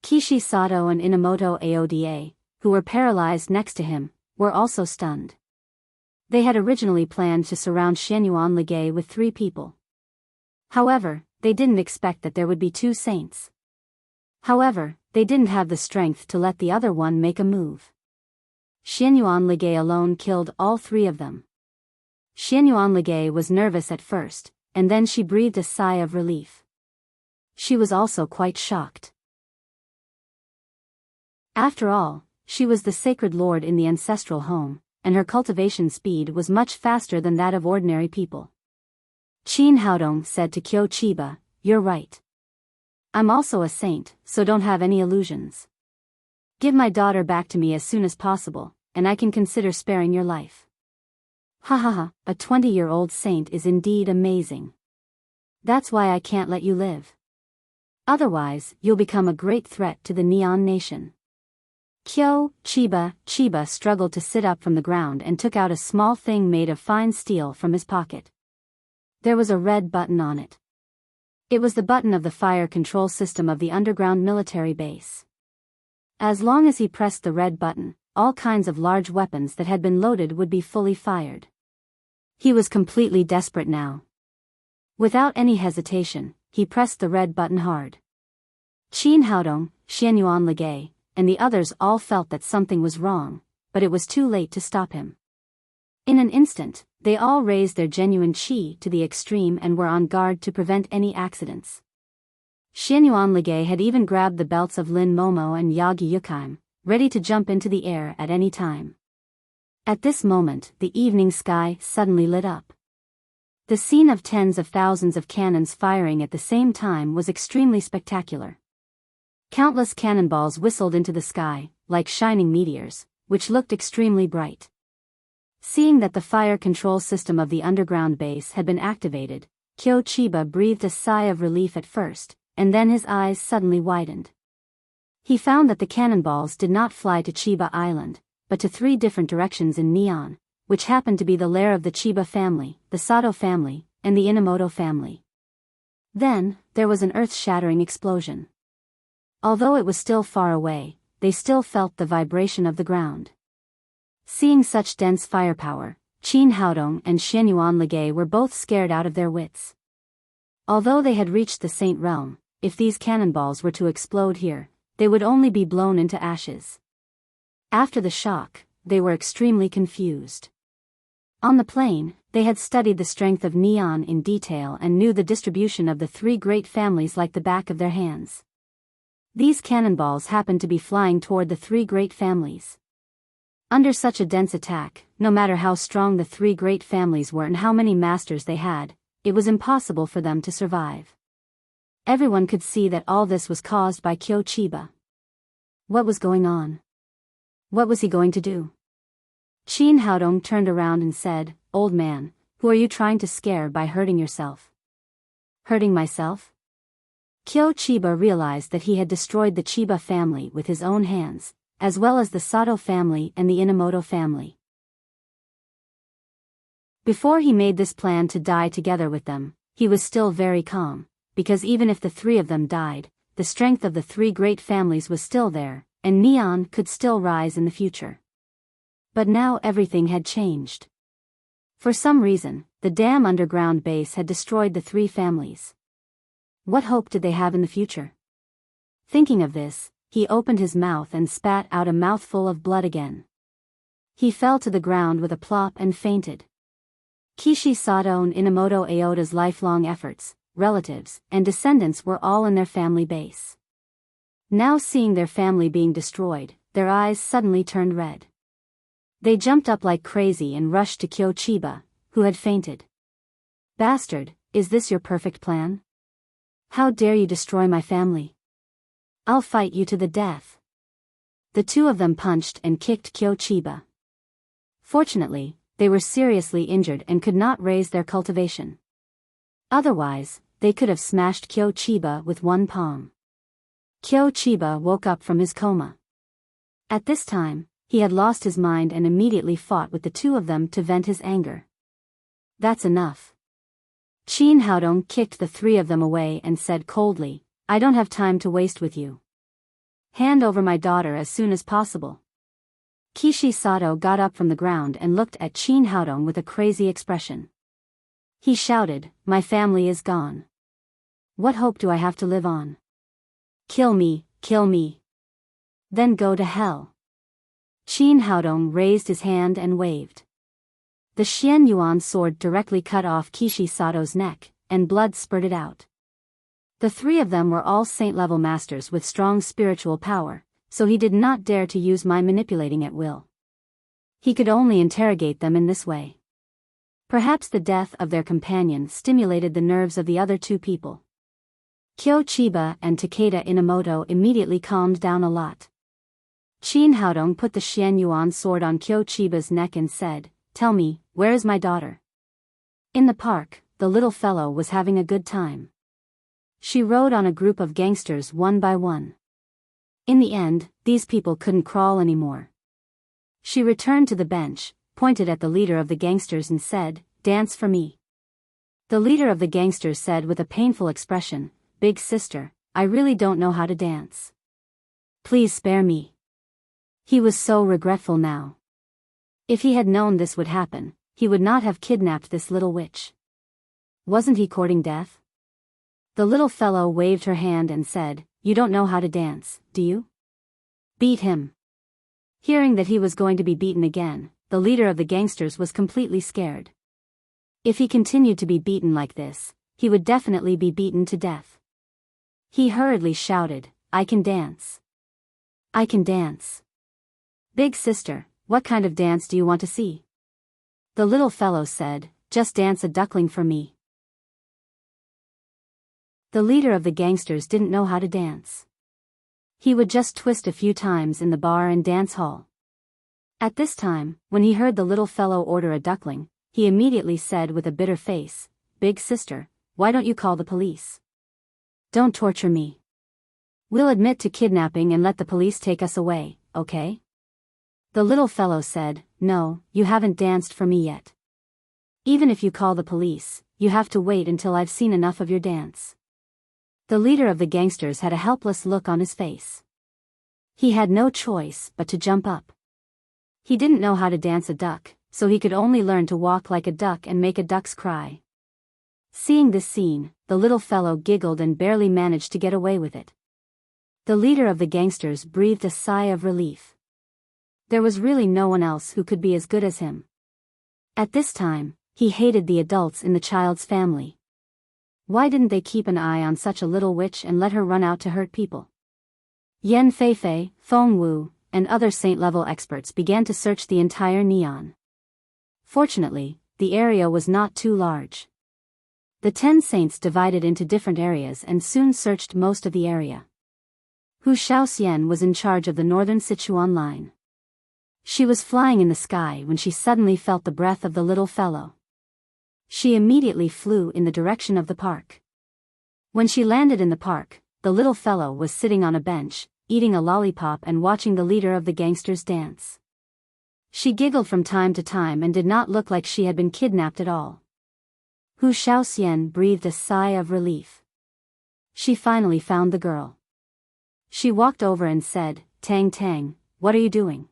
Kishi Sato and Inamoto Aoda, who were paralyzed next to him, were also stunned. They had originally planned to surround Xianyuan Ligay with 3 people. However, they didn't expect that there would be 2 saints. However, they didn't have the strength to let the other one make a move. Xianyuan Ligay alone killed all 3 of them. Xianyuan Ligay was nervous at first, and then she breathed a sigh of relief. She was also quite shocked. After all, she was the sacred lord in the ancestral home, and her cultivation speed was much faster than that of ordinary people. Qin Haodong said to Qiu Qiba, "You're right. I'm also a saint, so don't have any illusions. Give my daughter back to me as soon as possible, and I can consider sparing your life." Ha ha ha, a 20-year-old saint is indeed amazing. That's why I can't let you live. Otherwise, you'll become a great threat to the Neon Nation. Qiu Qiba struggled to sit up from the ground and took out a small thing made of fine steel from his pocket. There was a red button on it. It was the button of the fire control system of the underground military base. As long as he pressed the red button, all kinds of large weapons that had been loaded would be fully fired. He was completely desperate now. Without any hesitation, he pressed the red button hard. Qin Haodong, Xianyuan Ligay, and the others all felt that something was wrong, but it was too late to stop him. In an instant, they all raised their genuine qi to the extreme and were on guard to prevent any accidents. Xianyuan Ligay had even grabbed the belts of Lin Momo and Yagi Yukheim, ready to jump into the air at any time. At this moment, the evening sky suddenly lit up. The scene of tens of thousands of cannons firing at the same time was extremely spectacular. Countless cannonballs whistled into the sky, like shining meteors, which looked extremely bright. Seeing that the fire control system of the underground base had been activated, Qiu Qiba breathed a sigh of relief at first, and then his eyes suddenly widened. He found that the cannonballs did not fly to Chiba Island, but to 3 different directions in Neon, which happened to be the lair of the Chiba family, the Sato family, and the Inamoto family. Then, there was an earth-shattering explosion. Although it was still far away, they still felt the vibration of the ground. Seeing such dense firepower, Qin Haodong and Xianyuan Ligay were both scared out of their wits. Although they had reached the Saint Realm, if these cannonballs were to explode here, they would only be blown into ashes. After the shock, they were extremely confused. On the plane, they had studied the strength of Neon in detail and knew the distribution of the 3 great families like the back of their hands. These cannonballs happened to be flying toward the 3 great families. Under such a dense attack, no matter how strong the 3 great families were and how many masters they had, it was impossible for them to survive. Everyone could see that all this was caused by Qiu Qiba. What was going on? What was he going to do? Qin Haodong turned around and said, "Old man, who are you trying to scare by hurting yourself?" Hurting myself? Kyo Chiba realized that he had destroyed the Chiba family with his own hands, as well as the Sato family and the Inamoto family. Before he made this plan to die together with them, he was still very calm, because even if the three of them died, the strength of the three great families was still there, and Neon could still rise in the future. But now everything had changed. For some reason, the damn underground base had destroyed the three families. What hope did they have in the future? Thinking of this, he opened his mouth and spat out a mouthful of blood again. He fell to the ground with a plop and fainted. Kishi Sato and Inamoto Aota's lifelong efforts, relatives, and descendants were all in their family base. Now seeing their family being destroyed, their eyes suddenly turned red. They jumped up like crazy and rushed to Kyo Chiba, who had fainted. "Bastard, is this your perfect plan? How dare you destroy my family? I'll fight you to the death." The two of them punched and kicked Kyo Chiba. Fortunately, they were seriously injured and could not raise their cultivation. Otherwise, they could have smashed Kyo Chiba with one palm. Kyo Chiba woke up from his coma. At this time, he had lost his mind and immediately fought with the two of them to vent his anger. "That's enough." Qin Haodong kicked the three of them away and said coldly, "I don't have time to waste with you. Hand over my daughter as soon as possible." Kishi Sato got up from the ground and looked at Qin Haodong with a crazy expression. He shouted, "My family is gone. What hope do I have to live on? Kill me, kill me. Then go to hell." Qin Haodong raised his hand and waved. The Xian Yuan sword directly cut off Kishi Sato's neck, and blood spurted out. The three of them were all saint-level masters with strong spiritual power, so he did not dare to use mind manipulating at will. He could only interrogate them in this way. Perhaps the death of their companion stimulated the nerves of the other two people. Kyo Chiba and Takeda Inamoto immediately calmed down a lot. Qin Haodong put the Xian Yuan sword on Kyo Chiba's neck and said, "Tell me, where is my daughter?" In the park, the little fellow was having a good time. She rode on a group of gangsters one by one. In the end, these people couldn't crawl anymore. She returned to the bench, pointed at the leader of the gangsters and said, "Dance for me." The leader of the gangsters said with a painful expression, "Big sister, I really don't know how to dance. Please spare me." He was so regretful now. If he had known this would happen, he would not have kidnapped this little witch. Wasn't he courting death? The little fellow waved her hand and said, "You don't know how to dance, do you? Beat him." Hearing that he was going to be beaten again, the leader of the gangsters was completely scared. If he continued to be beaten like this, he would definitely be beaten to death. He hurriedly shouted, "I can dance. I can dance. Big sister, what kind of dance do you want to see?" The little fellow said, "Just dance a duckling for me." The leader of the gangsters didn't know how to dance. He would just twist a few times in the bar and dance hall. At this time, when he heard the little fellow order a duckling, he immediately said with a bitter face, "Big sister, why don't you call the police? Don't torture me. We'll admit to kidnapping and let the police take us away, okay?" The little fellow said, "No, you haven't danced for me yet. Even if you call the police, you have to wait until I've seen enough of your dance." The leader of the gangsters had a helpless look on his face. He had no choice but to jump up. He didn't know how to dance a duck, so he could only learn to walk like a duck and make a duck's cry. Seeing this scene, the little fellow giggled and barely managed to get away with it. The leader of the gangsters breathed a sigh of relief. There was really no one else who could be as good as him. At this time, he hated the adults in the child's family. Why didn't they keep an eye on such a little witch and let her run out to hurt people? Yan Feifei, Feng Wu, and other saint-level experts began to search the entire Neon. Fortunately, the area was not too large. The 10 saints divided into different areas and soon searched most of the area. Hu Shaoxian was in charge of the northern Sichuan line. She was flying in the sky when she suddenly felt the breath of the little fellow. She immediately flew in the direction of the park. When she landed in the park, the little fellow was sitting on a bench, eating a lollipop and watching the leader of the gangsters dance. She giggled from time to time and did not look like she had been kidnapped at all. Hu Shaoxian breathed a sigh of relief. She finally found the girl. She walked over and said, "Tang Tang, what are you doing?"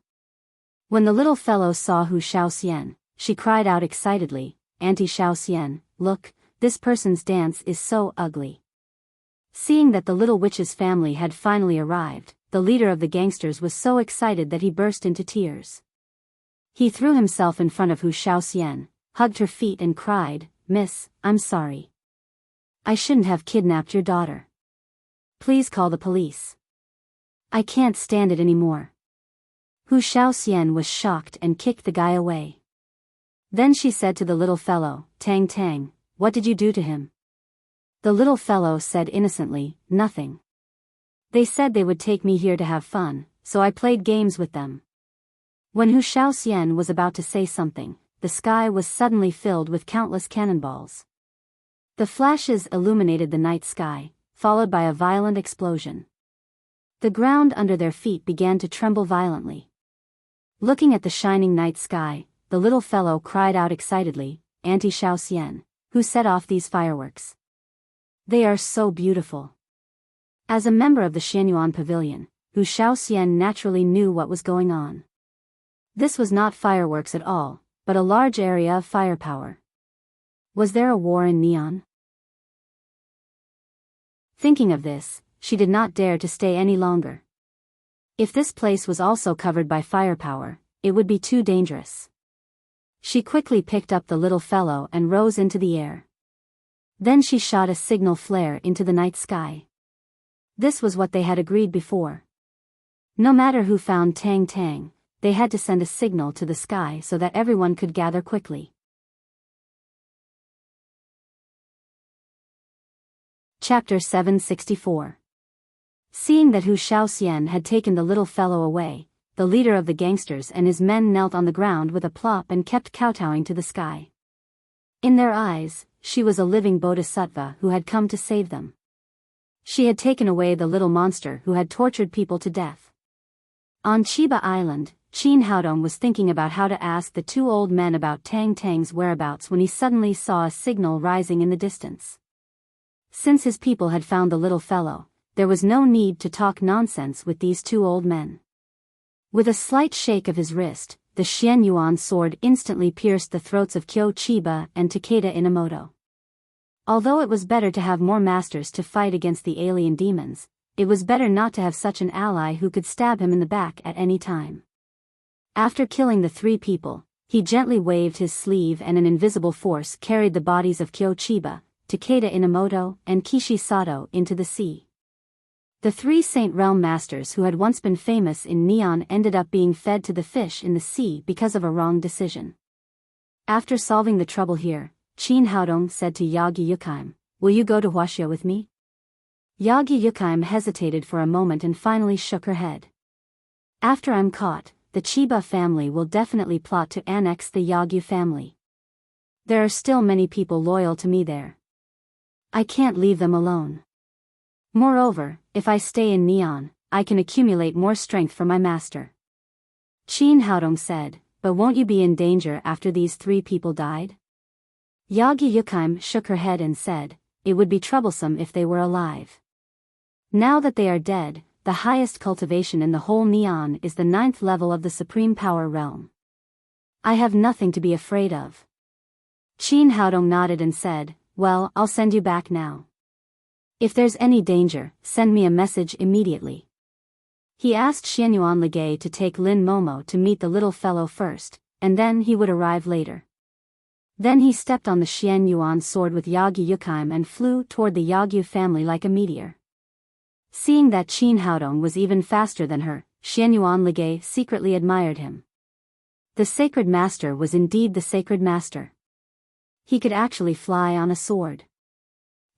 When the little fellow saw Hu Shaoxian, she cried out excitedly, "Auntie Shaoxian, look, this person's dance is so ugly." Seeing that the little witch's family had finally arrived, the leader of the gangsters was so excited that he burst into tears. He threw himself in front of Hu Shaoxian, hugged her feet and cried, "Miss, I'm sorry. I shouldn't have kidnapped your daughter. Please call the police. I can't stand it anymore." Hu Shaoxian was shocked and kicked the guy away. Then she said to the little fellow, "Tang Tang, what did you do to him?" The little fellow said innocently, "Nothing. They said they would take me here to have fun, so I played games with them." When Hu Shaoxian was about to say something, the sky was suddenly filled with countless cannonballs. The flashes illuminated the night sky, followed by a violent explosion. The ground under their feet began to tremble violently. Looking at the shining night sky, the little fellow cried out excitedly, "Auntie Shaoxian, who set off these fireworks? They are so beautiful." As a member of the Xianyuan Pavilion, Hu Shaoxian naturally knew what was going on. This was not fireworks at all, but a large area of firepower. Was there a war in Neon? Thinking of this, she did not dare to stay any longer. If this place was also covered by firepower, it would be too dangerous. She quickly picked up the little fellow and rose into the air. Then she shot a signal flare into the night sky. This was what they had agreed before. No matter who found Tang Tang, they had to send a signal to the sky so that everyone could gather quickly. Chapter 764. Seeing that Hu Shaoxian had taken the little fellow away, the leader of the gangsters and his men knelt on the ground with a plop and kept kowtowing to the sky. In their eyes, she was a living bodhisattva who had come to save them. She had taken away the little monster who had tortured people to death. On Chiba Island, Qin Haodong was thinking about how to ask the two old men about Tang Tang's whereabouts when he suddenly saw a signal rising in the distance. Since his people had found the little fellow, there was no need to talk nonsense with these two old men. With a slight shake of his wrist, the Xianyuan sword instantly pierced the throats of Kyo Chiba and Takeda Inamoto. Although it was better to have more masters to fight against the alien demons, it was better not to have such an ally who could stab him in the back at any time. After killing the three people, he gently waved his sleeve and an invisible force carried the bodies of Kyo Chiba, Takeda Inamoto, and Kishi Sato into the sea. The three Saint Realm masters who had once been famous in Neon ended up being fed to the fish in the sea because of a wrong decision. After solving the trouble here, Qin Haodong said to Yagi Yukheim, "Will you go to Huaxia with me?" Yagi Yukheim hesitated for a moment and finally shook her head. "After I'm caught, the Chiba family will definitely plot to annex the Yagyu family. There are still many people loyal to me there. I can't leave them alone. Moreover, if I stay in Neon, I can accumulate more strength for my master." Qin Haodong said, "But won't you be in danger after these three people died?" Yagi Yukheim shook her head and said, "It would be troublesome if they were alive. Now that they are dead, the highest cultivation in the whole Neon is the 9th level of the Supreme Power Realm. I have nothing to be afraid of." Qin Haodong nodded and said, "Well, I'll send you back now. If there's any danger, send me a message immediately." He asked Xianyuan Legay to take Lin Momo to meet the little fellow first, and then he would arrive later. Then he stepped on the Xianyuan sword with Yagi Yukheim and flew toward the Yagyu family like a meteor. Seeing that Qin Haodong was even faster than her, Xianyuan Legay secretly admired him. The sacred master was indeed the sacred master. He could actually fly on a sword.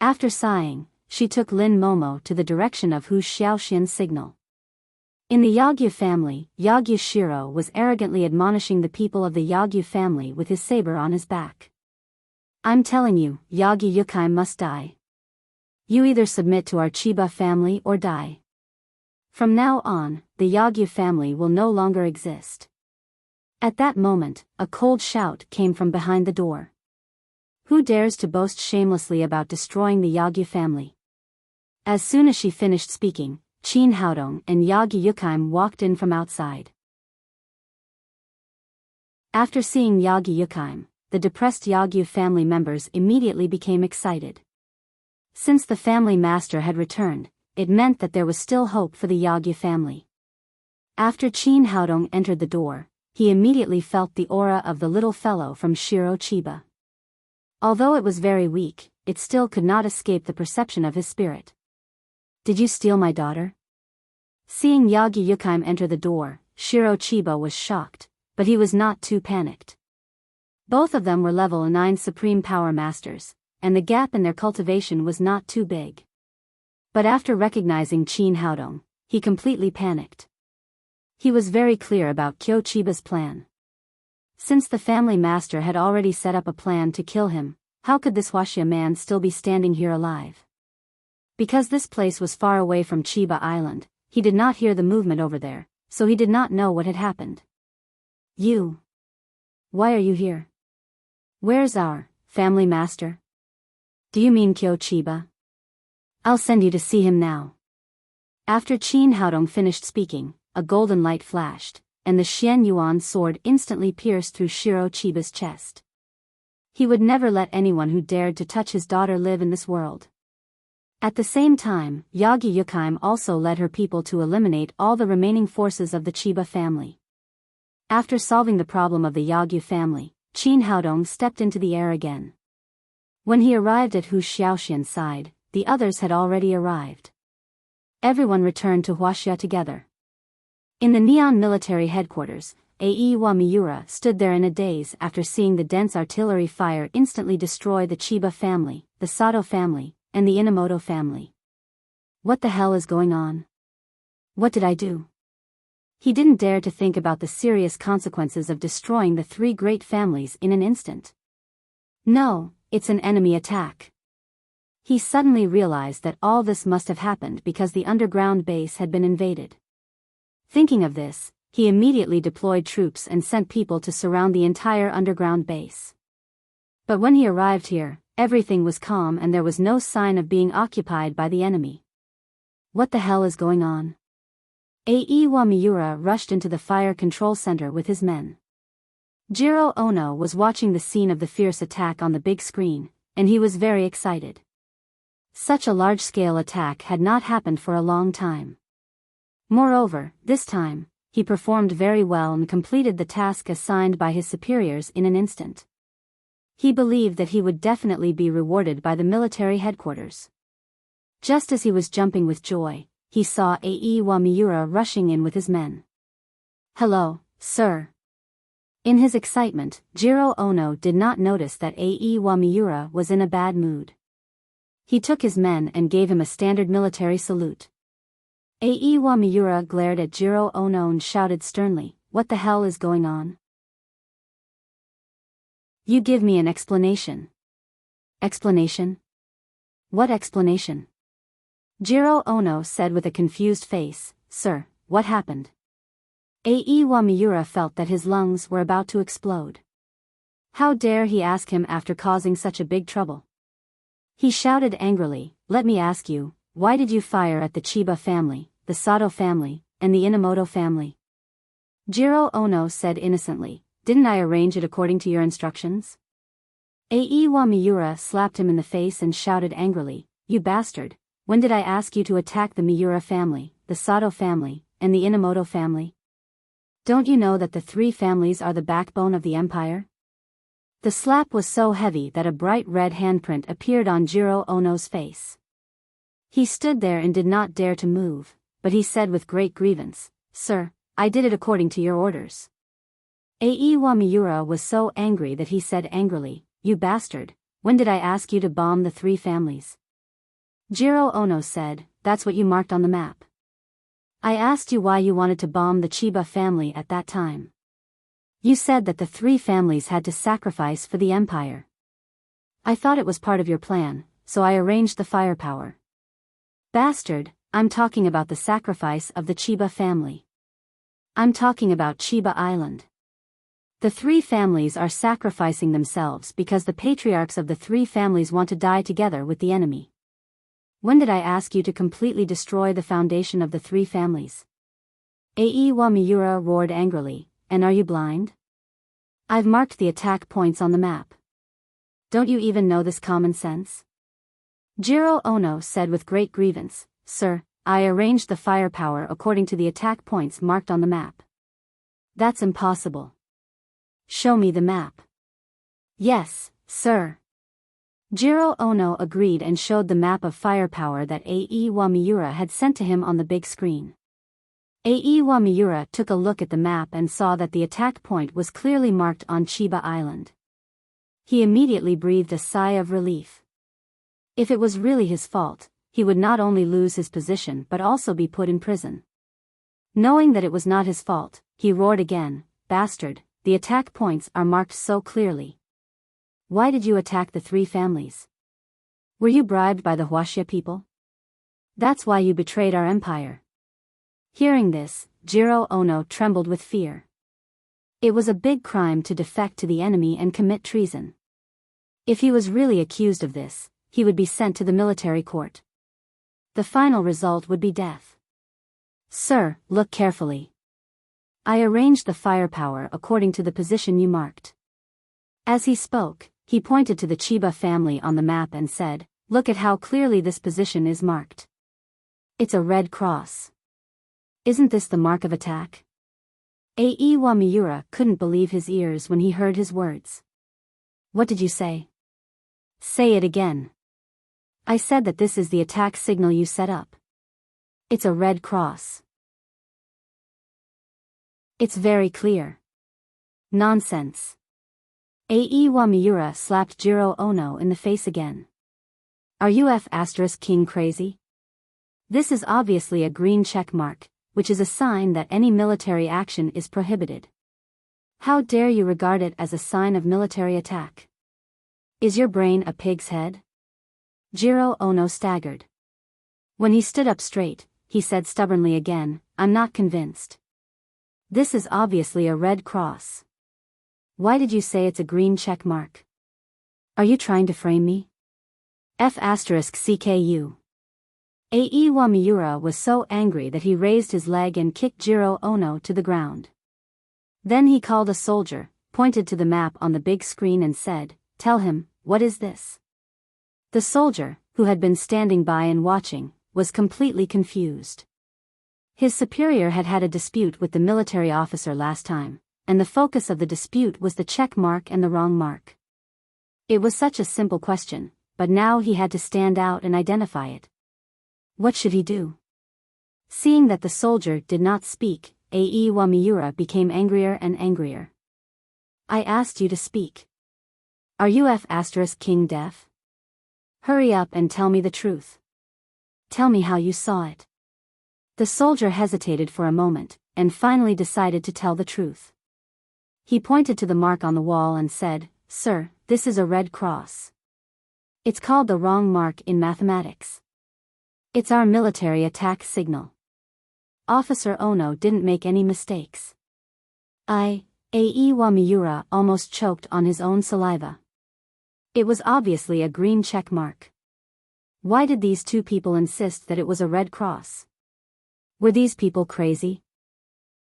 After sighing, she took Lin Momo to the direction of Hu Xiaoxian's signal. In the Yagyu family, Yagyu Shiro was arrogantly admonishing the people of the Yagyu family with his saber on his back. I'm telling you, Yagyu Yukai must die. You either submit to our Chiba family or die. From now on, the Yagyu family will no longer exist. At that moment, a cold shout came from behind the door. Who dares to boast shamelessly about destroying the Yagyu family? As soon as she finished speaking, Qin Haodong and Yagyu Yukaim walked in from outside. After seeing Yagyu Yukaim, the depressed Yagyu family members immediately became excited. Since the family master had returned, it meant that there was still hope for the Yagyu family. After Qin Haodong entered the door, he immediately felt the aura of the little fellow from Shiro Chiba. Although it was very weak, it still could not escape the perception of his spirit. Did you steal my daughter? Seeing Yagyu Yukaim enter the door, Shiro Chiba was shocked, but he was not too panicked. Both of them were level 9 Supreme Power Masters, and the gap in their cultivation was not too big. But after recognizing Qin Haodong, he completely panicked. He was very clear about Kyo Chiba's plan. Since the family master had already set up a plan to kill him, how could this Huaxia man still be standing here alive? Because this place was far away from Chiba Island, he did not hear the movement over there, so he did not know what had happened. You. Why are you here? Where's our family master? Do you mean Kyo Chiba? I'll send you to see him now. After Qin Haodong finished speaking, a golden light flashed, and the Xian Yuan sword instantly pierced through Shiro Chiba's chest. He would never let anyone who dared to touch his daughter live in this world. At the same time, Yagyu Yukaim also led her people to eliminate all the remaining forces of the Chiba family. After solving the problem of the Yagyu family, Qin Haodong stepped into the air again. When he arrived at Hu Xiaoxian's side, the others had already arrived. Everyone returned to Huaxia together. In the Neon military headquarters, Aiwa Miura stood there in a daze after seeing the dense artillery fire instantly destroy the Chiba family, the Sato family, and the Inamoto family. What the hell is going on? What did I do? He didn't dare to think about the serious consequences of destroying the three great families in an instant. No, it's an enemy attack. He suddenly realized that all this must have happened because the underground base had been invaded. Thinking of this, he immediately deployed troops and sent people to surround the entire underground base. But when he arrived here, everything was calm and there was no sign of being occupied by the enemy. What the hell is going on? Aiwa Miura rushed into the fire control center with his men. Jiro Ono was watching the scene of the fierce attack on the big screen, and he was very excited. Such a large-scale attack had not happened for a long time. Moreover, this time, he performed very well and completed the task assigned by his superiors in an instant. He believed that he would definitely be rewarded by the military headquarters. Just as he was jumping with joy, he saw Aiwa Miura rushing in with his men. Hello, sir. In his excitement, Jiro Ono did not notice that Aiwa Miura was in a bad mood. He took his men and gave him a standard military salute. Aiwa Miura glared at Jiro Ono and shouted sternly, "What the hell is going on? You give me an explanation." Explanation? What explanation? Jiro Ono said with a confused face, "Sir, what happened?" Aiwa Miura felt that his lungs were about to explode. How dare he ask him after causing such a big trouble? He shouted angrily, "Let me ask you, why did you fire at the Chiba family, the Sato family, and the Inamoto family?" Jiro Ono said innocently, "Didn't I arrange it according to your instructions?" Aiwa Miura slapped him in the face and shouted angrily, "You bastard, when did I ask you to attack the Miura family, the Sato family, and the Inamoto family? Don't you know that the three families are the backbone of the empire?" The slap was so heavy that a bright red handprint appeared on Jiro Ono's face. He stood there and did not dare to move, but he said with great grievance, "Sir, I did it according to your orders." Aiwa Miura was so angry that he said angrily, "You bastard, when did I ask you to bomb the three families?" Jiro Ono said, "That's what you marked on the map." I asked you why you wanted to bomb the Chiba family at that time. You said that the three families had to sacrifice for the empire. I thought it was part of your plan, so I arranged the firepower. Bastard, I'm talking about the sacrifice of the Chiba family. I'm talking about Chiba Island. The three families are sacrificing themselves because the patriarchs of the three families want to die together with the enemy. When did I ask you to completely destroy the foundation of the three families? Aiwa Miura roared angrily, and are you blind? I've marked the attack points on the map. Don't you even know this common sense? Jiro Ono said with great grievance, Sir, I arranged the firepower according to the attack points marked on the map. That's impossible. Show me the map. Yes, sir. Jiro Ono agreed and showed the map of firepower that Aiwa Miura had sent to him on the big screen. Aiwa Miura took a look at the map and saw that the attack point was clearly marked on Chiba Island. He immediately breathed a sigh of relief. If it was really his fault, he would not only lose his position but also be put in prison. Knowing that it was not his fault, he roared again, Bastard, the attack points are marked so clearly. Why did you attack the three families? Were you bribed by the Huaxia people? That's why you betrayed our empire. Hearing this, Jiro Ono trembled with fear. It was a big crime to defect to the enemy and commit treason. If he was really accused of this, he would be sent to the military court. The final result would be death. Sir, look carefully. I arranged the firepower according to the position you marked. As he spoke, he pointed to the Chiba family on the map and said, Look at how clearly this position is marked. It's a red cross. Isn't this the mark of attack? Aiwa Miura couldn't believe his ears when he heard his words. What did you say? Say it again. I said that this is the attack signal you set up. It's a red cross. It's very clear. Nonsense. Aiwa Miura slapped Jiro Ono in the face again. Are you F***king crazy? This is obviously a green check mark, which is a sign that any military action is prohibited. How dare you regard it as a sign of military attack? Is your brain a pig's head? Jiro Ono staggered. When he stood up straight, he said stubbornly again, I'm not convinced. This is obviously a red cross. Why did you say it's a green check mark? Are you trying to frame me? F***CKU. Aiwa Miura was so angry that he raised his leg and kicked Jiro Ono to the ground. Then he called a soldier, pointed to the map on the big screen and said, Tell him, what is this? The soldier, who had been standing by and watching, was completely confused. His superior had had a dispute with the military officer last time, and the focus of the dispute was the check mark and the wrong mark. It was such a simple question, but now he had to stand out and identify it. What should he do? Seeing that the soldier did not speak, Aiwa Miura became angrier and angrier. I asked you to speak. Are you F***king deaf? Hurry up and tell me the truth. Tell me how you saw it. The soldier hesitated for a moment, and finally decided to tell the truth. He pointed to the mark on the wall and said, Sir, this is a red cross. It's called the wrong mark in mathematics. It's our military attack signal. Officer Ono didn't make any mistakes. Aiwa Miura almost choked on his own saliva. It was obviously a green check mark. Why did these two people insist that it was a red cross? Were these people crazy?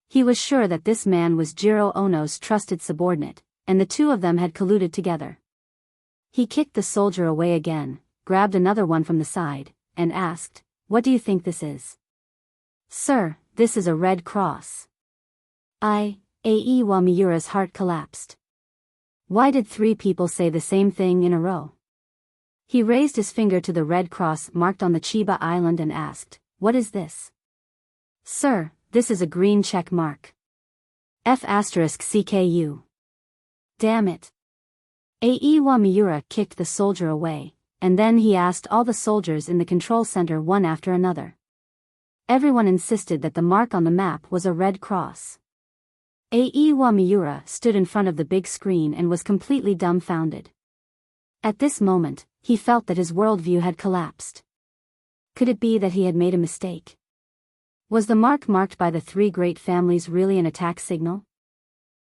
He was sure that this man was Jiro Ono's trusted subordinate, and the two of them had colluded together. He kicked the soldier away again, grabbed another one from the side, and asked, What do you think this is? Sir, this is a red cross. Aiwa Miura's heart collapsed. Why did three people say the same thing in a row? He raised his finger to the red cross marked on the Chiba Island and asked, What is this? Sir, this is a green check mark. F***CKU. Damn it. Aiwa Miura kicked the soldier away, and then he asked all the soldiers in the control center one after another. Everyone insisted that the mark on the map was a red cross. Aiwa Miura stood in front of the big screen and was completely dumbfounded. At this moment, he felt that his worldview had collapsed. Could it be that he had made a mistake? Was the mark marked by the three great families really an attack signal?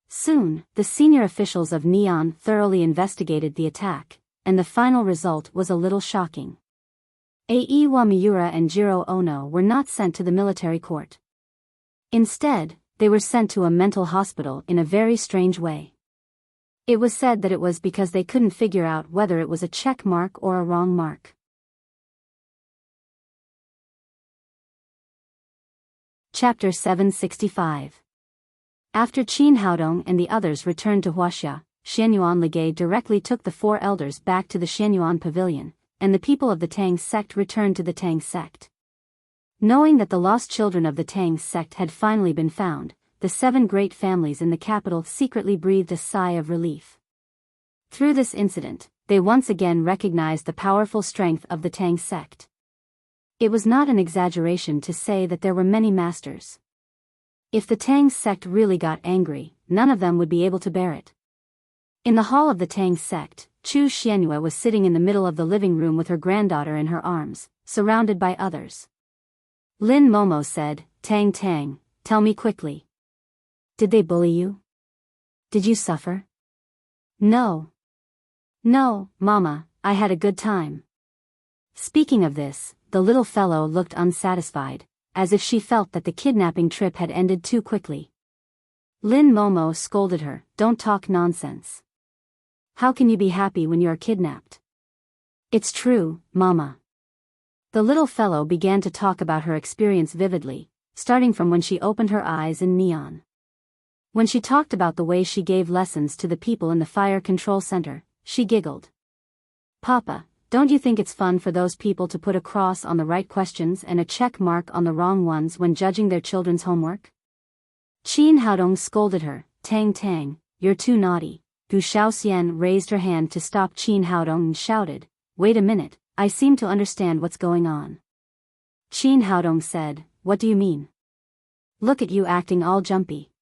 Soon, the senior officials of Neon thoroughly investigated the attack, and the final result was a little shocking. Aiwa Miura and Jiro Ono were not sent to the military court. Instead, they were sent to a mental hospital in a very strange way. It was said that it was because they couldn't figure out whether it was a check mark or a wrong mark. Chapter 765. After Qin Haodong and the others returned to Huaxia, Xianyuan Ligay directly took the four elders back to the Xianyuan pavilion, and the people of the Tang sect returned to the Tang sect. Knowing that the lost children of the Tang sect had finally been found, the seven great families in the capital secretly breathed a sigh of relief. Through this incident, they once again recognized the powerful strength of the Tang sect. It was not an exaggeration to say that there were many masters. If the Tang sect really got angry, none of them would be able to bear it. In the hall of the Tang sect, Chu Xianyue was sitting in the middle of the living room with her granddaughter in her arms, surrounded by others. Lin Momo said, "Tang Tang, tell me quickly. Did they bully you? Did you suffer?" "No. No, Mama, I had a good time." Speaking of this, the little fellow looked unsatisfied, as if she felt that the kidnapping trip had ended too quickly. Lin Momo scolded her, "Don't talk nonsense. How can you be happy when you are kidnapped?" "It's true, Mama." The little fellow began to talk about her experience vividly, starting from when she opened her eyes in Neon. When she talked about the way she gave lessons to the people in the fire control center, she giggled. "Papa, don't you think it's fun for those people to put a cross on the right questions and a check mark on the wrong ones when judging their children's homework?" Qin Haodong scolded her, "Tang Tang, you're too naughty." Gu Shaoxian raised her hand to stop Qin Haodong and shouted, "Wait a minute, I seem to understand what's going on." Qin Haodong said, "What do you mean? Look at you acting all jumpy."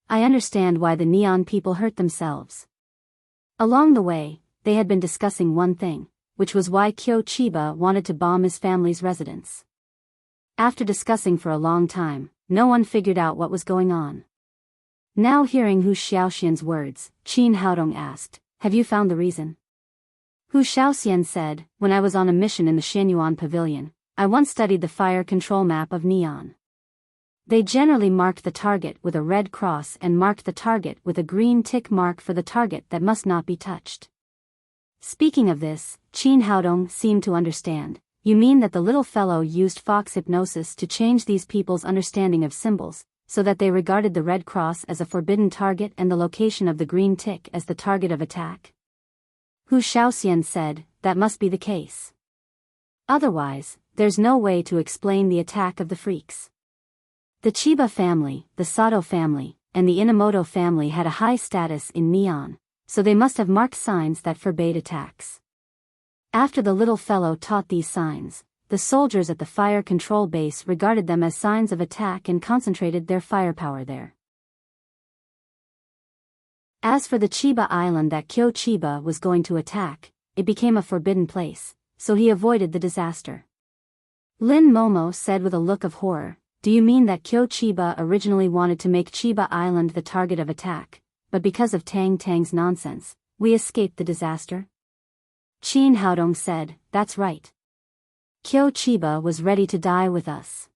"I understand why the Neon people hurt themselves." Along the way, they had been discussing one thing, which was why Kyo Chiba wanted to bomb his family's residence. After discussing for a long time, no one figured out what was going on. Now hearing Hu Xiaoxian's words, Qin Haodong asked, "Have you found the reason?" Hu Xiaoxian said, "When I was on a mission in the Xianyuan pavilion, I once studied the fire control map of Neon. They generally marked the target with a red cross and marked the target with a green tick mark for the target that must not be touched." Speaking of this, Qin Haodong seemed to understand. "You mean that the little fellow used fox hypnosis to change these people's understanding of symbols, so that they regarded the red cross as a forbidden target and the location of the green tick as the target of attack?" Hu Xiaoxian said, "That must be the case. Otherwise, there's no way to explain the attack of the freaks." The Chiba family, the Sato family, and the Inamoto family had a high status in Neon, so they must have marked signs that forbade attacks. After the little fellow taught these signs, the soldiers at the fire control base regarded them as signs of attack and concentrated their firepower there. As for the Chiba island that Kyo Chiba was going to attack, it became a forbidden place, so he avoided the disaster. Lin Momo said with a look of horror, "Do you mean that Kyo Chiba originally wanted to make Chiba Island the target of attack, but because of Tang Tang's nonsense, we escaped the disaster?" Qin Haodong said, "That's right. Kyo Chiba was ready to die with us.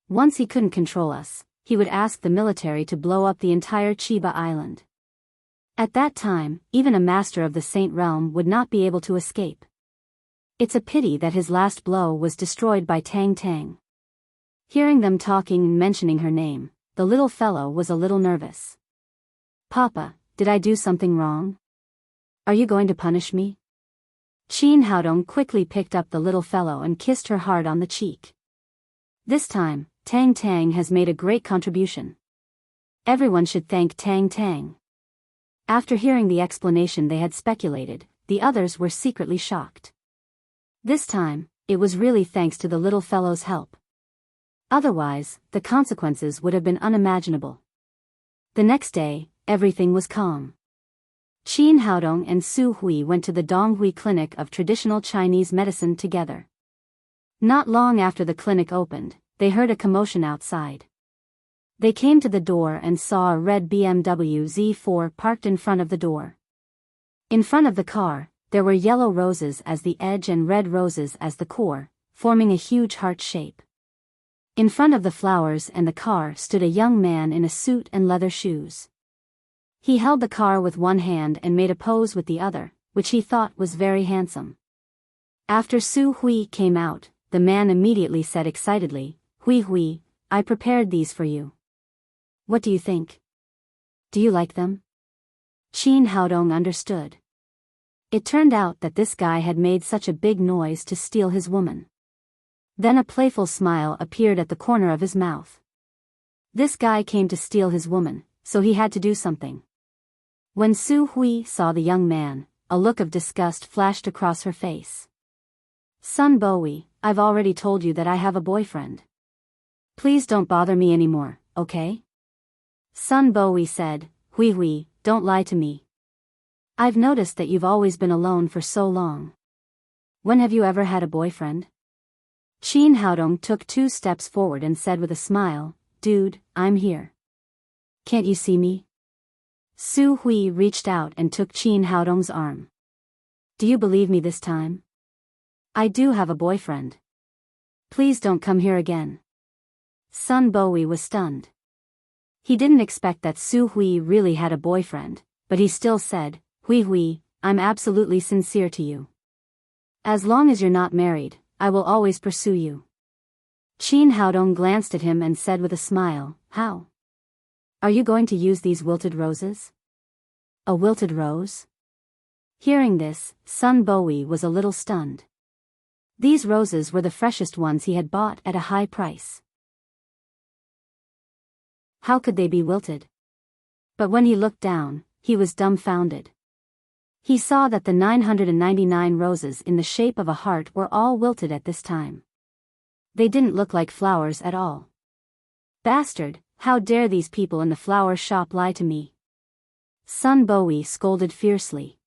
Once he couldn't control us, he would ask the military to blow up the entire Chiba Island. At that time, even a master of the Saint Realm would not be able to escape. It's a pity that his last blow was destroyed by Tang Tang." Hearing them talking and mentioning her name, the little fellow was a little nervous. "Papa, did I do something wrong? Are you going to punish me?" Qin Haodong quickly picked up the little fellow and kissed her hard on the cheek. "This time, Tang Tang has made a great contribution. Everyone should thank Tang Tang." After hearing the explanation they had speculated, the others were secretly shocked. This time, it was really thanks to the little fellow's help. Otherwise, the consequences would have been unimaginable. The next day, everything was calm. Qin Haodong and Su Hui went to the Donghui Clinic of Traditional Chinese Medicine together. Not long after the clinic opened, they heard a commotion outside. They came to the door and saw a red BMW Z4 parked in front of the door. In front of the car, there were yellow roses as the edge and red roses as the core, forming a huge heart shape. In front of the flowers and the car stood a young man in a suit and leather shoes. He held the car with one hand and made a pose with the other, which he thought was very handsome. After Su Hui came out, the man immediately said excitedly, "Hui Hui, I prepared these for you. What do you think? Do you like them?" Qin Haodong understood. It turned out that this guy had made such a big noise to steal his woman. Then a playful smile appeared at the corner of his mouth. This guy came to steal his woman, so he had to do something. When Su Hui saw the young man, a look of disgust flashed across her face. "Sun Bowie, I've already told you that I have a boyfriend. Please don't bother me anymore, okay?" Sun Bowie said, "Hui Hui, don't lie to me. I've noticed that you've always been alone for so long. When have you ever had a boyfriend?" Qin Haodong took 2 steps forward and said with a smile, "Dude, I'm here. Can't you see me?" Su Hui reached out and took Qin Haodong's arm. "Do you believe me this time? I do have a boyfriend. Please don't come here again." Sun Bowie was stunned. He didn't expect that Su Hui really had a boyfriend, but he still said, "Hui Hui, I'm absolutely sincere to you. As long as you're not married, I will always pursue you." Qin Haodong glanced at him and said with a smile, "How? Are you going to use these wilted roses?" "A wilted rose?" Hearing this, Sun Bowie was a little stunned. These roses were the freshest ones he had bought at a high price. How could they be wilted? But when he looked down, he was dumbfounded. He saw that the 999 roses in the shape of a heart were all wilted at this time. They didn't look like flowers at all. "Bastard, how dare these people in the flower shop lie to me?" Sun Bowie scolded fiercely.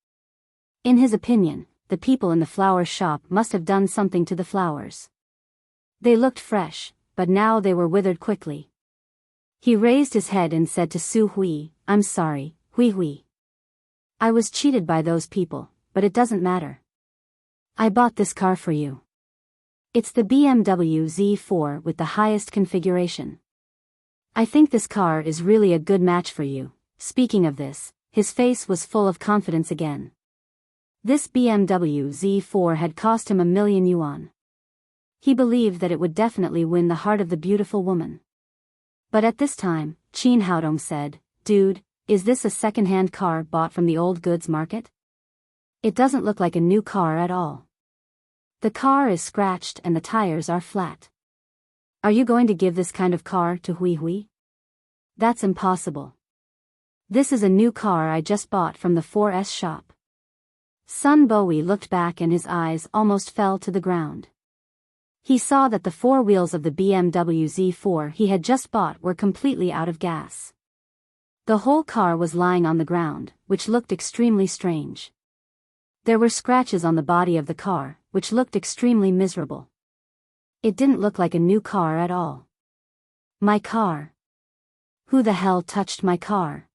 In his opinion, the people in the flower shop must have done something to the flowers. They looked fresh, but now they were withered quickly. He raised his head and said to Su Hui, "I'm sorry, Hui Hui. I was cheated by those people, but it doesn't matter. I bought this car for you. It's the BMW Z4 with the highest configuration. I think this car is really a good match for you." Speaking of this, his face was full of confidence again. This BMW Z4 had cost him 1,000,000 yuan. He believed that it would definitely win the heart of the beautiful woman. But at this time, Qin Haodong said, "Dude, is this a second-hand car bought from the old goods market? It doesn't look like a new car at all. The car is scratched and the tires are flat. Are you going to give this kind of car to Hui Hui? That's impossible. This is a new car I just bought from the 4S shop." Sun Bowie looked back and his eyes almost fell to the ground. He saw that the 4 wheels of the BMW Z4 he had just bought were completely out of gas. The whole car was lying on the ground, which looked extremely strange. There were scratches on the body of the car, which looked extremely miserable. It didn't look like a new car at all. "My car. Who the hell touched my car?"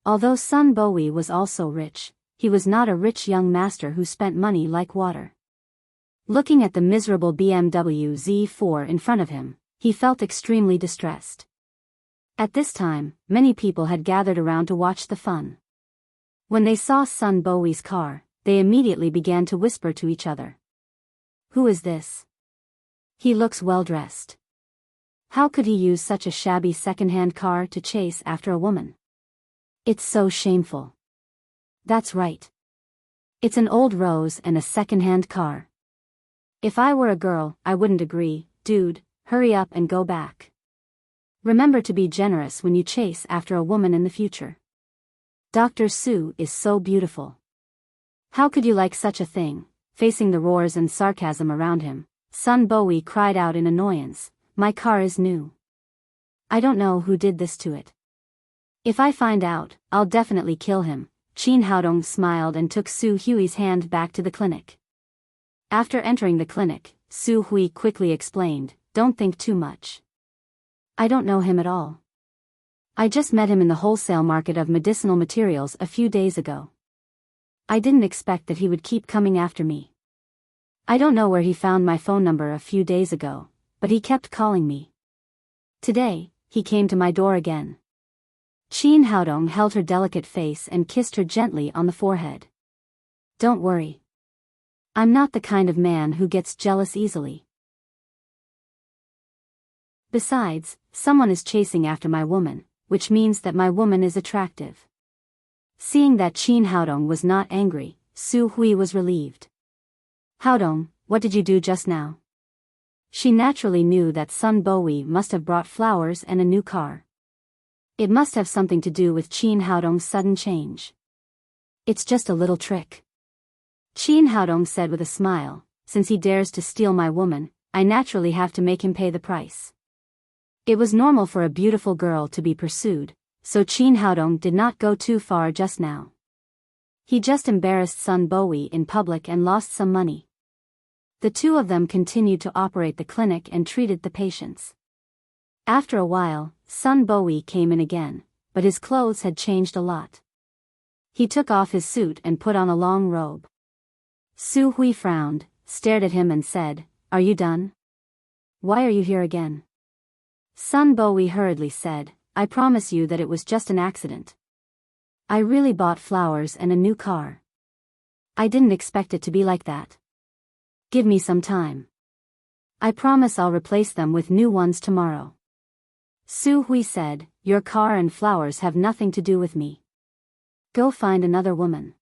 Although Sun Bowie was also rich, he was not a rich young master who spent money like water. Looking at the miserable BMW Z4 in front of him, he felt extremely distressed. At this time, many people had gathered around to watch the fun. When they saw Sun Bowie's car, they immediately began to whisper to each other. "Who is this? He looks well dressed. How could he use such a shabby second-hand car to chase after a woman? It's so shameful." "That's right. It's an old rose and a second-hand car. If I were a girl, I wouldn't agree. Dude, hurry up and go back. Remember to be generous when you chase after a woman in the future. Dr. Su is so beautiful. How could you like such a thing?" Facing the roars and sarcasm around him, Sun Bowie cried out in annoyance, my car is new. I don't know who did this to it. If I find out, I'll definitely kill him. Qin Haodong smiled and took Su Hui's hand back to the clinic. After entering the clinic, Su Hui quickly explained, "Don't think too much. I don't know him at all. I just met him in the wholesale market of medicinal materials a few days ago. I didn't expect that he would keep coming after me. I don't know where he found my phone number a few days ago, but he kept calling me. Today, he came to my door again." Qin Haodong held her delicate face and kissed her gently on the forehead. "Don't worry. I'm not the kind of man who gets jealous easily. Besides, someone is chasing after my woman, which means that my woman is attractive." Seeing that Qin Haodong was not angry, Su Hui was relieved. "Haodong, what did you do just now?" She naturally knew that Sun Bowie must have brought flowers and a new car. It must have something to do with Qin Haodong's sudden change. "It's just a little trick," Qin Haodong said with a smile. "Since he dares to steal my woman, I naturally have to make him pay the price." It was normal for a beautiful girl to be pursued, so Qin Haodong did not go too far just now. He just embarrassed Sun Bowie in public and lost some money. The two of them continued to operate the clinic and treated the patients. After a while, Sun Bowie came in again, but his clothes had changed a lot. He took off his suit and put on a long robe. Su Hui frowned, stared at him and said, "Are you done? Why are you here again?" Sun Bowie hurriedly said, "I promise you that it was just an accident. I really bought flowers and a new car. I didn't expect it to be like that. Give me some time. I promise I'll replace them with new ones tomorrow." Su Hui said, "Your car and flowers have nothing to do with me. Go find another woman.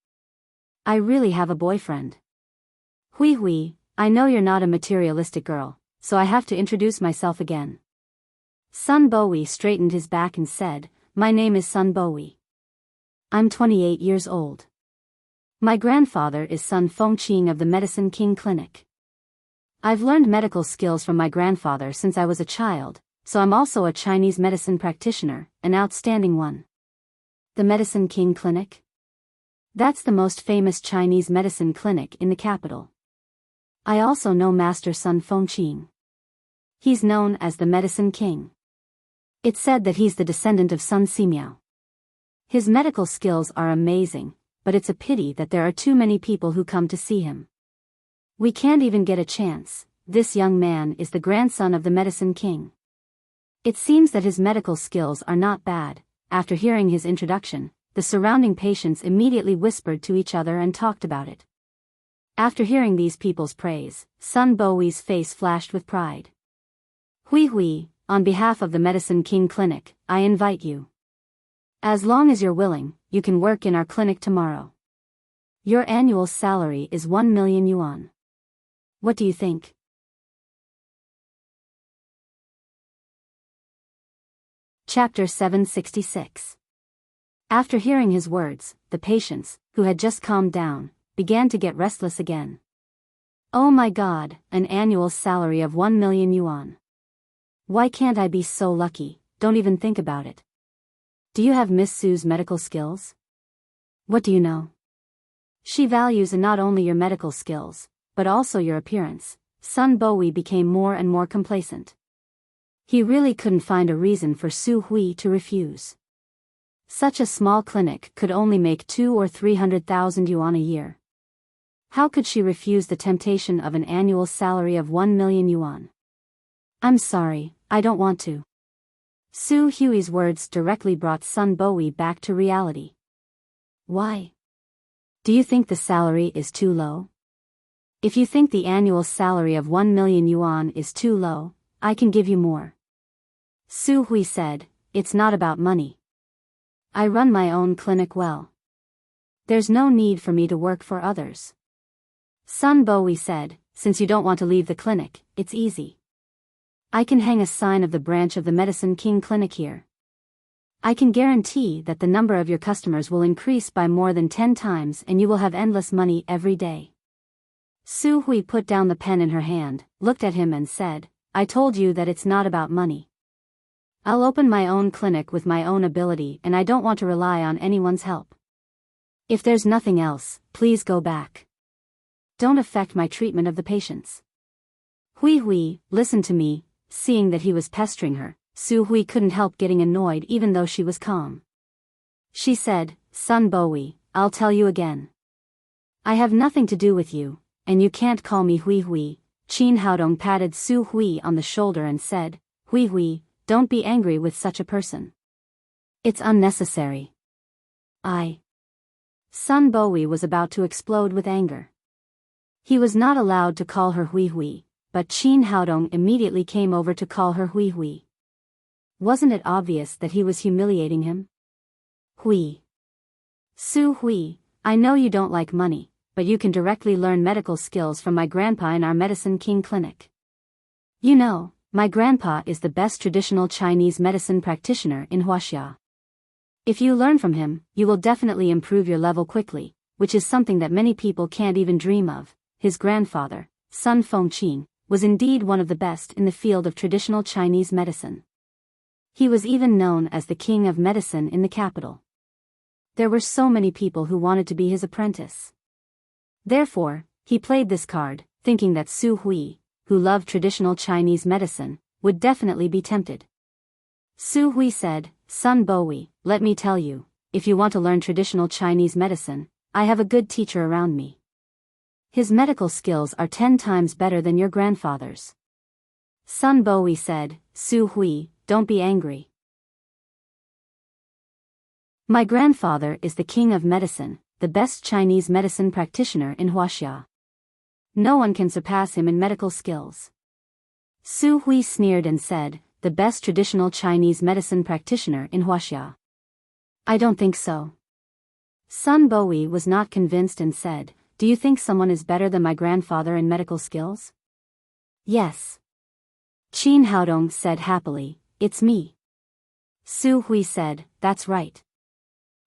I really have a boyfriend." "Hui, I know you're not a materialistic girl, so I have to introduce myself again." Sun Bowie straightened his back and said, "My name is Sun Bowie. I'm 28 years old. My grandfather is Sun Fengqing of the Medicine King Clinic. I've learned medical skills from my grandfather since I was a child, so I'm also a Chinese medicine practitioner, an outstanding one." "The Medicine King Clinic? That's the most famous Chinese medicine clinic in the capital. I also know Master Sun Fengqing. He's known as the Medicine King. It's said that he's the descendant of Sun Simiao. His medical skills are amazing, but it's a pity that there are too many people who come to see him. We can't even get a chance. This young man is the grandson of the Medicine King. It seems that his medical skills are not bad." After hearing his introduction, the surrounding patients immediately whispered to each other and talked about it. After hearing these people's praise, Sun Bowie's face flashed with pride. "Hui, on behalf of the Medicine King Clinic, I invite you. As long as you're willing, you can work in our clinic tomorrow. Your annual salary is 1 million yuan. What do you think?" Chapter 766. After hearing his words, the patients, who had just calmed down, began to get restless again. "Oh my God, an annual salary of 1 million yuan. Why can't I be so lucky? Don't even think about it. Do you have Miss Su's medical skills? What do you know? She values not only your medical skills, but also your appearance." Sun Bowie became more and more complacent. He really couldn't find a reason for Su Hui to refuse. Such a small clinic could only make 200,000 or 300,000 yuan a year. How could she refuse the temptation of an annual salary of 1 million yuan? "I'm sorry, I don't want to." Su Hui's words directly brought Sun Bowie back to reality. "Why? Do you think the salary is too low? If you think the annual salary of 1 million yuan is too low, I can give you more." Su Hui said, "It's not about money. I run my own clinic well. There's no need for me to work for others." Sun Bowie said, "Since you don't want to leave the clinic, it's easy. I can hang a sign of the branch of the Medicine King Clinic here. I can guarantee that the number of your customers will increase by more than 10 times and you will have endless money every day." Su Hui put down the pen in her hand, looked at him and said, I told you that it's not about money. I'll open my own clinic with my own ability and I don't want to rely on anyone's help. If there's nothing else, please go back. Don't affect my treatment of the patients. Hui Hui, listen to me. Seeing that he was pestering her, Su Hui couldn't help getting annoyed even though she was calm. She said, Sun Bowie, I'll tell you again. I have nothing to do with you, and you can't call me Hui Hui. Qin Haodong patted Su Hui on the shoulder and said, Hui Hui, don't be angry with such a person. It's unnecessary. Sun Bowie was about to explode with anger. He was not allowed to call her Hui Hui, but Qin Haodong immediately came over to call her Hui Hui. Wasn't it obvious that he was humiliating him? Hui. Su Hui, I know you don't like money, but you can directly learn medical skills from my grandpa in our Medicine King clinic. You know, my grandpa is the best traditional Chinese medicine practitioner in Huaxia. If you learn from him, you will definitely improve your level quickly, which is something that many people can't even dream of. His grandfather, Sun Fengqin, was indeed one of the best in the field of traditional Chinese medicine. He was even known as the king of medicine in the capital. There were so many people who wanted to be his apprentice. Therefore, he played this card, thinking that Su Hui, who loved traditional Chinese medicine, would definitely be tempted. Su Hui said, Sun Bowie, let me tell you, if you want to learn traditional Chinese medicine, I have a good teacher around me. His medical skills are 10 times better than your grandfather's. Sun Bowie said, Su Hui, don't be angry. My grandfather is the king of medicine, the best Chinese medicine practitioner in Huaxia. No one can surpass him in medical skills. Su Hui sneered and said, the best traditional Chinese medicine practitioner in Huaxia. I don't think so. Sun Bowie was not convinced and said, do you think someone is better than my grandfather in medical skills? Yes. Qin Haodong said happily, it's me. Su Hui said, that's right.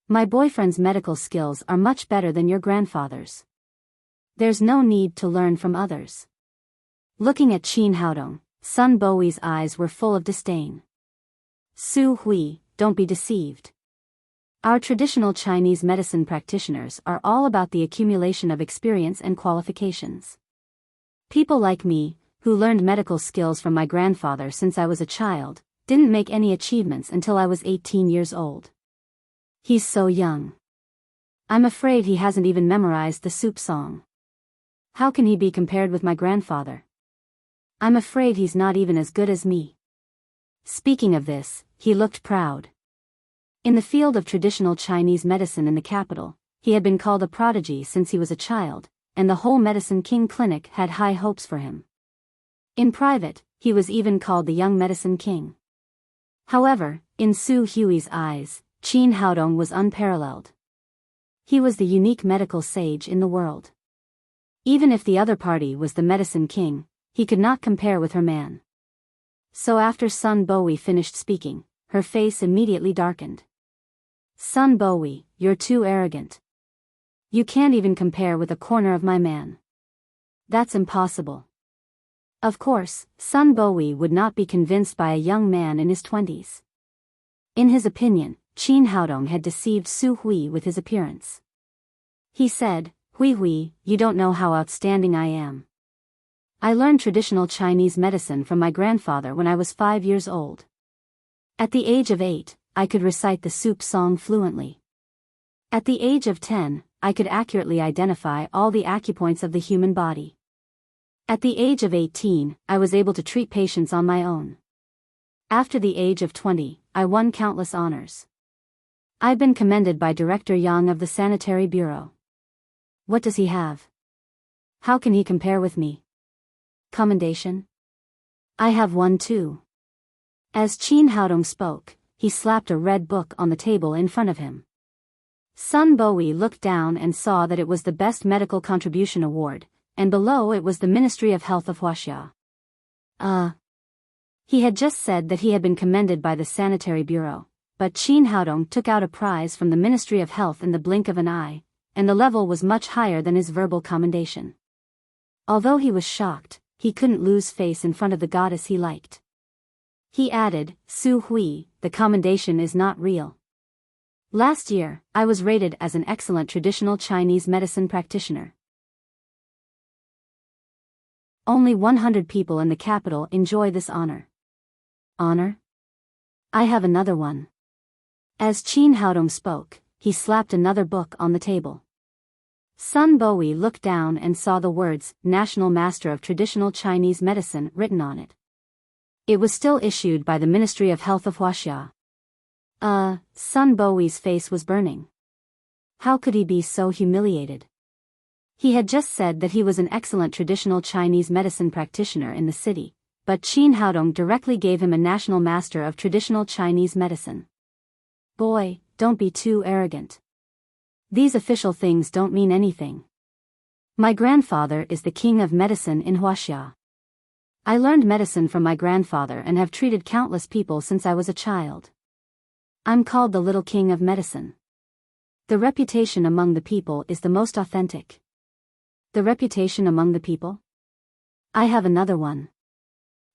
My boyfriend's medical skills are much better than your grandfather's. There's no need to learn from others. Looking at Qin Haodong, Sun Bowie's eyes were full of disdain. Su Hui, don't be deceived. Our traditional Chinese medicine practitioners are all about the accumulation of experience and qualifications. People like me, who learned medical skills from my grandfather since I was a child, didn't make any achievements until I was 18 years old. He's so young. I'm afraid he hasn't even memorized the soup song. How can he be compared with my grandfather? I'm afraid he's not even as good as me. Speaking of this, he looked proud. In the field of traditional Chinese medicine in the capital, he had been called a prodigy since he was a child, and the whole Medicine King clinic had high hopes for him. In private, he was even called the Young Medicine King. However, in Su Hui's eyes, Qin Haodong was unparalleled. He was the unique medical sage in the world. Even if the other party was the Medicine King, he could not compare with her man. So after Sun Bowie finished speaking, her face immediately darkened. Sun Bowie, you're too arrogant. You can't even compare with a corner of my man. That's impossible. Of course, Sun Bowie would not be convinced by a young man in his 20s. In his opinion, Qin Haodong had deceived Su Hui with his appearance. He said, Hui Hui, you don't know how outstanding I am. I learned traditional Chinese medicine from my grandfather when I was 5 years old. At the age of 8, I could recite the soup song fluently. At the age of 10, I could accurately identify all the acupoints of the human body. At the age of 18, I was able to treat patients on my own. After the age of 20, I won countless honors. I've been commended by Director Yang of the Sanitary Bureau. What does he have? How can he compare with me? Commendation? I have one too. As Qin Haodong spoke, he slapped a red book on the table in front of him. Sun Bowie looked down and saw that it was the Best Medical Contribution Award, and below it was the Ministry of Health of Huaxia. He had just said that he had been commended by the Sanitary Bureau, but Qin Haodong took out a prize from the Ministry of Health in the blink of an eye, and the level was much higher than his verbal commendation. Although he was shocked, he couldn't lose face in front of the goddess he liked. He added, Su Hui, the commendation is not real. Last year, I was rated as an excellent traditional Chinese medicine practitioner. Only 100 people in the capital enjoy this honor. Honor? I have another one. As Qin Haodong spoke, he slapped another book on the table. Sun Bowie looked down and saw the words, National Master of Traditional Chinese Medicine, written on it. It was still issued by the Ministry of Health of Huaxia. Sun Bowie's face was burning. How could he be so humiliated? He had just said that he was an excellent traditional Chinese medicine practitioner in the city, but Qin Haodong directly gave him a National Master of Traditional Chinese Medicine. Boy, don't be too arrogant. These official things don't mean anything. My grandfather is the king of medicine in Huaxia. I learned medicine from my grandfather and have treated countless people since I was a child. I'm called the little king of medicine. The reputation among the people is the most authentic. The reputation among the people? I have another one.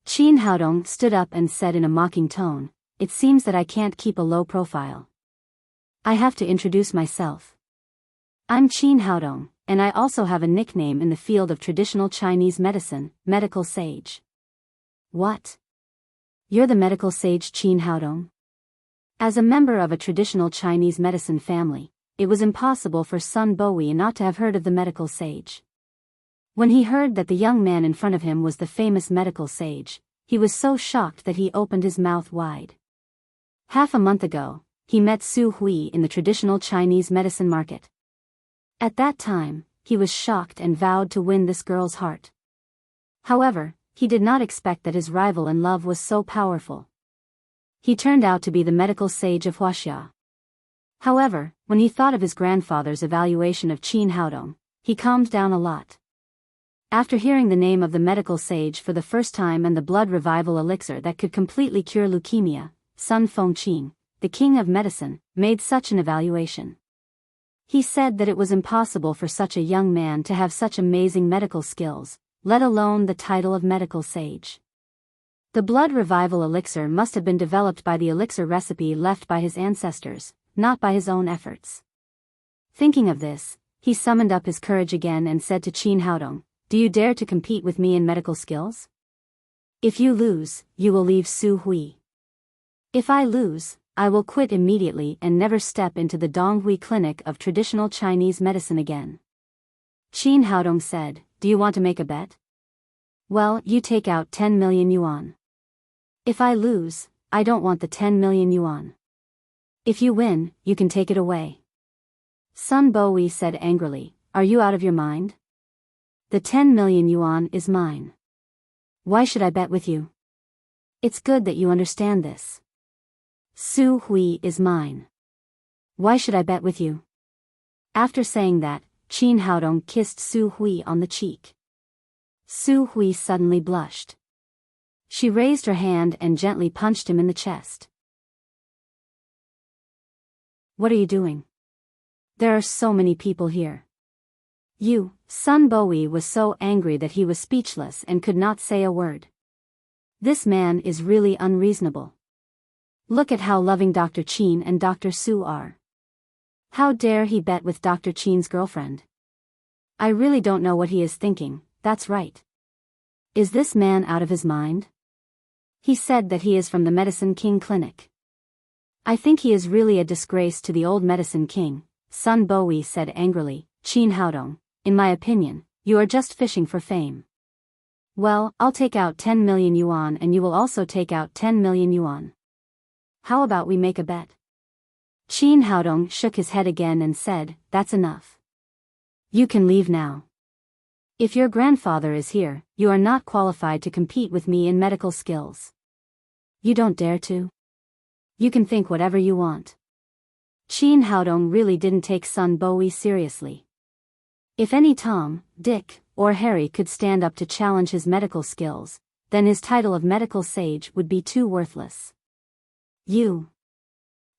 Qin Haodong stood up and said in a mocking tone, It seems that I can't keep a low profile. I have to introduce myself. I'm Qin Haodong, and I also have a nickname in the field of traditional Chinese medicine, medical sage. What? You're the medical sage Qin Haodong? As a member of a traditional Chinese medicine family, it was impossible for Sun Bowie not to have heard of the medical sage. When he heard that the young man in front of him was the famous medical sage, he was so shocked that he opened his mouth wide. Half a month ago, he met Su Hui in the traditional Chinese medicine market. At that time, he was shocked and vowed to win this girl's heart. However, he did not expect that his rival in love was so powerful. He turned out to be the medical sage of Huaxia. However, when he thought of his grandfather's evaluation of Qin Haodong, he calmed down a lot. After hearing the name of the medical sage for the first time and the blood revival elixir that could completely cure leukemia, Sun Fengqin, the king of medicine, made such an evaluation. He said that it was impossible for such a young man to have such amazing medical skills, let alone the title of medical sage. The blood revival elixir must have been developed by the elixir recipe left by his ancestors, not by his own efforts. Thinking of this, he summoned up his courage again and said to Qin Haodong, Do you dare to compete with me in medical skills? If you lose, you will leave Su Hui. If I lose, I will quit immediately and never step into the Donghui Clinic of traditional Chinese medicine again. Qin Haodong said, Do you want to make a bet? Well, you take out 10 million yuan. If I lose, I don't want the 10 million yuan. If you win, you can take it away. Sun Bowie said angrily, Are you out of your mind? The 10 million yuan is mine. Why should I bet with you? It's good that you understand this. Su Hui is mine. Why should I bet with you? After saying that, Qin Haodong kissed Su Hui on the cheek. Su Hui suddenly blushed. She raised her hand and gently punched him in the chest. What are you doing? There are so many people here. Sun Bowie was so angry that he was speechless and could not say a word. This man is really unreasonable. Look at how loving Dr. Qin and Dr. Su are. How dare he bet with Dr. Qin's girlfriend? I really don't know what he is thinking, that's right. Is this man out of his mind? He said that he is from the Medicine King Clinic. I think he is really a disgrace to the old Medicine King, Sun Bowie said angrily. Qin Haodong, in my opinion, you are just fishing for fame. Well, I'll take out 10 million yuan and you will also take out 10 million yuan. How about we make a bet? Qin Haodong shook his head again and said, That's enough. You can leave now. If your grandfather is here, you are not qualified to compete with me in medical skills. You don't dare to? You can think whatever you want. Qin Haodong really didn't take Sun Bowie seriously. If any Tom, Dick, or Harry could stand up to challenge his medical skills, then his title of medical sage would be too worthless.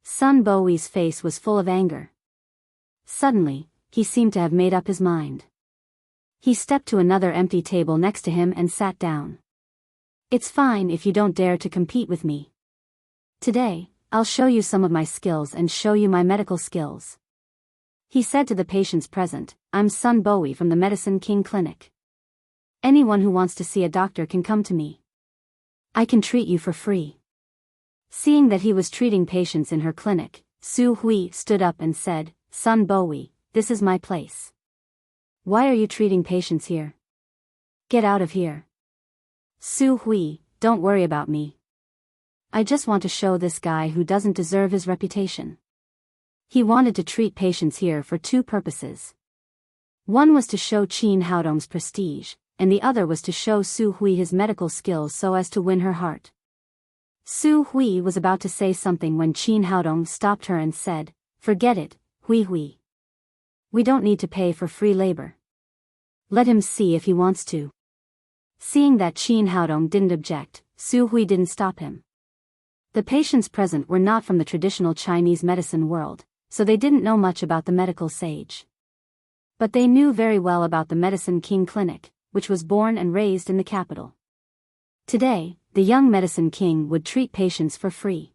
Sun Bowie's face was full of anger. Suddenly, he seemed to have made up his mind. He stepped to another empty table next to him and sat down. It's fine if you don't dare to compete with me. Today, I'll show you some of my skills and show you my medical skills. He said to the patients present, I'm Sun Bowie from the Medicine King Clinic. Anyone who wants to see a doctor can come to me. I can treat you for free. Seeing that he was treating patients in her clinic, Su Hui stood up and said, Sun Bowie, this is my place. Why are you treating patients here? Get out of here. Su Hui, don't worry about me. I just want to show this guy who doesn't deserve his reputation. He wanted to treat patients here for two purposes. One was to show Qin Haodong's prestige, and the other was to show Su Hui his medical skills so as to win her heart. Su Hui was about to say something when Qin Haodong stopped her and said, Forget it, Hui Hui. We don't need to pay for free labor. Let him see if he wants to. Seeing that Qin Haodong didn't object, Su Hui didn't stop him. The patients present were not from the traditional Chinese medicine world, so they didn't know much about the medical sage. But they knew very well about the Medicine King Clinic, which was born and raised in the capital. Today, the young Medicine King would treat patients for free.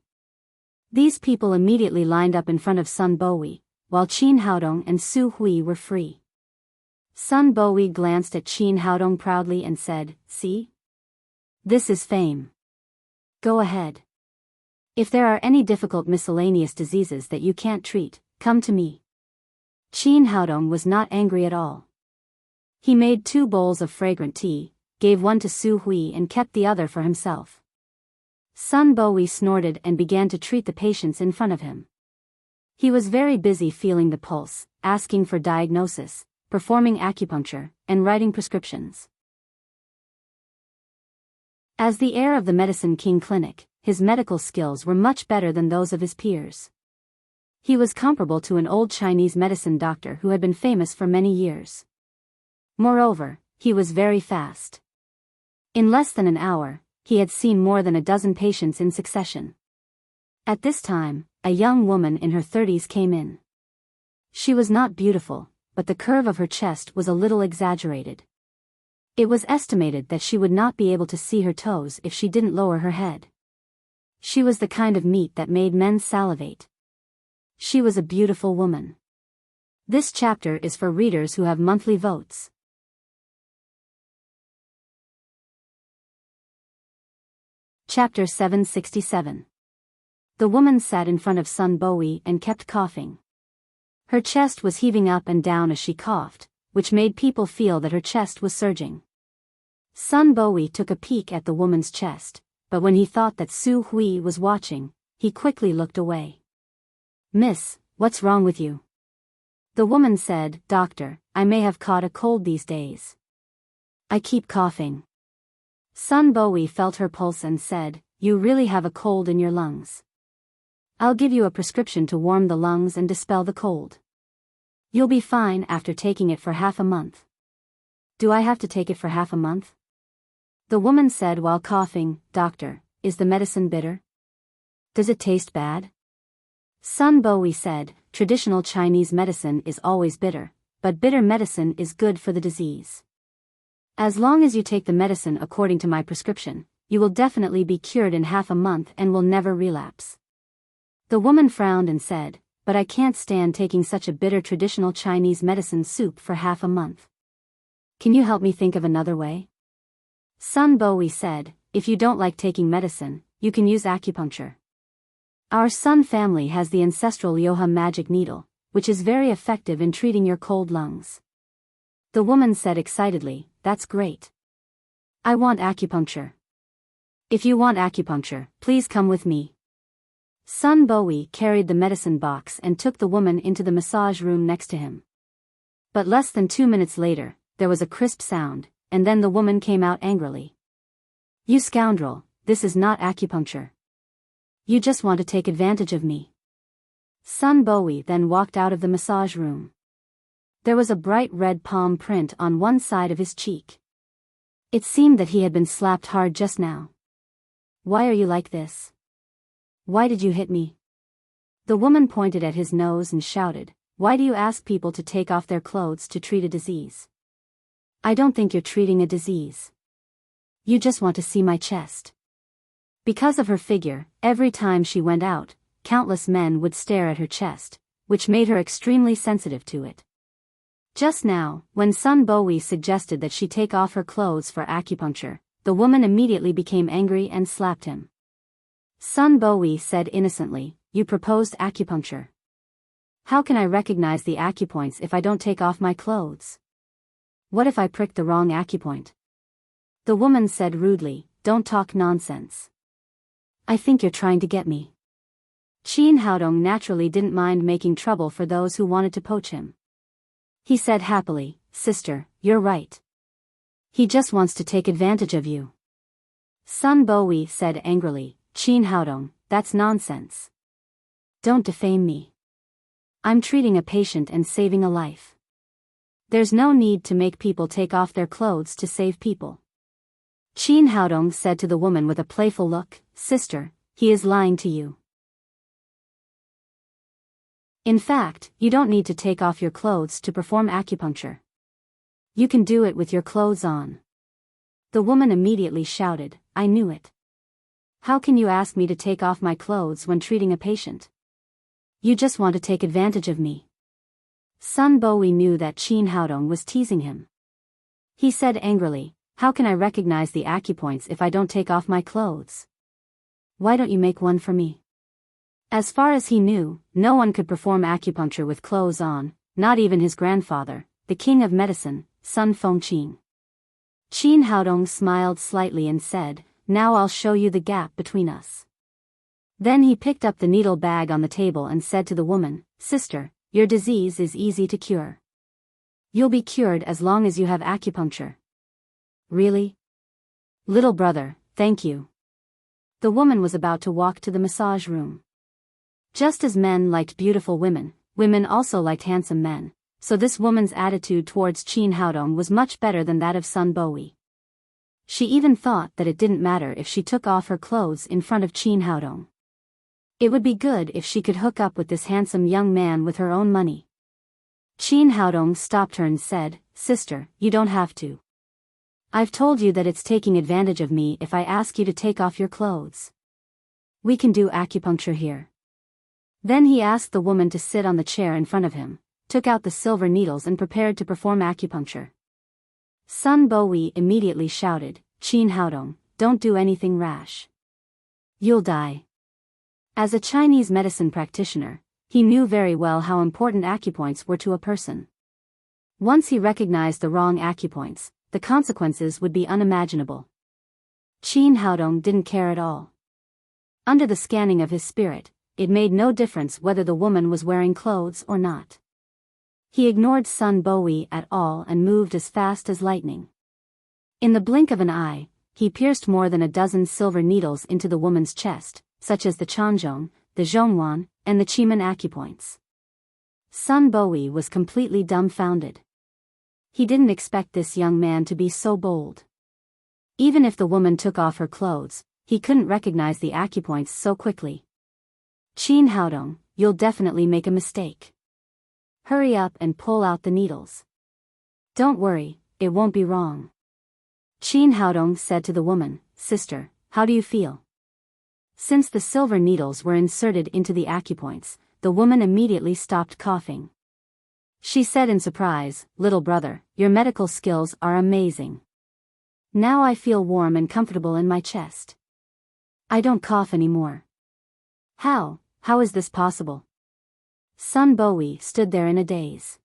These people immediately lined up in front of Sun Bowie, while Qin Haodong and Su Hui were free. Sun Bowie glanced at Qin Haodong proudly and said, See? This is fame. Go ahead. If there are any difficult miscellaneous diseases that you can't treat, come to me. Qin Haodong was not angry at all. He made 2 bowls of fragrant tea, gave one to Su Hui and kept the other for himself. Sun Bowie snorted and began to treat the patients in front of him. He was very busy feeling the pulse, asking for diagnosis, performing acupuncture, and writing prescriptions. As the heir of the Medicine King Clinic, his medical skills were much better than those of his peers. He was comparable to an old Chinese medicine doctor who had been famous for many years. Moreover, he was very fast. In less than an hour, he had seen more than a dozen patients in succession. At this time, a young woman in her 30s came in. She was not beautiful, but the curve of her chest was a little exaggerated. It was estimated that she would not be able to see her toes if she didn't lower her head. She was the kind of meat that made men salivate. She was a beautiful woman. This chapter is for readers who have monthly votes. Chapter 767. The woman sat in front of Sun Bowie and kept coughing. Her chest was heaving up and down as she coughed, which made people feel that her chest was surging. Sun Bowie took a peek at the woman's chest, but when he thought that Su Hui was watching, he quickly looked away. Miss, what's wrong with you? The woman said, Doctor, I may have caught a cold these days. I keep coughing. Sun Bowie felt her pulse and said, You really have a cold in your lungs. I'll give you a prescription to warm the lungs and dispel the cold. You'll be fine after taking it for half a month. Do I have to take it for half a month? The woman said while coughing, Doctor, is the medicine bitter? Does it taste bad? Sun Bowie said, Traditional Chinese medicine is always bitter, but bitter medicine is good for the disease. As long as you take the medicine according to my prescription, you will definitely be cured in half a month and will never relapse. The woman frowned and said, But I can't stand taking such a bitter traditional Chinese medicine soup for half a month. Can you help me think of another way? Sun Bowie said, If you don't like taking medicine, you can use acupuncture. Our Sun family has the ancestral Yoha magic needle, which is very effective in treating your cold lungs. The woman said excitedly, That's great. I want acupuncture. If you want acupuncture, please come with me. Sun Bowie carried the medicine box and took the woman into the massage room next to him. But less than 2 minutes later, there was a crisp sound, and then the woman came out angrily. You scoundrel, this is not acupuncture. You just want to take advantage of me. Sun Bowie then walked out of the massage room. There was a bright red palm print on one side of his cheek. It seemed that he had been slapped hard just now. Why are you like this? Why did you hit me? The woman pointed at his nose and shouted, Why do you ask people to take off their clothes to treat a disease? I don't think you're treating a disease. You just want to see my chest. Because of her figure, every time she went out, countless men would stare at her chest, which made her extremely sensitive to it. Just now, when Sun Bowie suggested that she take off her clothes for acupuncture, the woman immediately became angry and slapped him. Sun Bowie said innocently, "You proposed acupuncture. How can I recognize the acupoints if I don't take off my clothes? What if I prick the wrong acupoint?" The woman said rudely, "Don't talk nonsense. I think you're trying to get me." Qin Haodong naturally didn't mind making trouble for those who wanted to poach him. He said happily, "Sister, you're right. He just wants to take advantage of you." Sun Bowie said angrily, "Qin Haodong, that's nonsense. Don't defame me. I'm treating a patient and saving a life. There's no need to make people take off their clothes to save people." Qin Haodong said to the woman with a playful look, "Sister, he is lying to you. In fact, you don't need to take off your clothes to perform acupuncture. You can do it with your clothes on." The woman immediately shouted, "I knew it. How can you ask me to take off my clothes when treating a patient? You just want to take advantage of me." Sun Bowie knew that Qin Haodong was teasing him. He said angrily, "How can I recognize the acupoints if I don't take off my clothes? Why don't you make one for me?" As far as he knew, no one could perform acupuncture with clothes on, not even his grandfather, the king of medicine, Sun Fengqin. Qin Haodong smiled slightly and said, "Now I'll show you the gap between us." Then he picked up the needle bag on the table and said to the woman, "Sister, your disease is easy to cure. You'll be cured as long as you have acupuncture." "Really? Little brother, thank you." The woman was about to walk to the massage room. Just as men liked beautiful women, women also liked handsome men, so this woman's attitude towards Qin Haodong was much better than that of Sun Bowie. She even thought that it didn't matter if she took off her clothes in front of Qin Haodong. It would be good if she could hook up with this handsome young man with her own money. Qin Haodong stopped her and said, "Sister, you don't have to. I've told you that it's taking advantage of me if I ask you to take off your clothes. We can do acupuncture here." Then he asked the woman to sit on the chair in front of him, took out the silver needles and prepared to perform acupuncture. Sun Bowie immediately shouted, "Qin Haodong, don't do anything rash. You'll die." As a Chinese medicine practitioner, he knew very well how important acupoints were to a person. Once he recognized the wrong acupoints, the consequences would be unimaginable. Qin Haodong didn't care at all. Under the scanning of his spirit, it made no difference whether the woman was wearing clothes or not. He ignored Sun Bowie at all and moved as fast as lightning. In the blink of an eye, he pierced more than a dozen silver needles into the woman's chest, such as the Chanzhong, the Zhongwan, and the Qimen acupoints. Sun Bowie was completely dumbfounded. He didn't expect this young man to be so bold. Even if the woman took off her clothes, he couldn't recognize the acupoints so quickly. "Qin Haodong, you'll definitely make a mistake. Hurry up and pull out the needles. Don't worry, it won't be wrong." Qin Haodong said to the woman, "Sister, how do you feel?" Since the silver needles were inserted into the acupoints, the woman immediately stopped coughing. She said in surprise, "Little brother, your medical skills are amazing. Now I feel warm and comfortable in my chest. I don't cough anymore." How is this possible?" Sun Bowie stood there in a daze.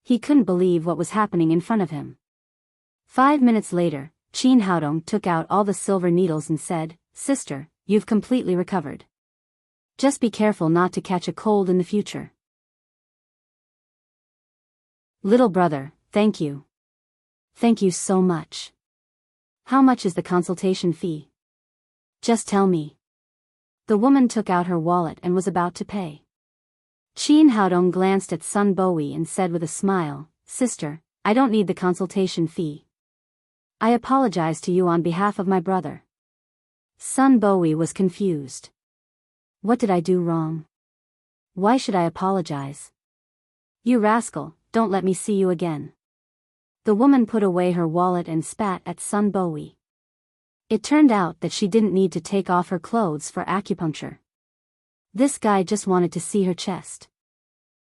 He couldn't believe what was happening in front of him. 5 minutes later, Qin Haodong took out all the silver needles and said, "Sister, you've completely recovered. Just be careful not to catch a cold in the future." "Little brother, thank you. Thank you so much. How much is the consultation fee? Just tell me." The woman took out her wallet and was about to pay. Qin Haodong glanced at Sun Bowie and said with a smile, "Sister, I don't need the consultation fee. I apologize to you on behalf of my brother." Sun Bowie was confused. What did I do wrong? Why should I apologize? You rascal, don't let me see you again. The woman put away her wallet and spat at Sun Bowie. It turned out that she didn't need to take off her clothes for acupuncture. This guy just wanted to see her chest.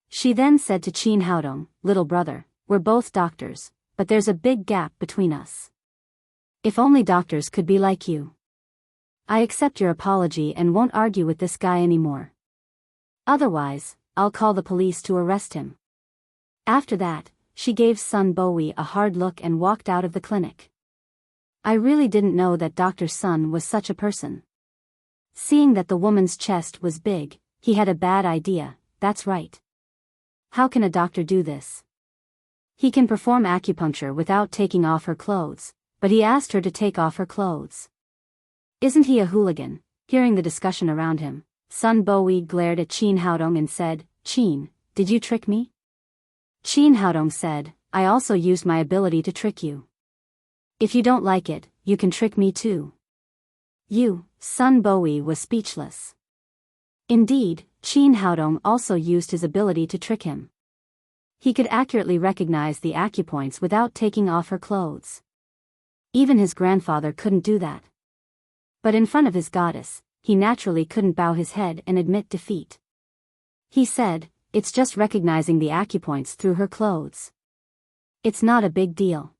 She then said to Qin Haodong, "Little brother, we're both doctors, but there's a big gap between us. If only doctors could be like you. I accept your apology and won't argue with this guy anymore. Otherwise, I'll call the police to arrest him." After that, she gave Sun Bowie a hard look and walked out of the clinic. I really didn't know that Dr. Sun was such a person. Seeing that the woman's chest was big, he had a bad idea. That's right. How can a doctor do this? He can perform acupuncture without taking off her clothes, but he asked her to take off her clothes. Isn't he a hooligan? Hearing the discussion around him, Sun Bowie glared at Qin Haodong and said, "Qin, did you trick me?" Qin Haodong said, "I also used my ability to trick you. If you don't like it, you can trick me too." Sun Bowie was speechless. Indeed, Qin Haodong also used his ability to trick him. He could accurately recognize the acupoints without taking off her clothes. Even his grandfather couldn't do that. But in front of his goddess, he naturally couldn't bow his head and admit defeat. He said, "It's just recognizing the acupoints through her clothes. It's not a big deal.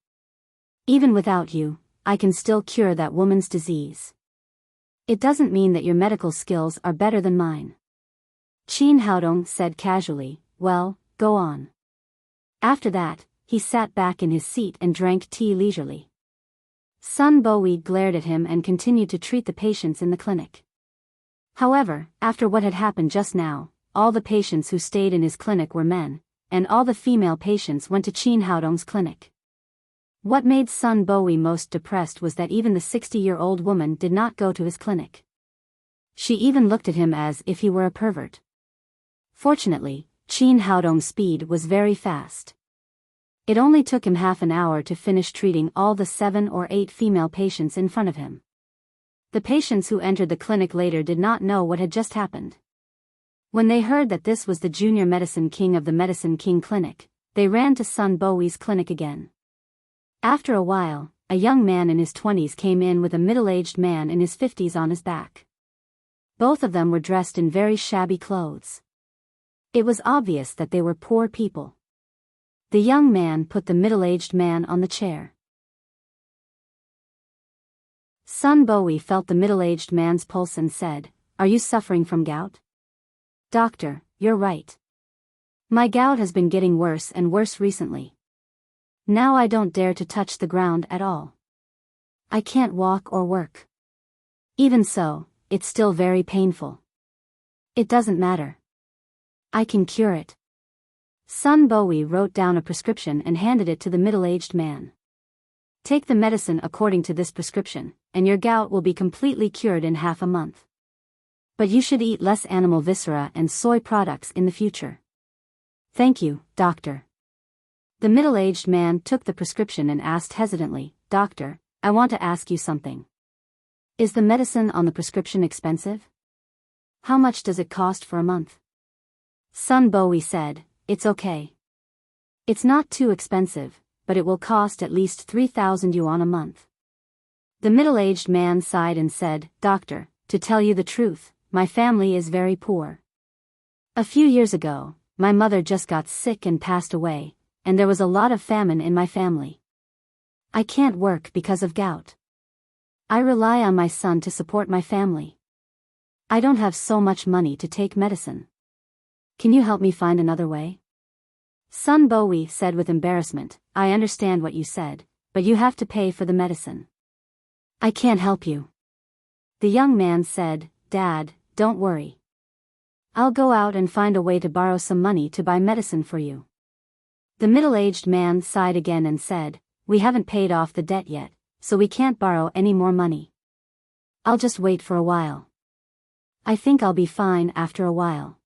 Even without you, I can still cure that woman's disease. It doesn't mean that your medical skills are better than mine." Qin Haodong said casually, "Well, go on." After that, he sat back in his seat and drank tea leisurely. Sun Bowie glared at him and continued to treat the patients in the clinic. However, after what had happened just now, all the patients who stayed in his clinic were men, and all the female patients went to Qin Haodong's clinic. What made Sun Bowie most depressed was that even the 60-year-old woman did not go to his clinic. She even looked at him as if he were a pervert. Fortunately, Qin Haodong's speed was very fast. It only took him half an hour to finish treating all the 7 or 8 female patients in front of him. The patients who entered the clinic later did not know what had just happened. When they heard that this was the junior medicine king of the Medicine King Clinic, they ran to Sun Bowie's clinic again. After a while, a young man in his 20s came in with a middle-aged man in his 50s on his back. Both of them were dressed in very shabby clothes. It was obvious that they were poor people. The young man put the middle-aged man on the chair. Sun Bowie felt the middle-aged man's pulse and said, "Are you suffering from gout?" "Doctor, you're right. My gout has been getting worse and worse recently. Now I don't dare to touch the ground at all. I can't walk or work. Even so, it's still very painful. It doesn't matter. I can cure it." Sun Bowie wrote down a prescription and handed it to the middle-aged man. "Take the medicine according to this prescription, and your gout will be completely cured in half a month. But you should eat less animal viscera and soy products in the future." "Thank you, doctor." The middle-aged man took the prescription and asked hesitantly, "Doctor, I want to ask you something. Is the medicine on the prescription expensive? How much does it cost for a month?" Sun Bowie said, "It's okay. It's not too expensive, but it will cost at least 3,000 yuan a month." The middle-aged man sighed and said, "Doctor, to tell you the truth, my family is very poor. A few years ago, my mother just got sick and passed away, and there was a lot of famine in my family. I can't work because of gout. I rely on my son to support my family. I don't have so much money to take medicine. Can you help me find another way?" Sun Bowie said with embarrassment, "I understand what you said, but you have to pay for the medicine. I can't help you." The young man said, "Dad, don't worry. I'll go out and find a way to borrow some money to buy medicine for you." The middle-aged man sighed again and said, "We haven't paid off the debt yet, so we can't borrow any more money. I'll just wait for a while. I think I'll be fine after a while."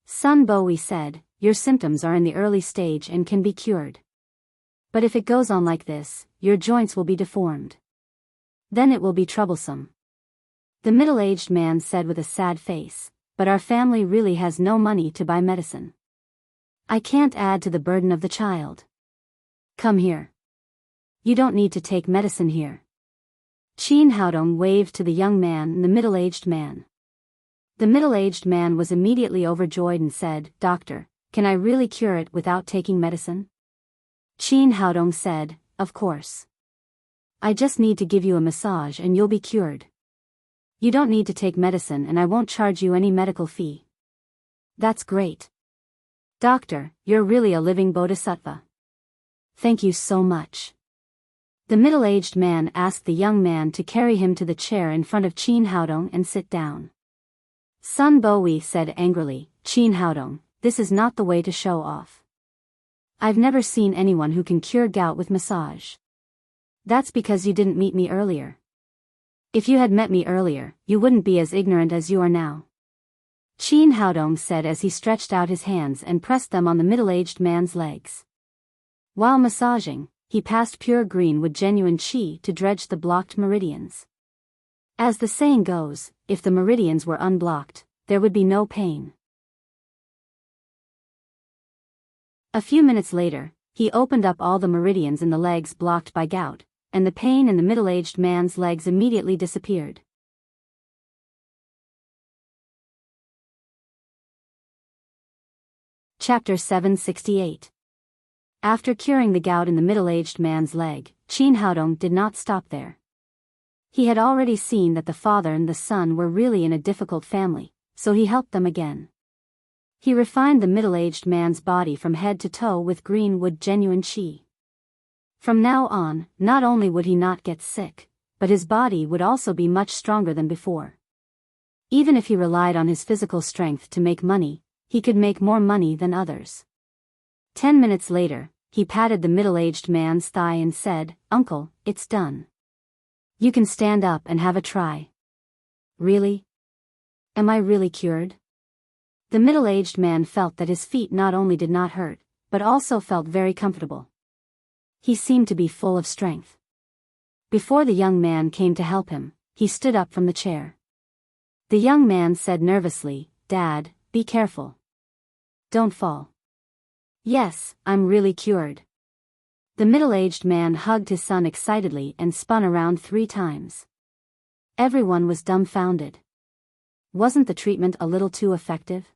Sun Bowie said, "Your symptoms are in the early stage and can be cured. But if it goes on like this, your joints will be deformed. Then it will be troublesome." The middle-aged man said with a sad face, "But our family really has no money to buy medicine. I can't add to the burden of the child. Come here. You don't need to take medicine here. Qin Haodong waved to the young man and the middle-aged man. The middle-aged man was immediately overjoyed and said, Doctor, can I really cure it without taking medicine? Qin Haodong said, Of course. I just need to give you a massage and you'll be cured. You don't need to take medicine and I won't charge you any medical fee. That's great. Doctor, you're really a living bodhisattva. Thank you so much. The middle-aged man asked the young man to carry him to the chair in front of Qin Haodong and sit down. Sun Bowie said angrily, Qin Haodong, this is not the way to show off. I've never seen anyone who can cure gout with massage. That's because you didn't meet me earlier. If you had met me earlier, you wouldn't be as ignorant as you are now. Qin Haodong said as he stretched out his hands and pressed them on the middle-aged man's legs. While massaging, he passed pure green with genuine qi to dredge the blocked meridians. As the saying goes, if the meridians were unblocked, there would be no pain. A few minutes later, he opened up all the meridians in the legs blocked by gout, and the pain in the middle-aged man's legs immediately disappeared. Chapter 768. After curing the gout in the middle-aged man's leg, Qin Haodong did not stop there. He had already seen that the father and the son were really in a difficult family, so he helped them again. He refined the middle-aged man's body from head to toe with green wood genuine qi. From now on, not only would he not get sick, but his body would also be much stronger than before. Even if he relied on his physical strength to make money, he could make more money than others. 10 minutes later, he patted the middle-aged man's thigh and said, Uncle, it's done. You can stand up and have a try. Really? Am I really cured? The middle-aged man felt that his feet not only did not hurt, but also felt very comfortable. He seemed to be full of strength. Before the young man came to help him, he stood up from the chair. The young man said nervously, Dad, be careful. Don't fall. Yes, I'm really cured. The middle-aged man hugged his son excitedly and spun around 3 times. Everyone was dumbfounded. Wasn't the treatment a little too effective?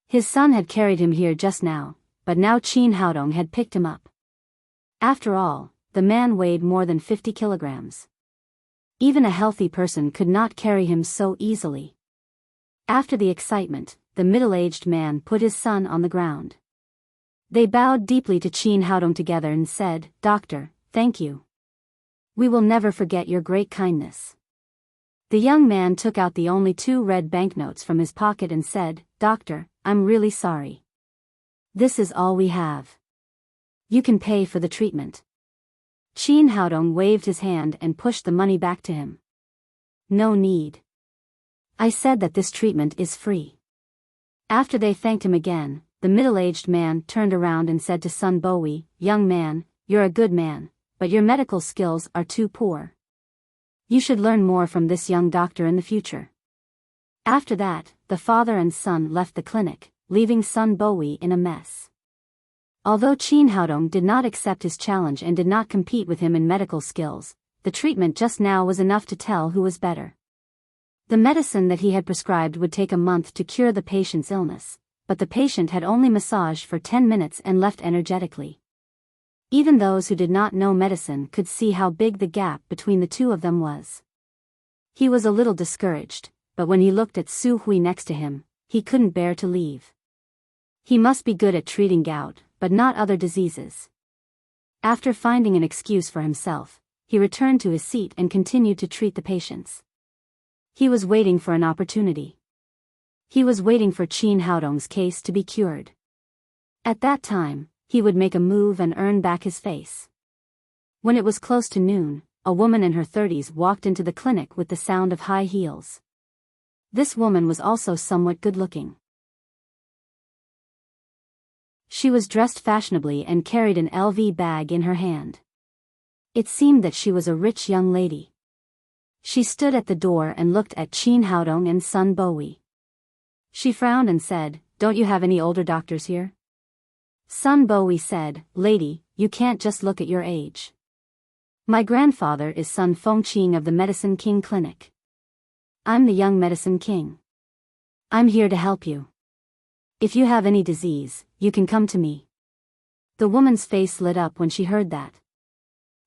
His son had carried him here just now, but now Qin Haodong had picked him up. After all, the man weighed more than 50 kilograms. Even a healthy person could not carry him so easily. After the excitement, the middle-aged man put his son on the ground. They bowed deeply to Qin Haodong together and said, Doctor, thank you. We will never forget your great kindness. The young man took out the only 2 red banknotes from his pocket and said, Doctor, I'm really sorry. This is all we have. You can pay for the treatment. Qin Haodong waved his hand and pushed the money back to him. No need. I said that this treatment is free. After they thanked him again, the middle-aged man turned around and said to Sun Bowie, Young man, you're a good man, but your medical skills are too poor. You should learn more from this young doctor in the future. After that, the father and son left the clinic, leaving Sun Bowie in a mess. Although Qin Haodong did not accept his challenge and did not compete with him in medical skills, the treatment just now was enough to tell who was better. The medicine that he had prescribed would take a month to cure the patient's illness, but the patient had only massaged for 10 minutes and left energetically. Even those who did not know medicine could see how big the gap between the two of them was. He was a little discouraged, but when he looked at Su Hui next to him, he couldn't bear to leave. He must be good at treating gout, but not other diseases. After finding an excuse for himself, he returned to his seat and continued to treat the patients. He was waiting for an opportunity. He was waiting for Qin Haodong's case to be cured. At that time, he would make a move and earn back his face. When it was close to noon, a woman in her 30s walked into the clinic with the sound of high heels. This woman was also somewhat good-looking. She was dressed fashionably and carried an LV bag in her hand. It seemed that she was a rich young lady. She stood at the door and looked at Qin Haodong and Sun Bowie. She frowned and said, Don't you have any older doctors here? Sun Bowie said, Lady, you can't just look at your age. My grandfather is Sun Fengqing of the Medicine King Clinic. I'm the young Medicine King. I'm here to help you. If you have any disease, you can come to me. The woman's face lit up when she heard that.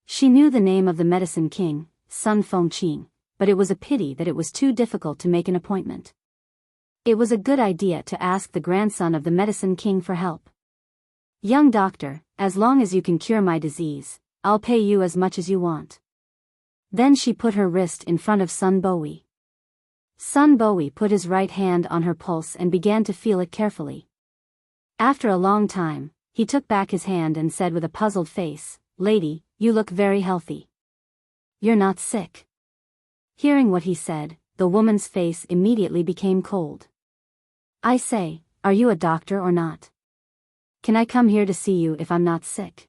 She knew the name of the Medicine King, Sun Fengqing, but it was a pity that it was too difficult to make an appointment. It was a good idea to ask the grandson of the Medicine King for help. Young doctor, as long as you can cure my disease, I'll pay you as much as you want. Then she put her wrist in front of Sun Bowie. Sun Bowie put his right hand on her pulse and began to feel it carefully. After a long time, he took back his hand and said with a puzzled face, "Lady, you look very healthy. You're not sick." Hearing what he said, the woman's face immediately became cold. "I say, are you a doctor or not? Can I come here to see you if I'm not sick?"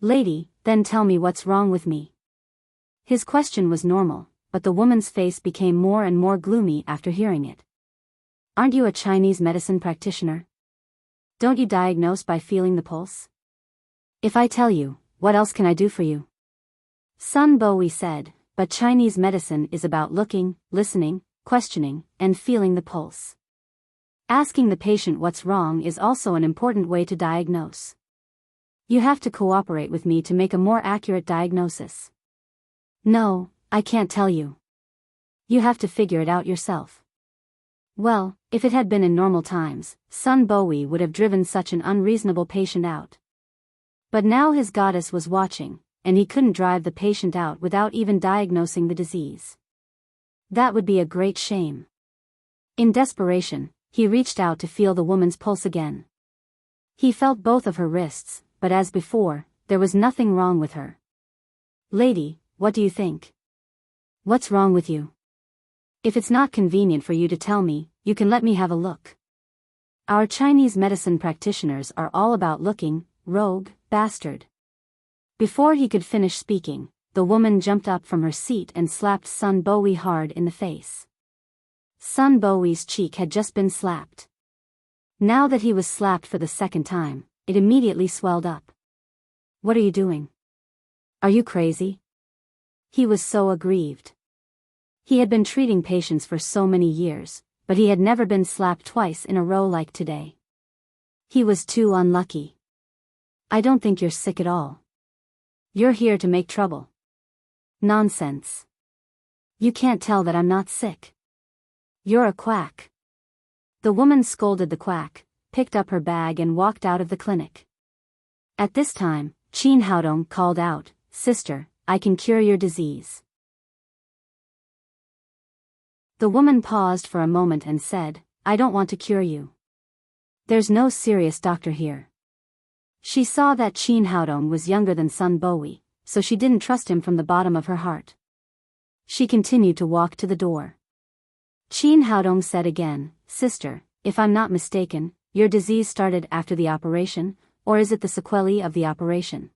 "Lady, then tell me what's wrong with me." His question was normal, but the woman's face became more and more gloomy after hearing it. "Aren't you a Chinese medicine practitioner? Don't you diagnose by feeling the pulse? If I tell you, what else can I do for you?" Sun Bowie said, "But Chinese medicine is about looking, listening, questioning, and feeling the pulse. Asking the patient what's wrong is also an important way to diagnose. You have to cooperate with me to make a more accurate diagnosis." "No, I can't tell you. You have to figure it out yourself." Well, if it had been in normal times, Sun Bowie would have driven such an unreasonable patient out. But now his goddess was watching, and he couldn't drive the patient out without even diagnosing the disease. That would be a great shame. In desperation, he reached out to feel the woman's pulse again. He felt both of her wrists, but as before, there was nothing wrong with her. "Lady, what do you think? What's wrong with you? If it's not convenient for you to tell me, you can let me have a look. Our Chinese medicine practitioners are all about looking, rogue, bastard." Before he could finish speaking, the woman jumped up from her seat and slapped Sun Bowie hard in the face. Sun Bowie's cheek had just been slapped. Now that he was slapped for the second time, it immediately swelled up. "What are you doing? Are you crazy?" He was so aggrieved. He had been treating patients for so many years, but he had never been slapped twice in a row like today. He was too unlucky. "I don't think you're sick at all. You're here to make trouble." "Nonsense. You can't tell that I'm not sick. You're a quack." The woman scolded the quack, picked up her bag and walked out of the clinic. At this time, Qin Haodong called out, "Sister, I can cure your disease." The woman paused for a moment and said, "I don't want to cure you. There's no serious doctor here." She saw that Qin Haodong was younger than Sun Bowie, so she didn't trust him from the bottom of her heart. She continued to walk to the door. Qin Haodong said again, "Sister, if I'm not mistaken, your disease started after the operation, or is it the sequelae of the operation?"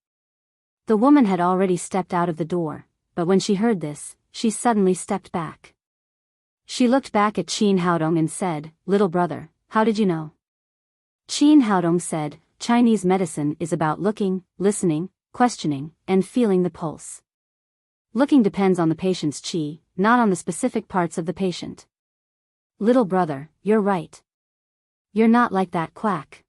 The woman had already stepped out of the door, but when she heard this, she suddenly stepped back. She looked back at Qin Haodong and said, "Little brother, how did you know?" Qin Haodong said, "Chinese medicine is about looking, listening, questioning, and feeling the pulse. Looking depends on the patient's qi, not on the specific parts of the patient. Little brother, you're right. You're not like that quack."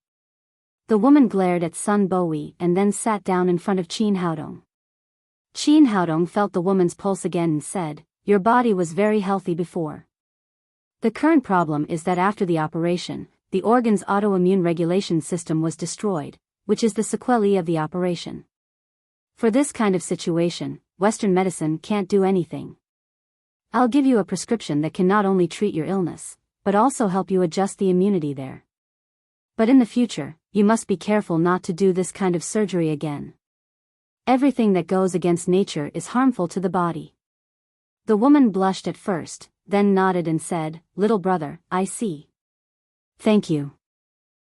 The woman glared at Sun Bowie and then sat down in front of Qin Haodong. Qin Haodong felt the woman's pulse again and said, "Your body was very healthy before. The current problem is that after the operation, the organ's autoimmune regulation system was destroyed, which is the sequelae of the operation. For this kind of situation, Western medicine can't do anything. I'll give you a prescription that can not only treat your illness, but also help you adjust the immunity there. But in the future, you must be careful not to do this kind of surgery again. Everything that goes against nature is harmful to the body." The woman blushed at first, then nodded and said, "Little brother, I see. Thank you."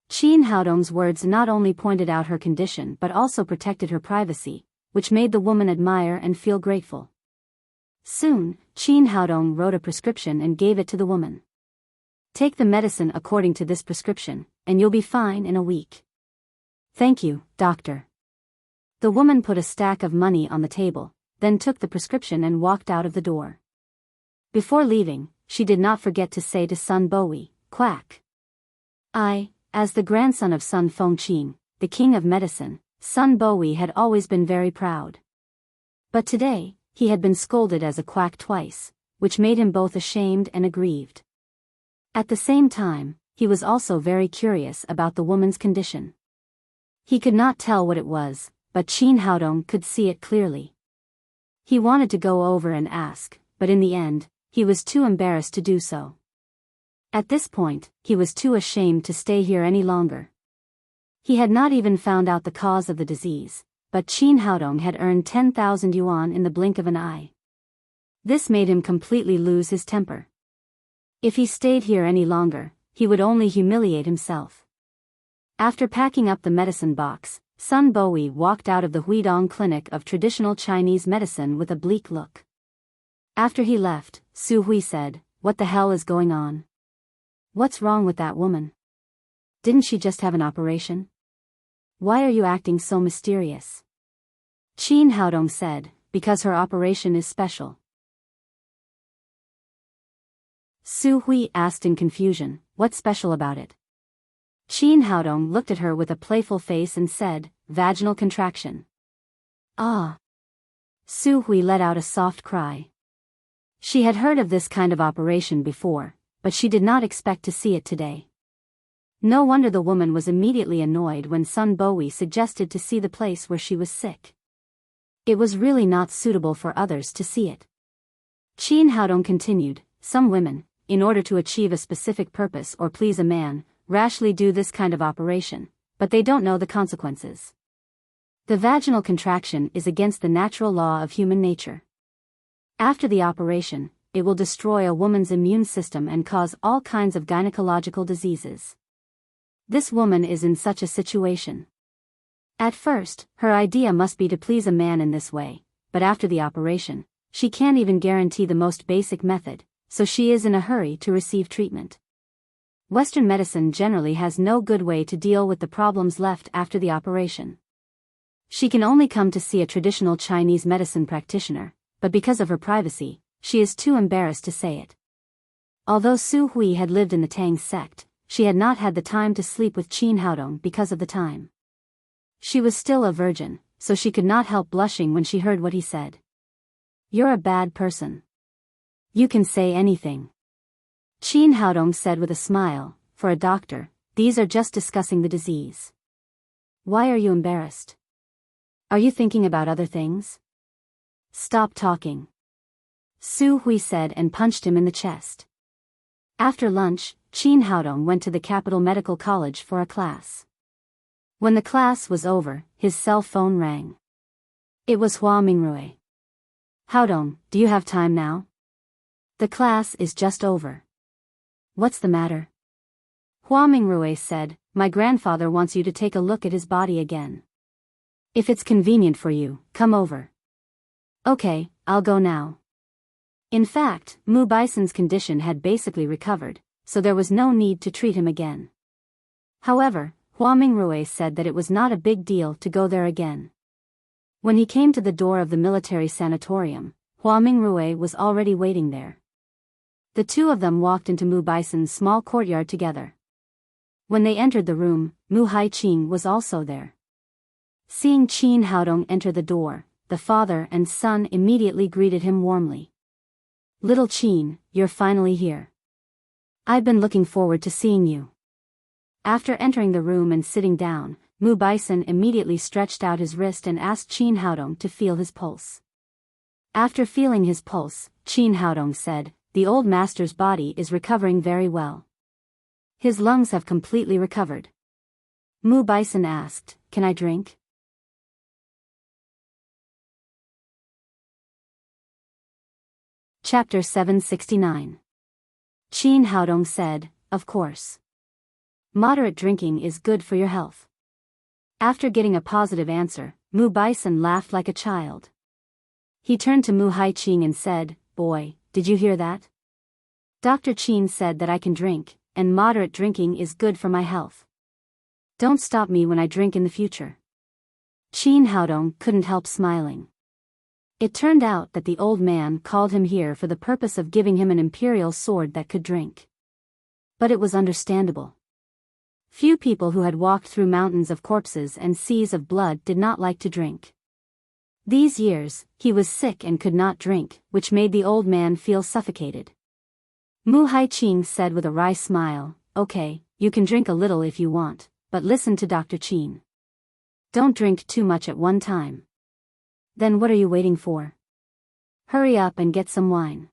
Qin Haodong's words not only pointed out her condition but also protected her privacy, which made the woman admire and feel grateful. Soon, Qin Haodong wrote a prescription and gave it to the woman. "Take the medicine according to this prescription, and you'll be fine in a week." "Thank you, doctor." The woman put a stack of money on the table, then took the prescription and walked out of the door. Before leaving, she did not forget to say to Sun Bowie, "Quack." As the grandson of Sun Fengqing, the king of medicine, Sun Bowie had always been very proud. But today, he had been scolded as a quack twice, which made him both ashamed and aggrieved. At the same time, he was also very curious about the woman's condition. He could not tell what it was, but Qin Haodong could see it clearly. He wanted to go over and ask, but in the end, he was too embarrassed to do so. At this point, he was too ashamed to stay here any longer. He had not even found out the cause of the disease, but Qin Haodong had earned 10,000 yuan in the blink of an eye. This made him completely lose his temper. If he stayed here any longer, he would only humiliate himself. After packing up the medicine box, Sun Bowie walked out of the Huidong Clinic of Traditional Chinese Medicine with a bleak look. After he left, Su Hui said, "What the hell is going on? What's wrong with that woman? Didn't she just have an operation? Why are you acting so mysterious?" Qin Haodong said, "Because her operation is special." Su Hui asked in confusion, "What's special about it?" Qin Haodong looked at her with a playful face and said, "Vaginal contraction." Ah! Su Hui let out a soft cry. She had heard of this kind of operation before, but she did not expect to see it today. No wonder the woman was immediately annoyed when Sun Bowie suggested to see the place where she was sick. It was really not suitable for others to see it. Qin Haodong continued, "Some women, in order to achieve a specific purpose or please a man, rashly do this kind of operation, but they don't know the consequences. The vaginal contraction is against the natural law of human nature. After the operation, it will destroy a woman's immune system and cause all kinds of gynecological diseases. This woman is in such a situation. At first, her idea must be to please a man in this way, but after the operation, she can't even guarantee the most basic method, so she is in a hurry to receive treatment. Western medicine generally has no good way to deal with the problems left after the operation. She can only come to see a traditional Chinese medicine practitioner, but because of her privacy, she is too embarrassed to say it." Although Su Hui had lived in the Tang sect, she had not had the time to sleep with Qin Haodong because of the time. She was still a virgin, so she could not help blushing when she heard what he said. "You're a bad person. You can say anything." Qin Haodong said with a smile, "For a doctor, these are just discussing the disease. Why are you embarrassed? Are you thinking about other things? Stop talking." Su Hui said and punched him in the chest. After lunch, Qin Haodong went to the Capital Medical College for a class. When the class was over, his cell phone rang. It was Hua Mingrui. "Haodong, do you have time now? The class is just over." "What's the matter?" Hua Mingrui said, "My grandfather wants you to take a look at his body again. If it's convenient for you, come over." "Okay, I'll go now." In fact, Mu Bison's condition had basically recovered, so there was no need to treat him again. However, Hua Mingrui said that it was not a big deal to go there again. When he came to the door of the military sanatorium, Hua Mingrui was already waiting there. The two of them walked into Mu Bison's small courtyard together. When they entered the room, Mu Haiqing was also there. Seeing Qin Haodong enter the door, the father and son immediately greeted him warmly. "Little Qin, you're finally here. I've been looking forward to seeing you." After entering the room and sitting down, Mu Bison immediately stretched out his wrist and asked Qin Haodong to feel his pulse. After feeling his pulse, Qin Haodong said, "The old master's body is recovering very well. His lungs have completely recovered." Mu Bison asked, "Can I drink?" Chapter 769. Qin Haodong said, "Of course. Moderate drinking is good for your health." After getting a positive answer, Mu Bison laughed like a child. He turned to Mu Haiqing and said, "Boy, did you hear that? Dr. Qin said that I can drink, and moderate drinking is good for my health. Don't stop me when I drink in the future." Qin Haodong couldn't help smiling. It turned out that the old man called him here for the purpose of giving him an imperial sword that could drink. But it was understandable. Few people who had walked through mountains of corpses and seas of blood did not like to drink. These years, he was sick and could not drink, which made the old man feel suffocated. Mu Haiqing said with a wry smile, "Okay, you can drink a little if you want, but listen to Dr. Qin. Don't drink too much at one time. Then what are you waiting for? Hurry up and get some wine.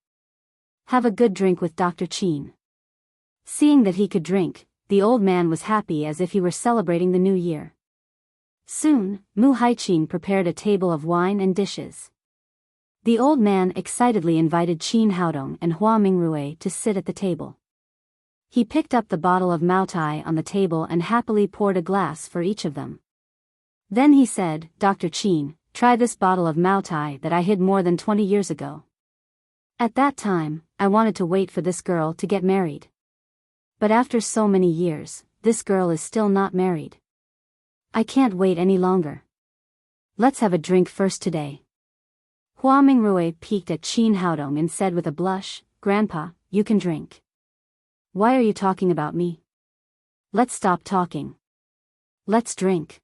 Have a good drink with Dr. Qin." Seeing that he could drink, the old man was happy as if he were celebrating the new year. Soon, Mu Haiqing prepared a table of wine and dishes. The old man excitedly invited Qin Haodong and Hua Mingrui to sit at the table. He picked up the bottle of Maotai on the table and happily poured a glass for each of them. Then he said, "Dr. Qin, try this bottle of Maotai that I hid more than 20 years ago. At that time, I wanted to wait for this girl to get married. But after so many years, this girl is still not married. I can't wait any longer. Let's have a drink first today." Hua Mingrui peeked at Qin Haodong and said with a blush, "Grandpa, you can drink. Why are you talking about me? Let's stop talking. Let's drink."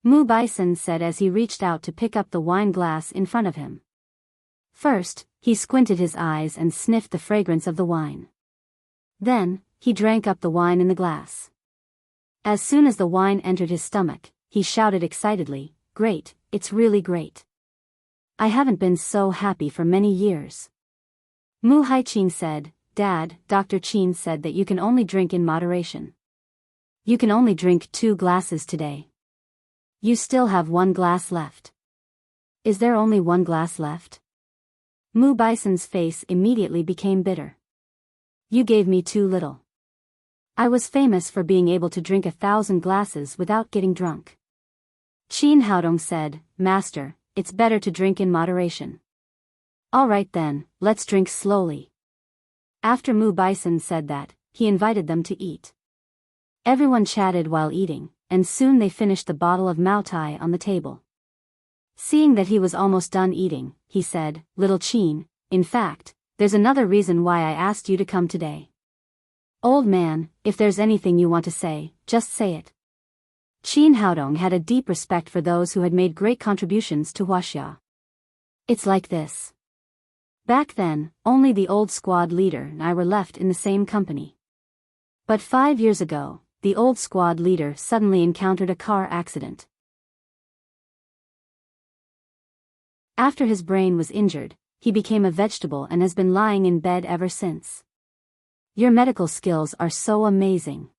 Mu Bison said as he reached out to pick up the wine glass in front of him. First, he squinted his eyes and sniffed the fragrance of the wine. Then, he drank up the wine in the glass. As soon as the wine entered his stomach, he shouted excitedly, "Great, it's really great. I haven't been so happy for many years." Mu Haiqing said, "Dad, Dr. Qin said that you can only drink in moderation. You can only drink 2 glasses today. You still have 1 glass left." "Is there only 1 glass left?" Mu Bison's face immediately became bitter. "You gave me too little. I was famous for being able to drink 1,000 glasses without getting drunk." Qin Haodong said, "Master, it's better to drink in moderation." "All right then, let's drink slowly." After Mu Bison said that, he invited them to eat. Everyone chatted while eating, and soon they finished the bottle of Maotai on the table. Seeing that he was almost done eating, he said, "Little Qin, in fact, there's another reason why I asked you to come today. Old man, if there's anything you want to say, just say it." Qin Haodong had a deep respect for those who had made great contributions to Huaxia. "It's like this. Back then, only the old squad leader and I were left in the same company. But 5 years ago, the old squad leader suddenly encountered a car accident. After his brain was injured, he became a vegetable and has been lying in bed ever since. Your medical skills are so amazing.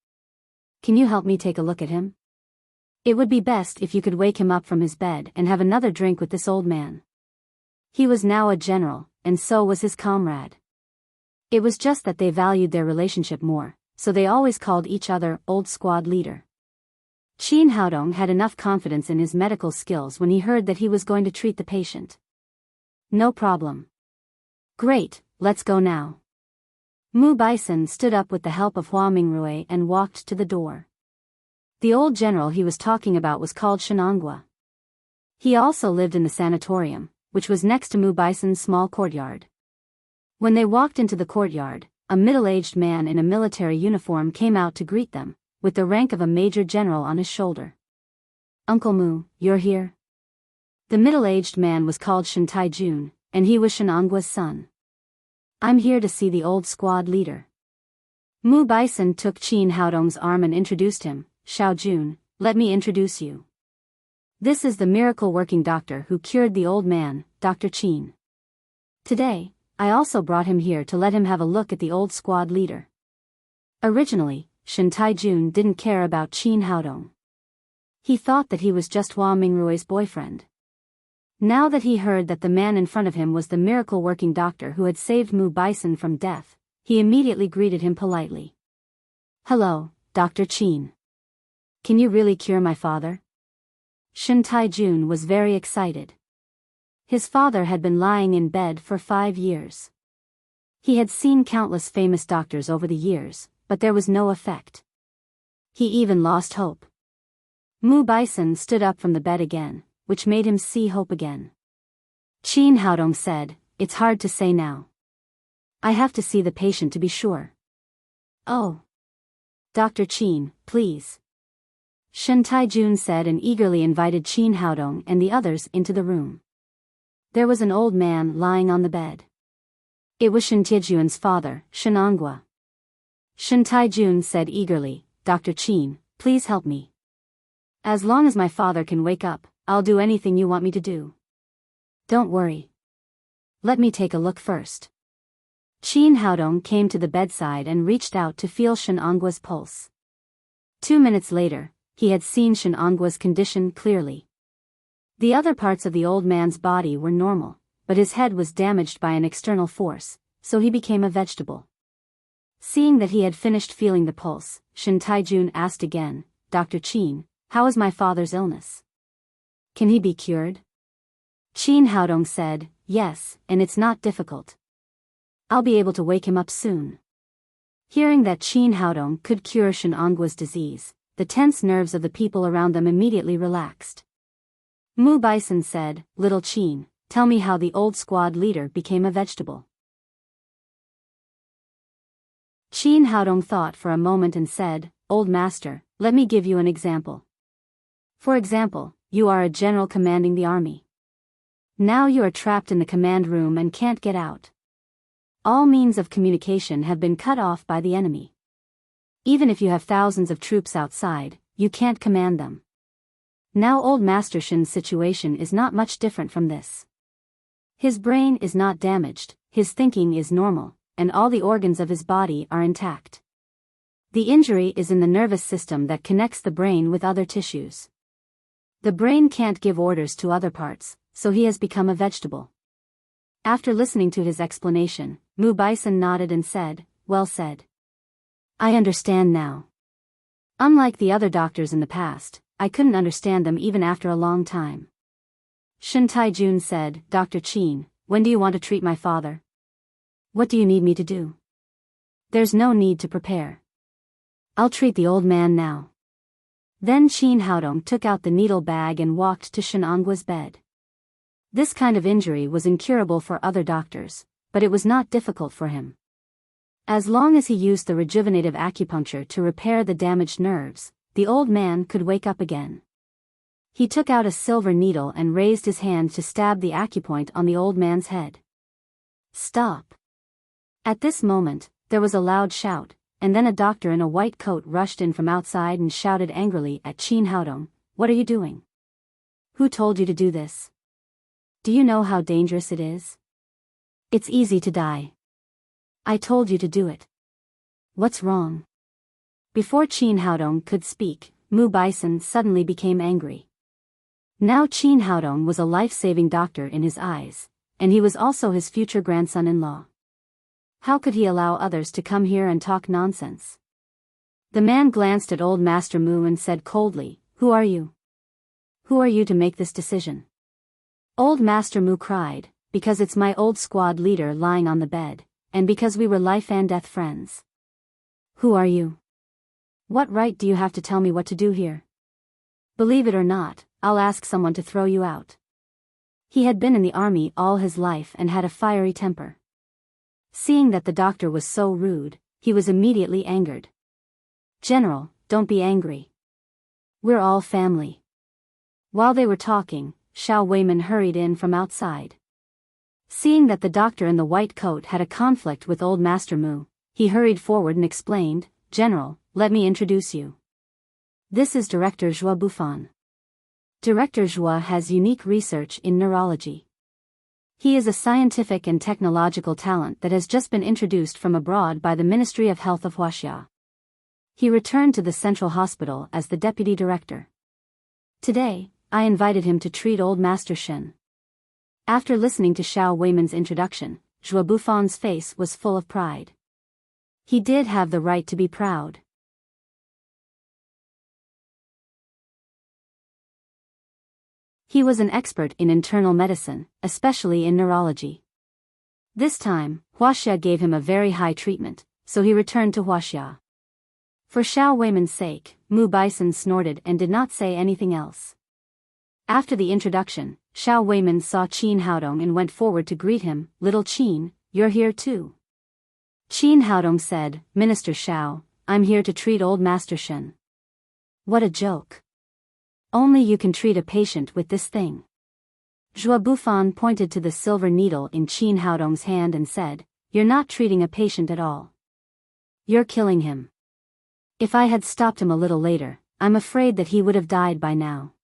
Can you help me take a look at him? It would be best if you could wake him up from his bed and have another drink with this old man." He was now a general, and so was his comrade. It was just that they valued their relationship more, so they always called each other old squad leader. Qin Haodong had enough confidence in his medical skills when he heard that he was going to treat the patient. "No problem. Great, let's go now." Mu Bison stood up with the help of Hua Mingrui and walked to the door. The old general he was talking about was called Shenanggua. He also lived in the sanatorium, which was next to Mu Bison's small courtyard. When they walked into the courtyard, a middle-aged man in a military uniform came out to greet them, with the rank of a major general on his shoulder. "Uncle Mu, you're here?" The middle-aged man was called Shen Taijun, and he was Shenanggua's son. "I'm here to see the old squad leader." Mu Bison took Qin Haodong's arm and introduced him. "Xiao Jun, let me introduce you. This is the miracle-working doctor who cured the old man, Dr. Qin. Today, I also brought him here to let him have a look at the old squad leader." Originally, Shen Taijun didn't care about Qin Haodong. He thought that he was just Hua Mingrui's boyfriend. Now that he heard that the man in front of him was the miracle-working doctor who had saved Mu Bison from death, he immediately greeted him politely. "Hello, Dr. Qin. Can you really cure my father?" Shen Taijun was very excited. His father had been lying in bed for 5 years. He had seen countless famous doctors over the years, but there was no effect. He even lost hope. Mu Bison stood up from the bed again, which made him see hope again. Qin Haodong said, "It's hard to say now. I have to see the patient to be sure." "Oh. Dr. Qin, please." Shen Taijun said and eagerly invited Qin Haodong and the others into the room. There was an old man lying on the bed. It was Shen Tiejuan's father, Shen Ongua. Shen Taijun said eagerly, "Dr. Qin, please help me. As long as my father can wake up, I'll do anything you want me to do. Don't worry. Let me take a look first." Qin Haodong came to the bedside and reached out to feel Shen Ongua's pulse. 2 minutes later, he had seen Shen Ongua's condition clearly. The other parts of the old man's body were normal, but his head was damaged by an external force, so he became a vegetable. Seeing that he had finished feeling the pulse, Shen Taijun asked again, "Dr. Qin, how is my father's illness? Can he be cured?" Qin Haodong said, "Yes, and it's not difficult. I'll be able to wake him up soon." Hearing that Qin Haodong could cure Shen Ongua's disease, the tense nerves of the people around them immediately relaxed. Mu Bison said, "Little Qin, tell me how the old squad leader became a vegetable." Qin Haodong thought for a moment and said, "Old master, let me give you an example. For example, you are a general commanding the army. Now you are trapped in the command room and can't get out. All means of communication have been cut off by the enemy. Even if you have thousands of troops outside, you can't command them. Now old Master Shen's situation is not much different from this. His brain is not damaged, his thinking is normal, and all the organs of his body are intact. The injury is in the nervous system that connects the brain with other tissues. The brain can't give orders to other parts, so he has become a vegetable." After listening to his explanation, Mu Bison nodded and said, "Well said. I understand now. Unlike the other doctors in the past, I couldn't understand them even after a long time." Shen Taijun said, "Dr. Qin, when do you want to treat my father? What do you need me to do?" "There's no need to prepare. I'll treat the old man now." Then Qin Haodong took out the needle bag and walked to Shen Ongua's bed. This kind of injury was incurable for other doctors, but it was not difficult for him. As long as he used the rejuvenative acupuncture to repair the damaged nerves, the old man could wake up again. He took out a silver needle and raised his hand to stab the acupoint on the old man's head. "Stop!" At this moment, there was a loud shout, and then a doctor in a white coat rushed in from outside and shouted angrily at Qin Haodong, "What are you doing? Who told you to do this? Do you know how dangerous it is? It's easy to die. I told you to do it. What's wrong?" Before Qin Haodong could speak, Mu Bison suddenly became angry. Now Qin Haodong was a life-saving doctor in his eyes, and he was also his future grandson-in-law. How could he allow others to come here and talk nonsense? The man glanced at old Master Mu and said coldly, "Who are you? Who are you to make this decision?" Old Master Mu cried, "Because it's my old squad leader lying on the bed, and because we were life and death friends." "Who are you? What right do you have to tell me what to do here? Believe it or not, I'll ask someone to throw you out." He had been in the army all his life and had a fiery temper. Seeing that the doctor was so rude, he was immediately angered. "General, don't be angry. We're all family." While they were talking, Xiao Weiman hurried in from outside. Seeing that the doctor in the white coat had a conflict with old Master Mu, he hurried forward and explained, "General, let me introduce you. This is Director Zhua Bufan. Director Zhua has unique research in neurology. He is a scientific and technological talent that has just been introduced from abroad by the Ministry of Health of Huaxia. He returned to the Central Hospital as the deputy director. Today, I invited him to treat old Master Shen." After listening to Xiao Weiman's introduction, Zhua Bufan's face was full of pride. He did have the right to be proud. He was an expert in internal medicine, especially in neurology. This time, Huaxia gave him a very high treatment, so he returned to Huaxia. For Xiao Weiman's sake, Mu Bison snorted and did not say anything else. After the introduction, Xiao Weiman saw Qin Haodong and went forward to greet him. Little Qin, you're here too. Qin Haodong said, Minister Xiao, I'm here to treat old Master Shen. What a joke. Only you can treat a patient with this thing. Zhuo Bufan pointed to the silver needle in Qin Haodong's hand and said, You're not treating a patient at all. You're killing him. If I had stopped him a little later, I'm afraid that he would have died by now.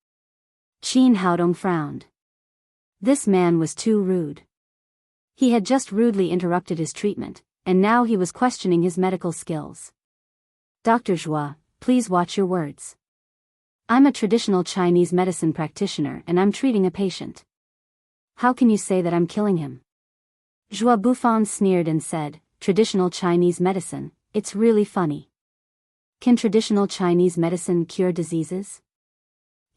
Qin Haodong frowned. This man was too rude. He had just rudely interrupted his treatment, and now he was questioning his medical skills. Dr. Zhuo, please watch your words. I'm a traditional Chinese medicine practitioner and I'm treating a patient. How can you say that I'm killing him? Zhuo Bufan sneered and said, Traditional Chinese medicine, it's really funny. Can traditional Chinese medicine cure diseases?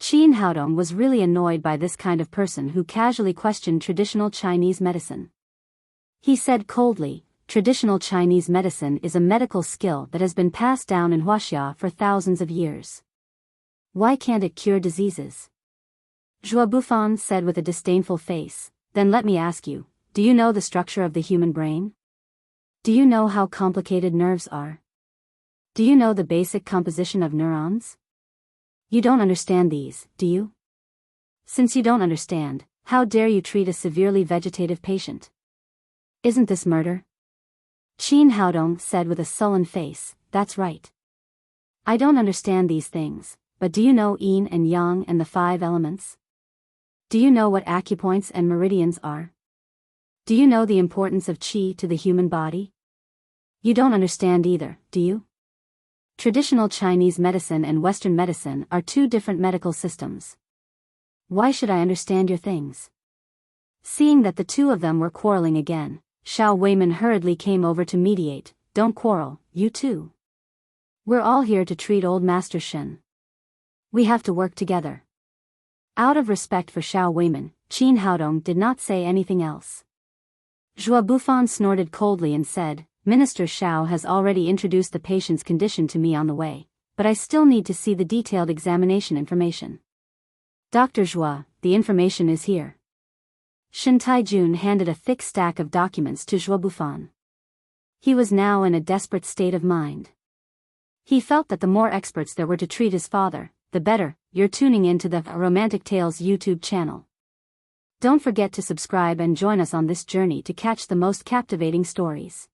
Qin Haodong was really annoyed by this kind of person who casually questioned traditional Chinese medicine. He said coldly, Traditional Chinese medicine is a medical skill that has been passed down in Huaxia for thousands of years. Why can't it cure diseases? Zhuo Bufan said with a disdainful face, Then let me ask you, do you know the structure of the human brain? Do you know how complicated nerves are? Do you know the basic composition of neurons? You don't understand these, do you? Since you don't understand, how dare you treat a severely vegetative patient? Isn't this murder? Qin Haodong said with a sullen face, That's right. I don't understand these things, but do you know yin and yang and the 5 elements? Do you know what acupoints and meridians are? Do you know the importance of qi to the human body? You don't understand either, do you? Traditional Chinese medicine and Western medicine are 2 different medical systems. Why should I understand your things? Seeing that the 2 of them were quarreling again, Xiao Weiman hurriedly came over to mediate. Don't quarrel, you two. We're all here to treat old Master Shen. We have to work together. Out of respect for Xiao Weiman, Qin Haodong did not say anything else. Zhuo Bufan snorted coldly and said, Minister Xiao has already introduced the patient's condition to me on the way, but I still need to see the detailed examination information. Dr. Zhuo, the information is here. Shen Taijun handed a thick stack of documents to Zhuo Bufan. He was now in a desperate state of mind. He felt that the more experts there were to treat his father, the better. You're tuning into the Romantic Tales YouTube channel. Don't forget to subscribe and join us on this journey to catch the most captivating stories.